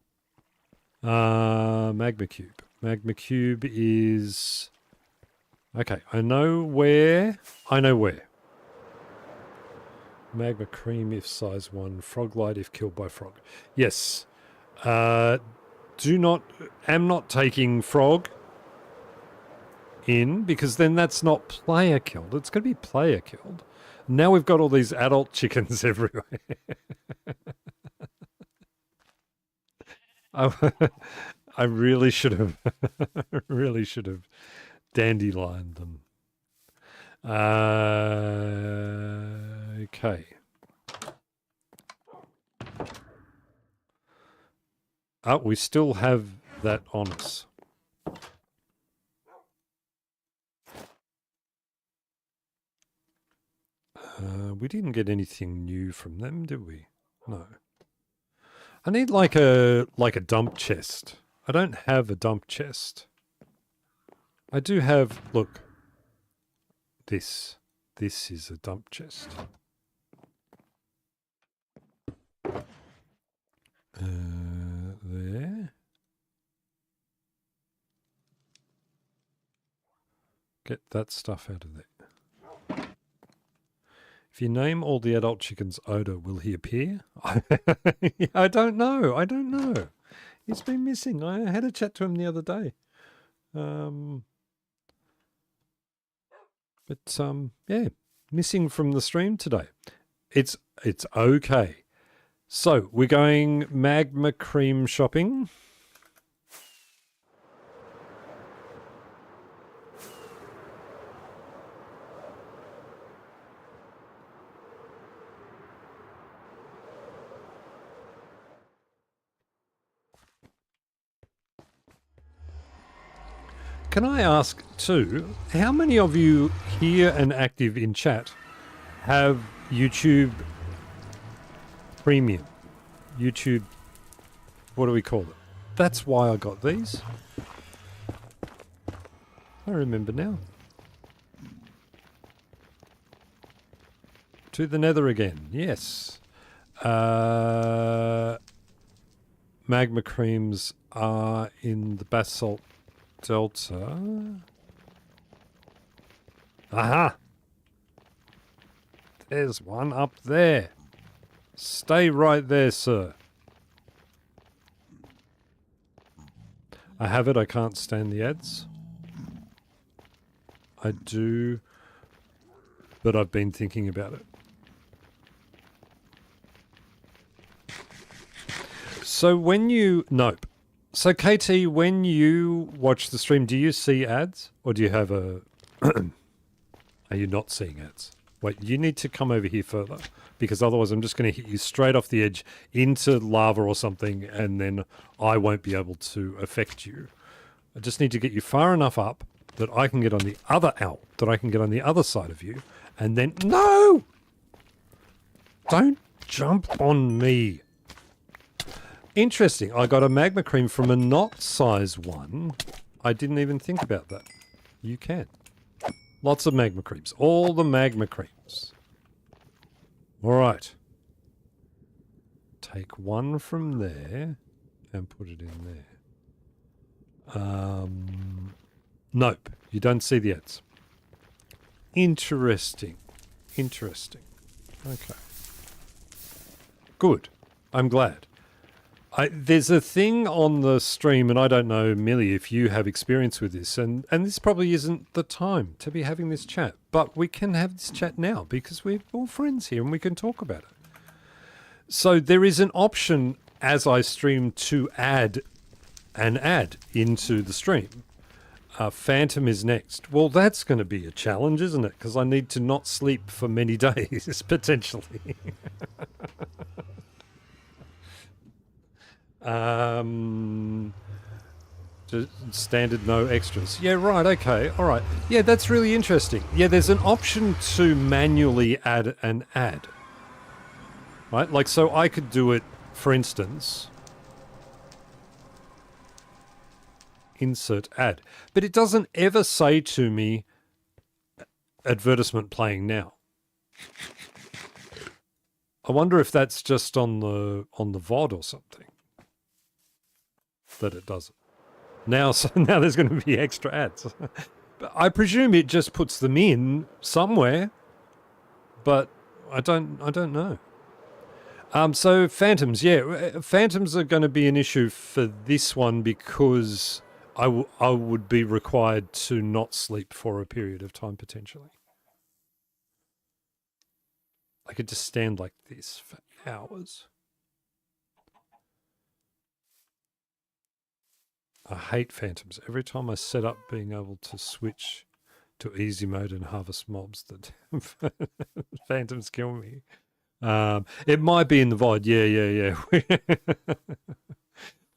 Magma cube. Magma cube is... Okay, I know where. Magma cream if size 1. Frog light if killed by frog. Yes. Am not taking frog in because then that's not player killed. It's going to be player killed. Now we've got all these adult chickens everywhere. I really should have dandelioned them. Okay. Oh, we still have that on us. We didn't get anything new from them, did we? No. I need like a dump chest. I don't have a dump chest. I do have, look. This is a dump chest. There. Get that stuff out of there. If you name all the adult chickens Oda, will he appear? I don't know. I don't know. He's been missing. I had a chat to him the other day. Yeah, missing from the stream today. It's okay. So we're going magma cream shopping. Can I ask too, how many of you here and active in chat have YouTube Premium? YouTube, what do we call it? That's why I got these. I remember now. To the nether again. Yes. Magma creams are in the basalt delta. Aha! There's one up there. Stay right there, sir. I have it. I can't stand the ads. I do, but I've been thinking about it. So when you... Nope. So KT, when you watch the stream, do you see ads? Or do you have a... Are you not seeing ads? Wait, you need to come over here further. Because otherwise I'm just going to hit you straight off the edge into lava or something, and then I won't be able to affect you. I just need to get you far enough up that I can get on the other that I can get on the other side of you, and then... No! Don't jump on me. Interesting. I got a magma cream from a not size one. I didn't even think about that. You can. Lots of magma creams. All the magma creams. All right. Take one from there and put it in there. Nope. You don't see the ads. Interesting. Interesting. Okay. Good. I'm glad. There's a thing on the stream, and I don't know, Millie, if you have experience with this, and this probably isn't the time to be having this chat, but we can have this chat now because we're all friends here and we can talk about it. So there is an option as I stream to add an ad into the stream. Phantom is next. Well, that's going to be a challenge, isn't it? Because I need to not sleep for many days, potentially. Standard, no extras. Yeah, right, okay, all right. Yeah, that's really interesting. Yeah, there's an option to manually add an ad. Right, like, so I could do it, for instance, insert ad. But it doesn't ever say to me, advertisement playing now. I wonder if that's just on the VOD or something. That it doesn't. Now, so now there's going to be extra ads. But I presume it just puts them in somewhere, but I don't know. So phantoms, yeah, phantoms are going to be an issue for this one because I would be required to not sleep for a period of time potentially. I could just stand like this for hours. I hate phantoms. Every time I set up being able to switch to easy mode and harvest mobs, that phantoms kill me. It might be in the VOD.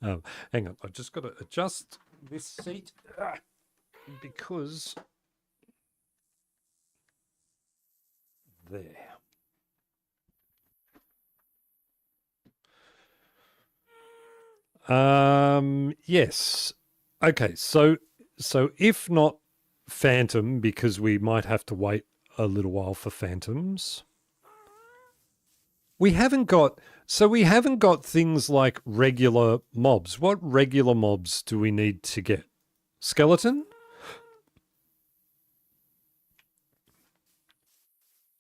Yeah. Hang on. I've just got to adjust this seat because there. Yes. Okay, so if not Phantom, because we might have to wait a little while for Phantoms. We haven't got things like regular mobs. What regular mobs do we need to get? Skeleton?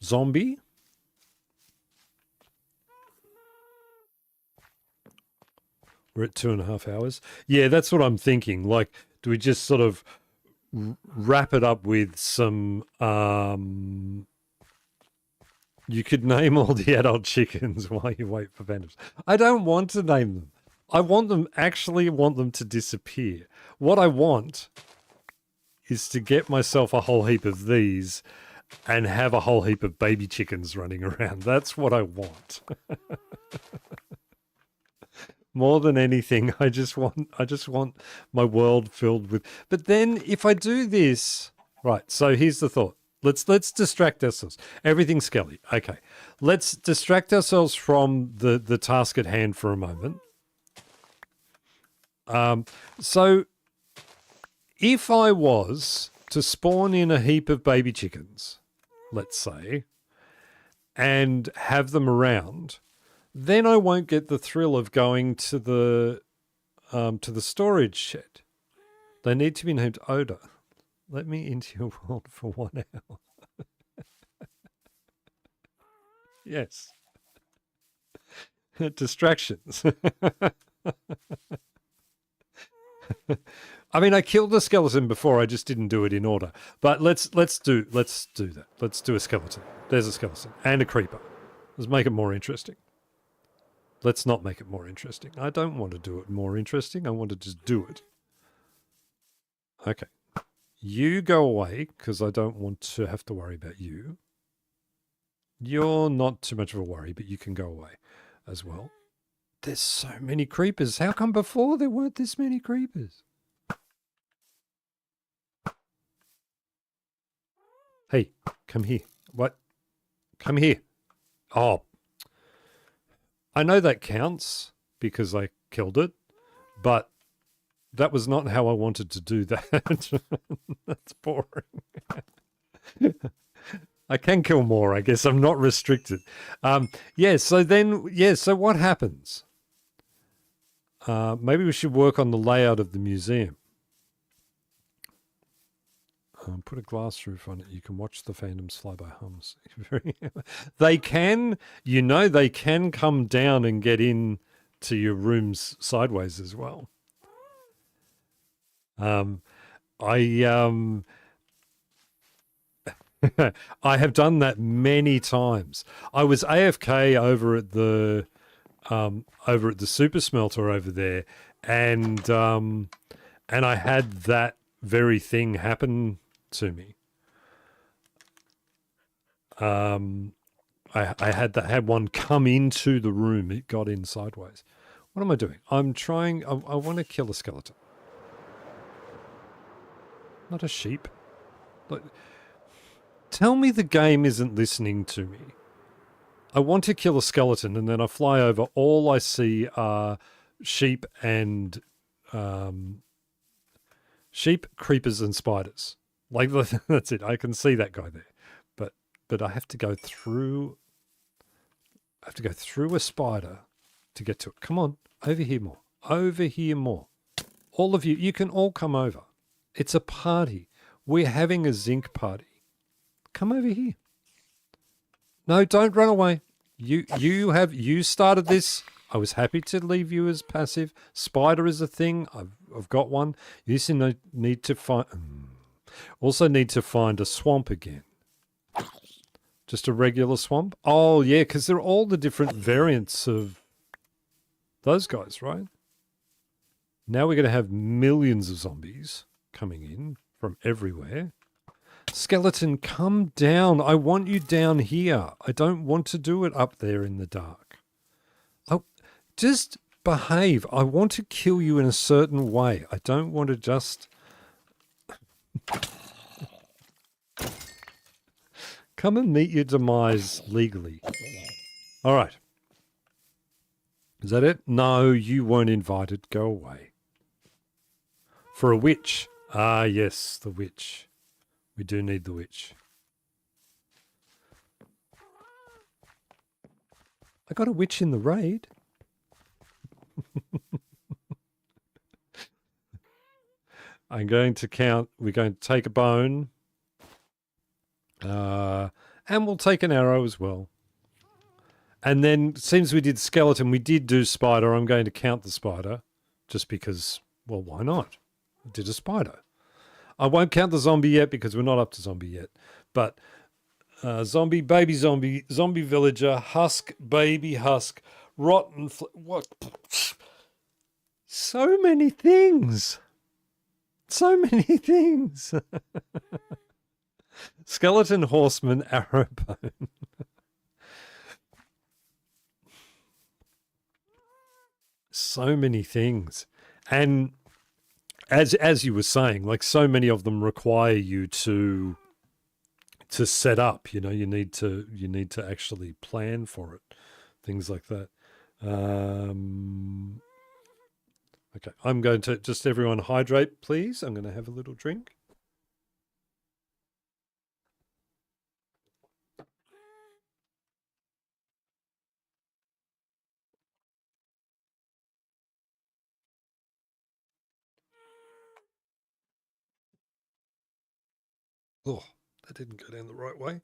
Zombie? We're at 2.5 hours. Yeah, that's what I'm thinking. Like, do we just sort of wrap it up with some... You could name all the adult chickens while you wait for phantoms. I don't want to name them. I want them to disappear. What I want is to get myself a whole heap of these and have a whole heap of baby chickens running around. That's what I want. More than anything, I just want my world filled with... But then if I do this... Right, so here's the thought. Let's distract ourselves. Everything's skelly. Okay. Let's distract ourselves from the task at hand for a moment. So if I was to spawn in a heap of baby chickens, let's say, and have them around, then I won't get the thrill of going to the storage shed. They need to be named Odor. Let me into your world for 1 hour. Yes. Distractions. I mean, I killed a skeleton before. I just didn't do it in order. But let's do that. Let's do a skeleton. There's a skeleton and a creeper. Let's make it more interesting. Let's not make it more interesting. I don't want to do it more interesting. I want to just do it. Okay. You go away because I don't want to have to worry about you. You're not too much of a worry, but you can go away as well. There's so many creepers. How come before there weren't this many creepers? Hey, come here. What? Come here. Oh. I know that counts because I killed it, but that was not how I wanted to do that. That's boring. I can kill more, I guess. I'm not restricted. So what happens? Maybe we should work on the layout of the museum. Put a glass roof on it. You can watch the phantoms fly by hums. They can come down and get to your rooms sideways as well. I have done that many times. I was AFK over at the super smelter over there, and I had that very thing happen to me. I had one come into the room. It got in sideways. What am I doing? I'm trying. I want to kill a skeleton, not a sheep. Tell me the game isn't listening to me. I want to kill a skeleton, and then I fly over. All I see are sheep and sheep, creepers, and spiders. Like that's it. I can see that guy there, but I have to go through. I have to go through a spider to get to it. Come on, over here more. Over here more. All of you, you can all come over. It's a party. We're having a zinc party. Come over here. No, don't run away. You started this. I was happy to leave you as passive. Spider is a thing. I've got one. You need to find. Also need to find a swamp again. Just a regular swamp. Oh yeah, because they're all the different variants of those guys, right? Now we're going to have millions of zombies coming in from everywhere. Skeleton, come down. I want you down here. I don't want to do it up there in the dark. Oh, just behave. I want to kill you in a certain way. I don't want to just... Come and meet your demise legally. All right. Is that it? No, you weren't invited. Go away. For a witch. Ah, yes, the witch. We do need the witch. I got a witch in the raid. I'm going to count. We're going to take a bone. And we'll take an arrow as well. And then, since we did skeleton, we did do spider. I'm going to count the spider. Just because, well, why not? I did a spider. I won't count the zombie yet because we're not up to zombie yet. But zombie, baby zombie, zombie villager, husk, baby husk, rotten... what? So many things. So many things. Skeleton, horseman, arrowbone. So many things. And as you were saying, like so many of them require you to set up, you know, you need to actually plan for it. Things like that. Okay, I'm going to just everyone hydrate, please. I'm going to have a little drink. Oh, that didn't go down the right way.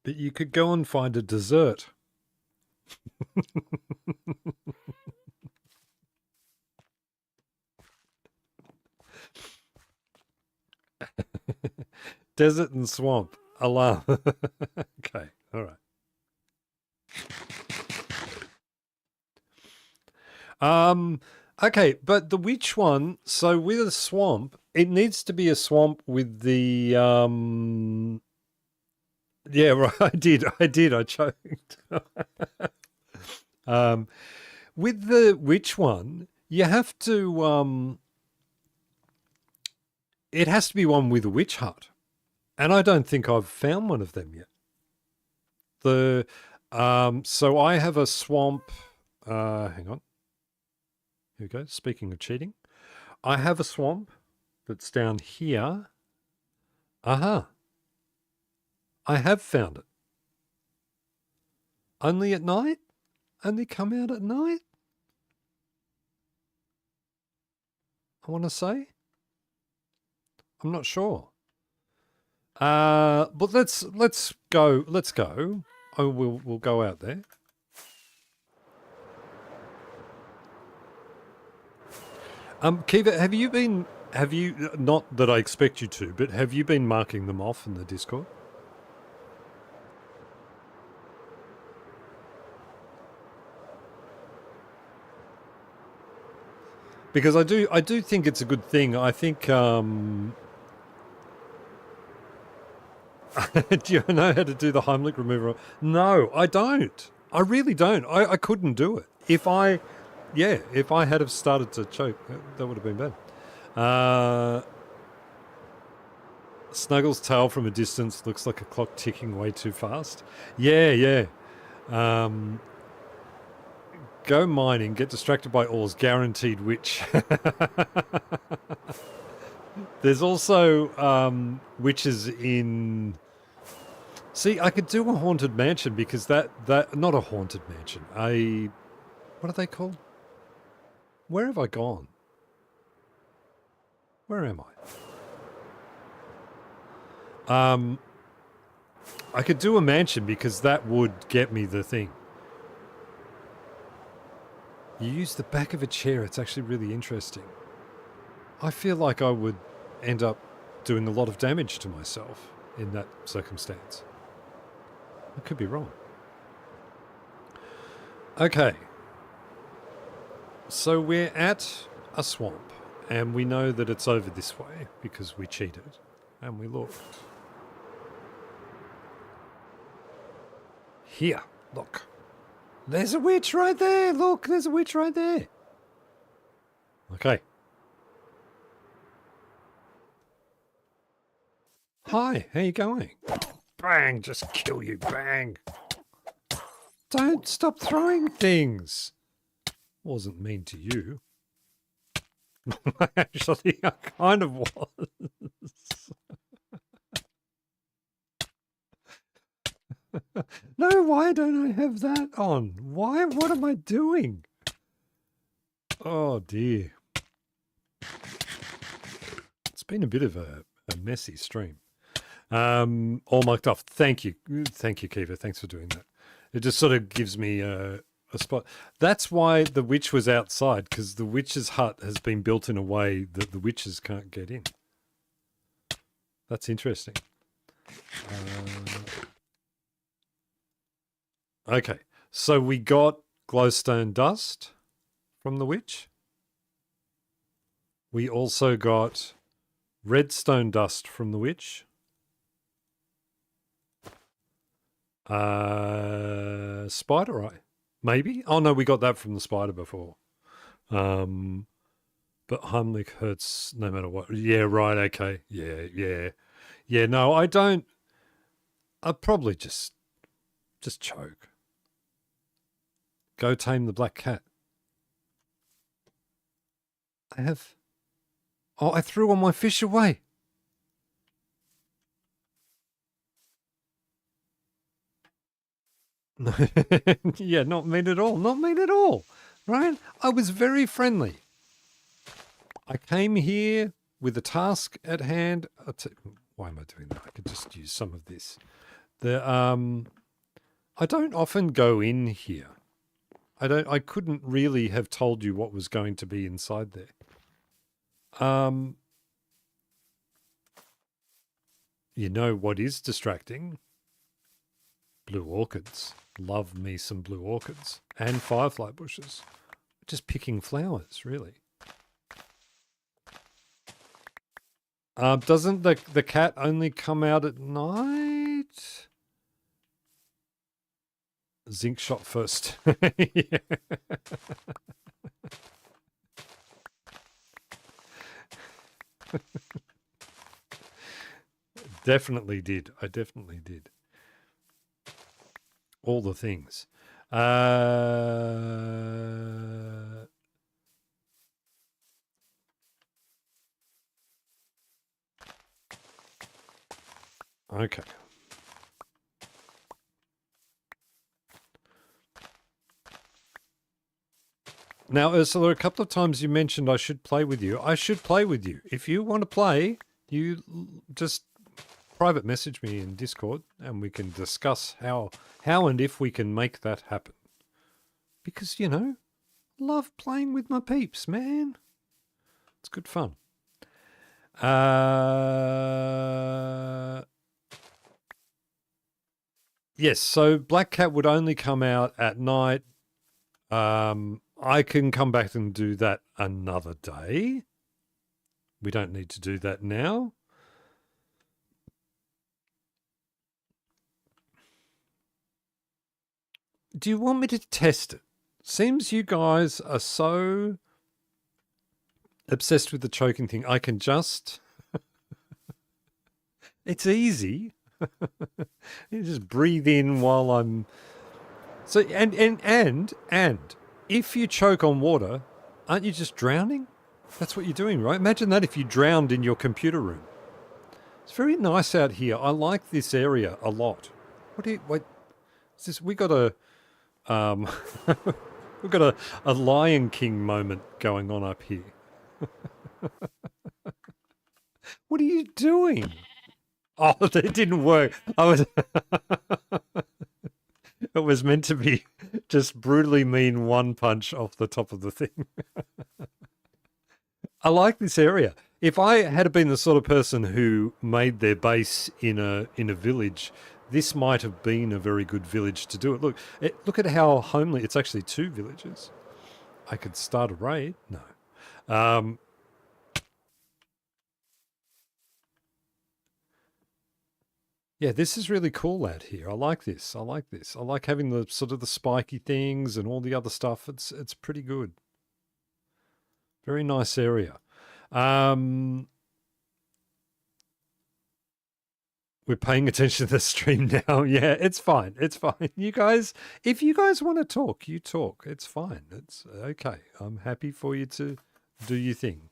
But you could go and find a dessert. Desert and swamp. Alarm. Okay, all right. Okay, but the witch one, so with a swamp, it needs to be a swamp with the yeah, right, I did, I choked. With the witch one, you have to it has to be one with a witch hut. And I don't think I've found one of them yet. The so I have a swamp hang on. Here we go. Speaking of cheating, I have a swamp that's down here. Aha. I have found it. Only at night? Only come out at night? I want to say. I'm not sure. But let's go. Let's go. Oh, we'll go out there. Kiva, have you not that I expect you to, but have you been marking them off in the Discord? Because I do think it's a good thing. I think do you know how to do the Heimlich remover? No, I don't. I really don't. I couldn't do it. If I had have started to choke, that would have been bad. Snuggles' tail from a distance looks like a clock ticking way too fast. Yeah. Go mining, get distracted by ores, guaranteed witch. There's also witches in... See, I could do a haunted mansion because that not a haunted mansion. What are they called? Where have I gone? Where am I? I could do a mansion because that would get me the thing. You use the back of a chair. It's actually really interesting. I feel like I would end up doing a lot of damage to myself in that circumstance. I could be wrong. Okay. So we're at a swamp, and we know that it's over this way because we cheated, and we looked. Here, look. There's a witch right there. Look, there's a witch right there. Okay. Hi, how you going? Bang, just kill you, bang. Don't stop throwing things. Wasn't mean to you. Actually, I kind of was. No, why don't I have that on? Why? What am I doing? Oh, dear. It's been a bit of a messy stream. All marked off. Thank you, Kiva. Thanks for doing that. It just sort of gives me a spot. That's why the witch was outside, because the witch's hut has been built in a way that the witches can't get in. That's interesting. Okay, so we got glowstone dust from the witch. We also got redstone dust from the witch. Spider eye, maybe. Oh no, we got that from the spider before. But Heimlich hurts no matter what. Yeah, right. Okay. Yeah. No, I don't. I'd probably just choke. Go tame the black cat. I have. Oh, I threw all my fish away. Yeah, not mean at all. Not mean at all. Right? I was very friendly. I came here with a task at hand. Why am I doing that? I could just use some of this. I don't often go in here. I couldn't really have told you what was going to be inside there. You know what is distracting? Blue orchids. Love me some blue orchids. And firefly bushes. Just picking flowers, really. Doesn't the cat only come out at night? Zinc shot first. Yeah. Definitely did. I definitely did. All the things. Okay. Now, Ursula, a couple of times you mentioned I should play with you. I should play with you. If you want to play, you just private message me in Discord and we can discuss how and if we can make that happen. Because, you know, love playing with my peeps, man. It's good fun. Yes, so Black Cat would only come out at night. I can come back and do that another day. We don't need to do that now. Do you want me to test it? Seems you guys are so obsessed with the choking thing. I can just... It's easy. You just breathe in while I'm... So, and if you choke on water, aren't you just drowning? That's what you're doing, right? Imagine that if you drowned in your computer room. It's very nice out here. I like this area a lot. What is this? We got a... we've got a Lion King moment going on up here. What are you doing? Oh, it didn't work. It was meant to be just brutally mean one punch off the top of the thing. I like this area. If I had been the sort of person who made their base in a village, this might have been a very good village to do it. Look at how homely. It's actually 2 villages. I could start a raid. No. Yeah, this is really cool out here. I like this. I like this. I like having the sort of the spiky things and all the other stuff. It's pretty good. Very nice area. We're paying attention to the stream now. Yeah, it's fine. It's fine. You guys, if you guys want to talk, you talk. It's fine. It's okay. I'm happy for you to do your thing.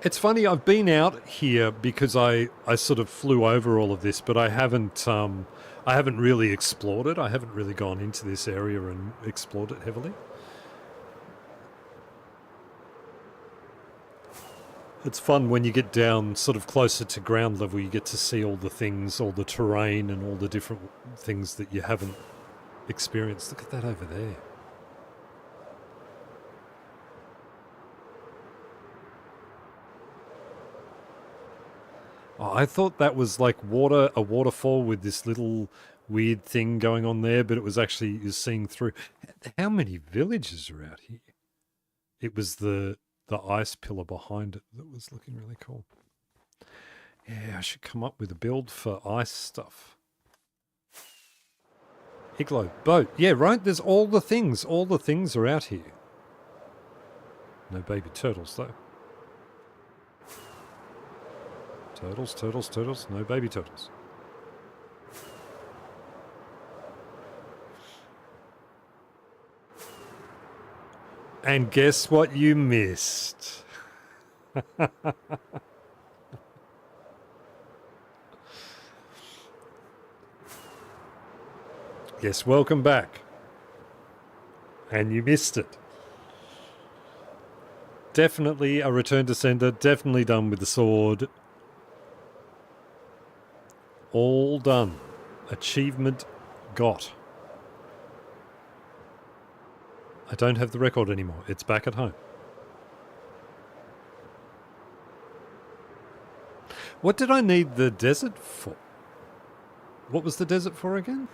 It's funny, I've been out here because I sort of flew over all of this, but I haven't really explored it. I haven't really gone into this area and explored it heavily. It's fun when you get down sort of closer to ground level, you get to see all the things, all the terrain and all the different things that you haven't experienced. Look at that over there. Oh, I thought that was like a waterfall with this little weird thing going on there, but it was actually you're seeing through. How many villages are out here? It was the ice pillar behind it that was looking really cool. Yeah, I should come up with a build for ice stuff. Igloo, boat. Yeah, right? There's all the things. All the things are out here. No baby turtles, though. Turtles, turtles, turtles. No baby turtles. And guess what you missed? Yes, welcome back. And you missed it. Definitely a return to sender. Definitely done with the sword. All done. Achievement got. I don't have the record anymore. It's back at home. What did I need the desert for? What was the desert for again?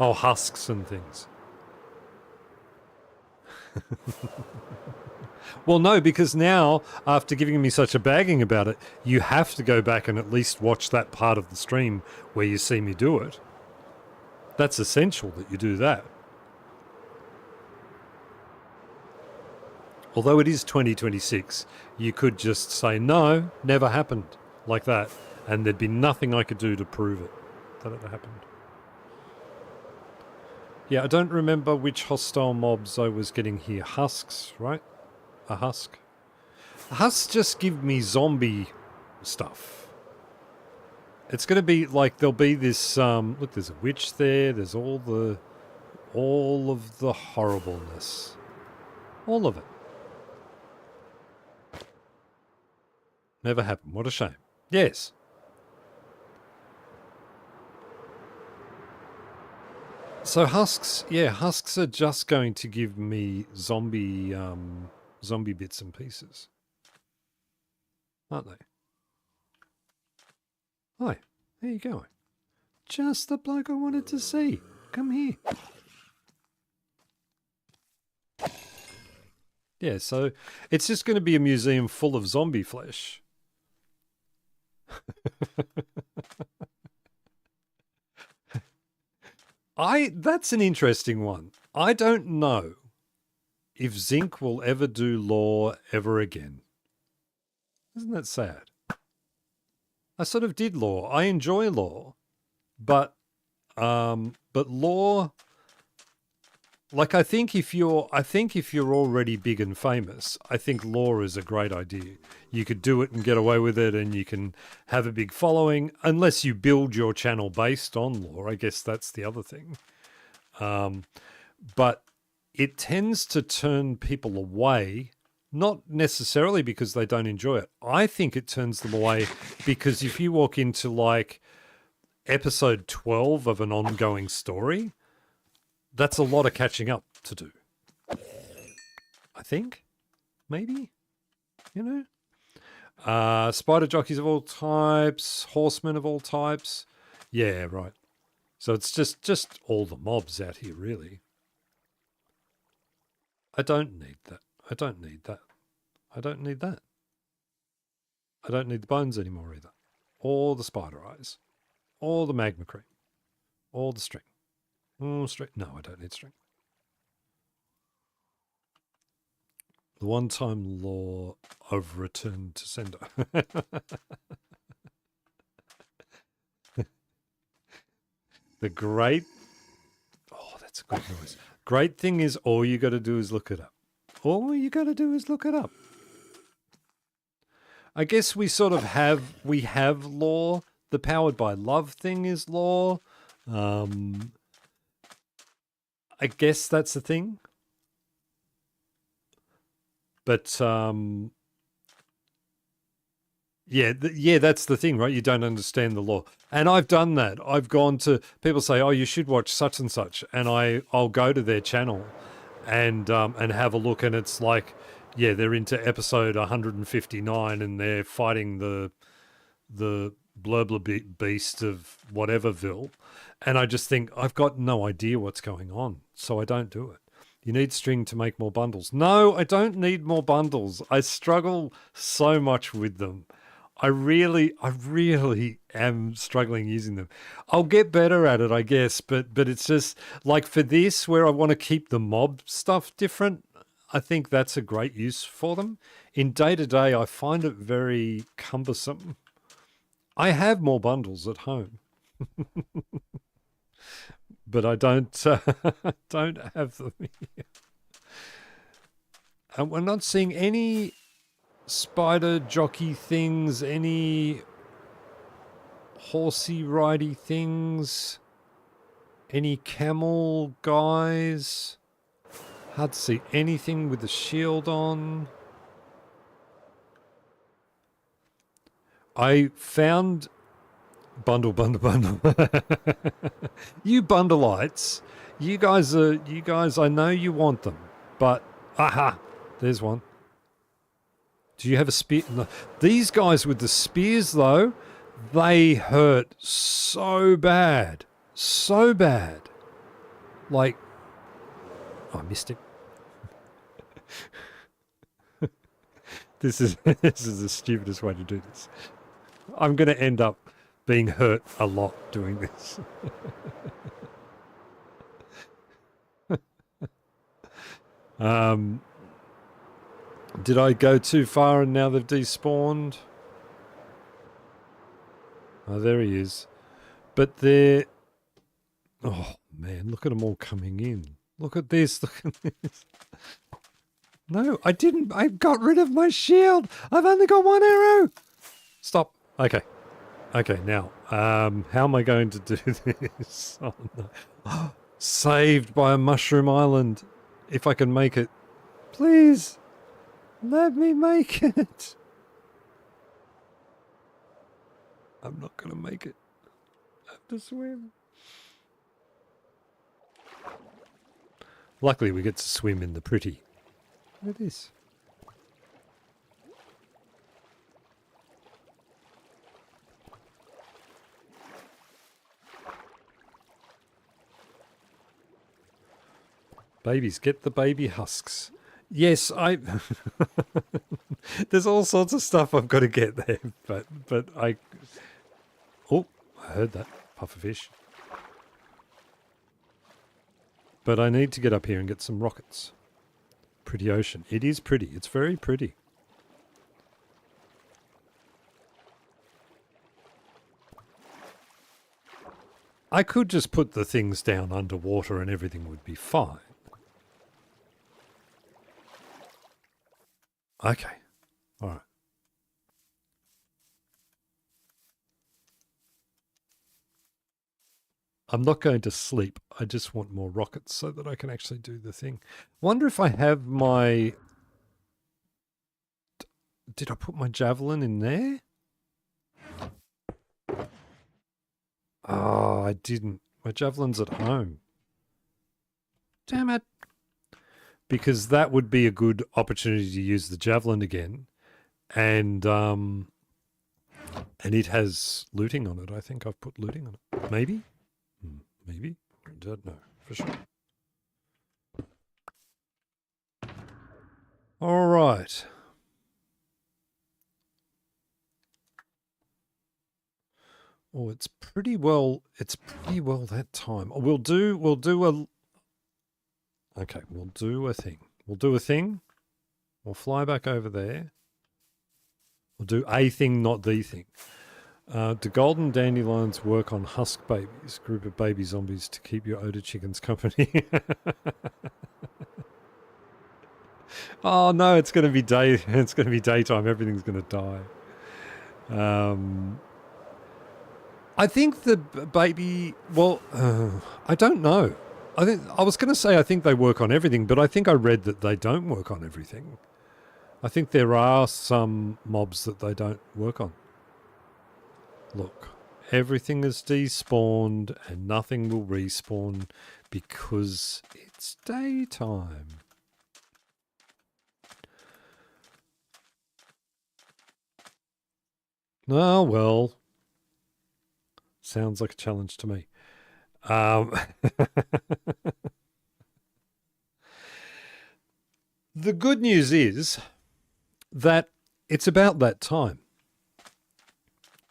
Oh, husks and things. Well, no, because now, after giving me such a bagging about it, you have to go back and at least watch that part of the stream where you see me do it. That's essential that you do that. Although it is 2026, you could just say, no, never happened, like that, and there'd be nothing I could do to prove it, that it happened. Yeah, I don't remember which hostile mobs I was getting here. Husks, right? A husk. Husks just give me zombie stuff. It's going to be like, there'll be this, look, there's a witch there, there's all of the horribleness. All of it. Never happened. What a shame. Yes. So husks, yeah, husks are just going to give me zombie bits and pieces, aren't they? Hi, there you go. Just the bloke I wanted to see. Come here. Yeah, so it's just going to be a museum full of zombie flesh. That's an interesting one. I don't know if Zinc will ever do lore ever again. Isn't that sad? I sort of did lore. I enjoy lore, but lore, like I think if you're already big and famous, I think lore is a great idea. You could do it and get away with it, and you can have a big following, unless you build your channel based on lore. I guess that's the other thing. But it tends to turn people away, not necessarily because they don't enjoy it. I think it turns them away because if you walk into like episode 12 of an ongoing story, that's a lot of catching up to do. I think, maybe, you know, spider jockeys of all types, horsemen of all types. Yeah, right. So it's just all the mobs out here, really. I don't need that. I don't need that. I don't need that. I don't need the bones anymore either. Or the spider eyes. Or the magma cream. Or the string. String. No, I don't need string. The one-time law of return to sender. The great... Oh, that's a good noise. Great thing is all you got to do is look it up. All you got to do is look it up. I guess we sort of have lore. The powered by love thing is lore. I guess that's the thing. But yeah, that's the thing, right? You don't understand the law. And I've done that. I've gone to people say, "Oh, you should watch such and such," and I'll go to their channel and have a look, and it's like, yeah, they're into episode 159 and they're fighting the blurble beast of whateverville, and I just think I've got no idea what's going on, so I don't do it. You need string to make more bundles. No, I don't need more bundles. I struggle so much with them. I really am struggling using them. I'll get better at it, I guess, but it's just like for this, where I want to keep the mob stuff different, I think that's a great use for them. In day-to-day, I find it very cumbersome. I have more bundles at home. But I don't have them here. And we're not seeing any spider jockey things, any horsey ridey things. Any camel guys? Hard to see anything with the shield on. I found bundle. You bundleites. You guys, I know you want them, but aha, there's one. Do you have a spear? No. These guys with the spears, though, they hurt so bad. So bad. Like, oh, I missed him. This is the stupidest way to do this. I'm going to end up being hurt a lot doing this. Did I go too far and now they've despawned? Oh, there he is. But they're... Oh, man, look at them all coming in. Look at this, look at this. No, I didn't. I got rid of my shield. I've only got one arrow. Stop. Okay. Okay, now, how am I going to do this? Oh, no. Oh, saved by a mushroom island. If I can make it. Please. Let me make it. I'm not going to make it. I have to swim. Luckily, we get to swim in the pretty. Look at this. Babies, get the baby husks. Yes, there's all sorts of stuff I've got to get there, but I... Oh, I heard that. Pufferfish. But I need to get up here and get some rockets. Pretty ocean. It is pretty. It's very pretty. I could just put the things down underwater and everything would be fine. Okay. All right. I'm not going to sleep. I just want more rockets so that I can actually do the thing. Wonder if I have my... Did I put my javelin in there? Oh, I didn't. My javelin's at home. Damn it. Because that would be a good opportunity to use the javelin again. And it has looting on it. I think I've put looting on it. Maybe? Maybe? I don't know for sure. All right. Oh, it's pretty well that time. We'll do a... Okay, we'll do a thing. We'll do a thing. We'll fly back over there. We'll do a thing, not the thing. Do golden dandelions work on husk babies? Group of baby zombies to keep your odor chickens company. Oh no, it's going to be day. It's going to be daytime. Everything's going to die. I think the baby. Well, I don't know. I was going to say I think they work on everything, but I think I read that they don't work on everything. I think there are some mobs that they don't work on. Look, everything is despawned and nothing will respawn because it's daytime. Oh, well. Sounds like a challenge to me. The good news is that it's about that time.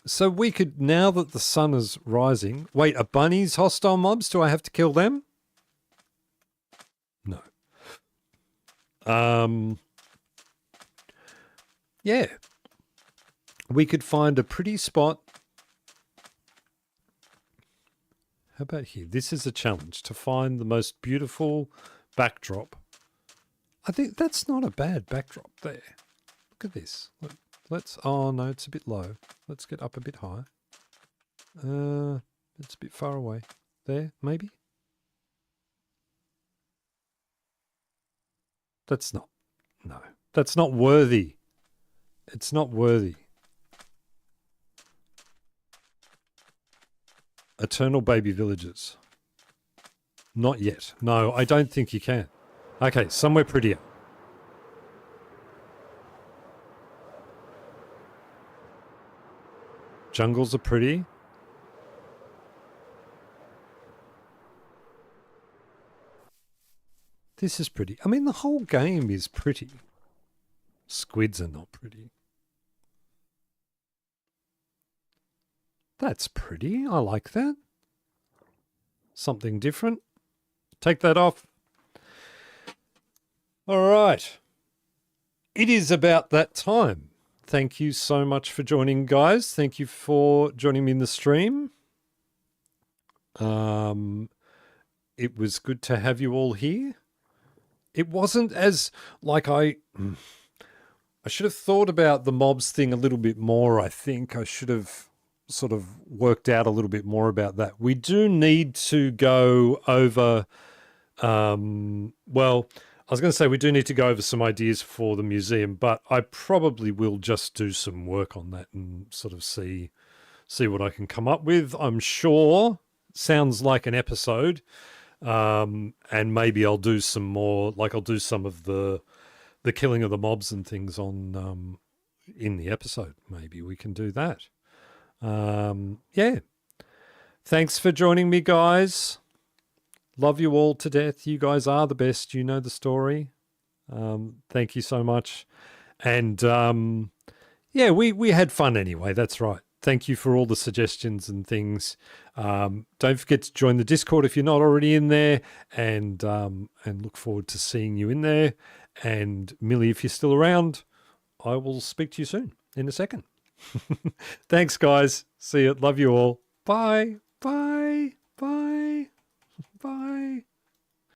So we could, now that the sun is rising... Wait, are bunnies hostile mobs? Do I have to kill them? No. Yeah. We could find a pretty spot. How about here? This is a challenge, to find the most beautiful backdrop. I think that's not a bad backdrop there. Look at this. Look. Let's, oh no, it's a bit low. Let's get up a bit higher. It's a bit far away. There, maybe? That's not. No. That's not worthy. It's not worthy. Eternal baby villages. Not yet. No, I don't think you can. Okay, somewhere prettier. Jungles are pretty. This is pretty. I mean, the whole game is pretty. Squids are not pretty. That's pretty. I like that. Something different. Take that off. All right. It is about that time. Thank you so much for joining, guys. Thank you for joining me in the stream. It was good to have you all here. It wasn't as like I should have thought about the mobs thing a little bit more, I think. I should have sort of worked out a little bit more about that. We do need to go over, well, I was going to say we do need to go over some ideas for the museum, but I probably will just do some work on that and sort of see what I can come up with. I'm sure sounds like an episode, and maybe I'll do some more, like I'll do some of the killing of the mobs and things on in the episode. Maybe we can do that. Yeah. Thanks for joining me, guys. Love you all to death. You guys are the best. You know the story. Thank you so much. And yeah, we had fun anyway. That's right. Thank you for all the suggestions and things. Don't forget to join the Discord if you're not already in there, and look forward to seeing you in there. And Millie, if you're still around, I will speak to you soon in a second. Thanks, guys. See you. Love you all. Bye. Bye. Bye. Bye.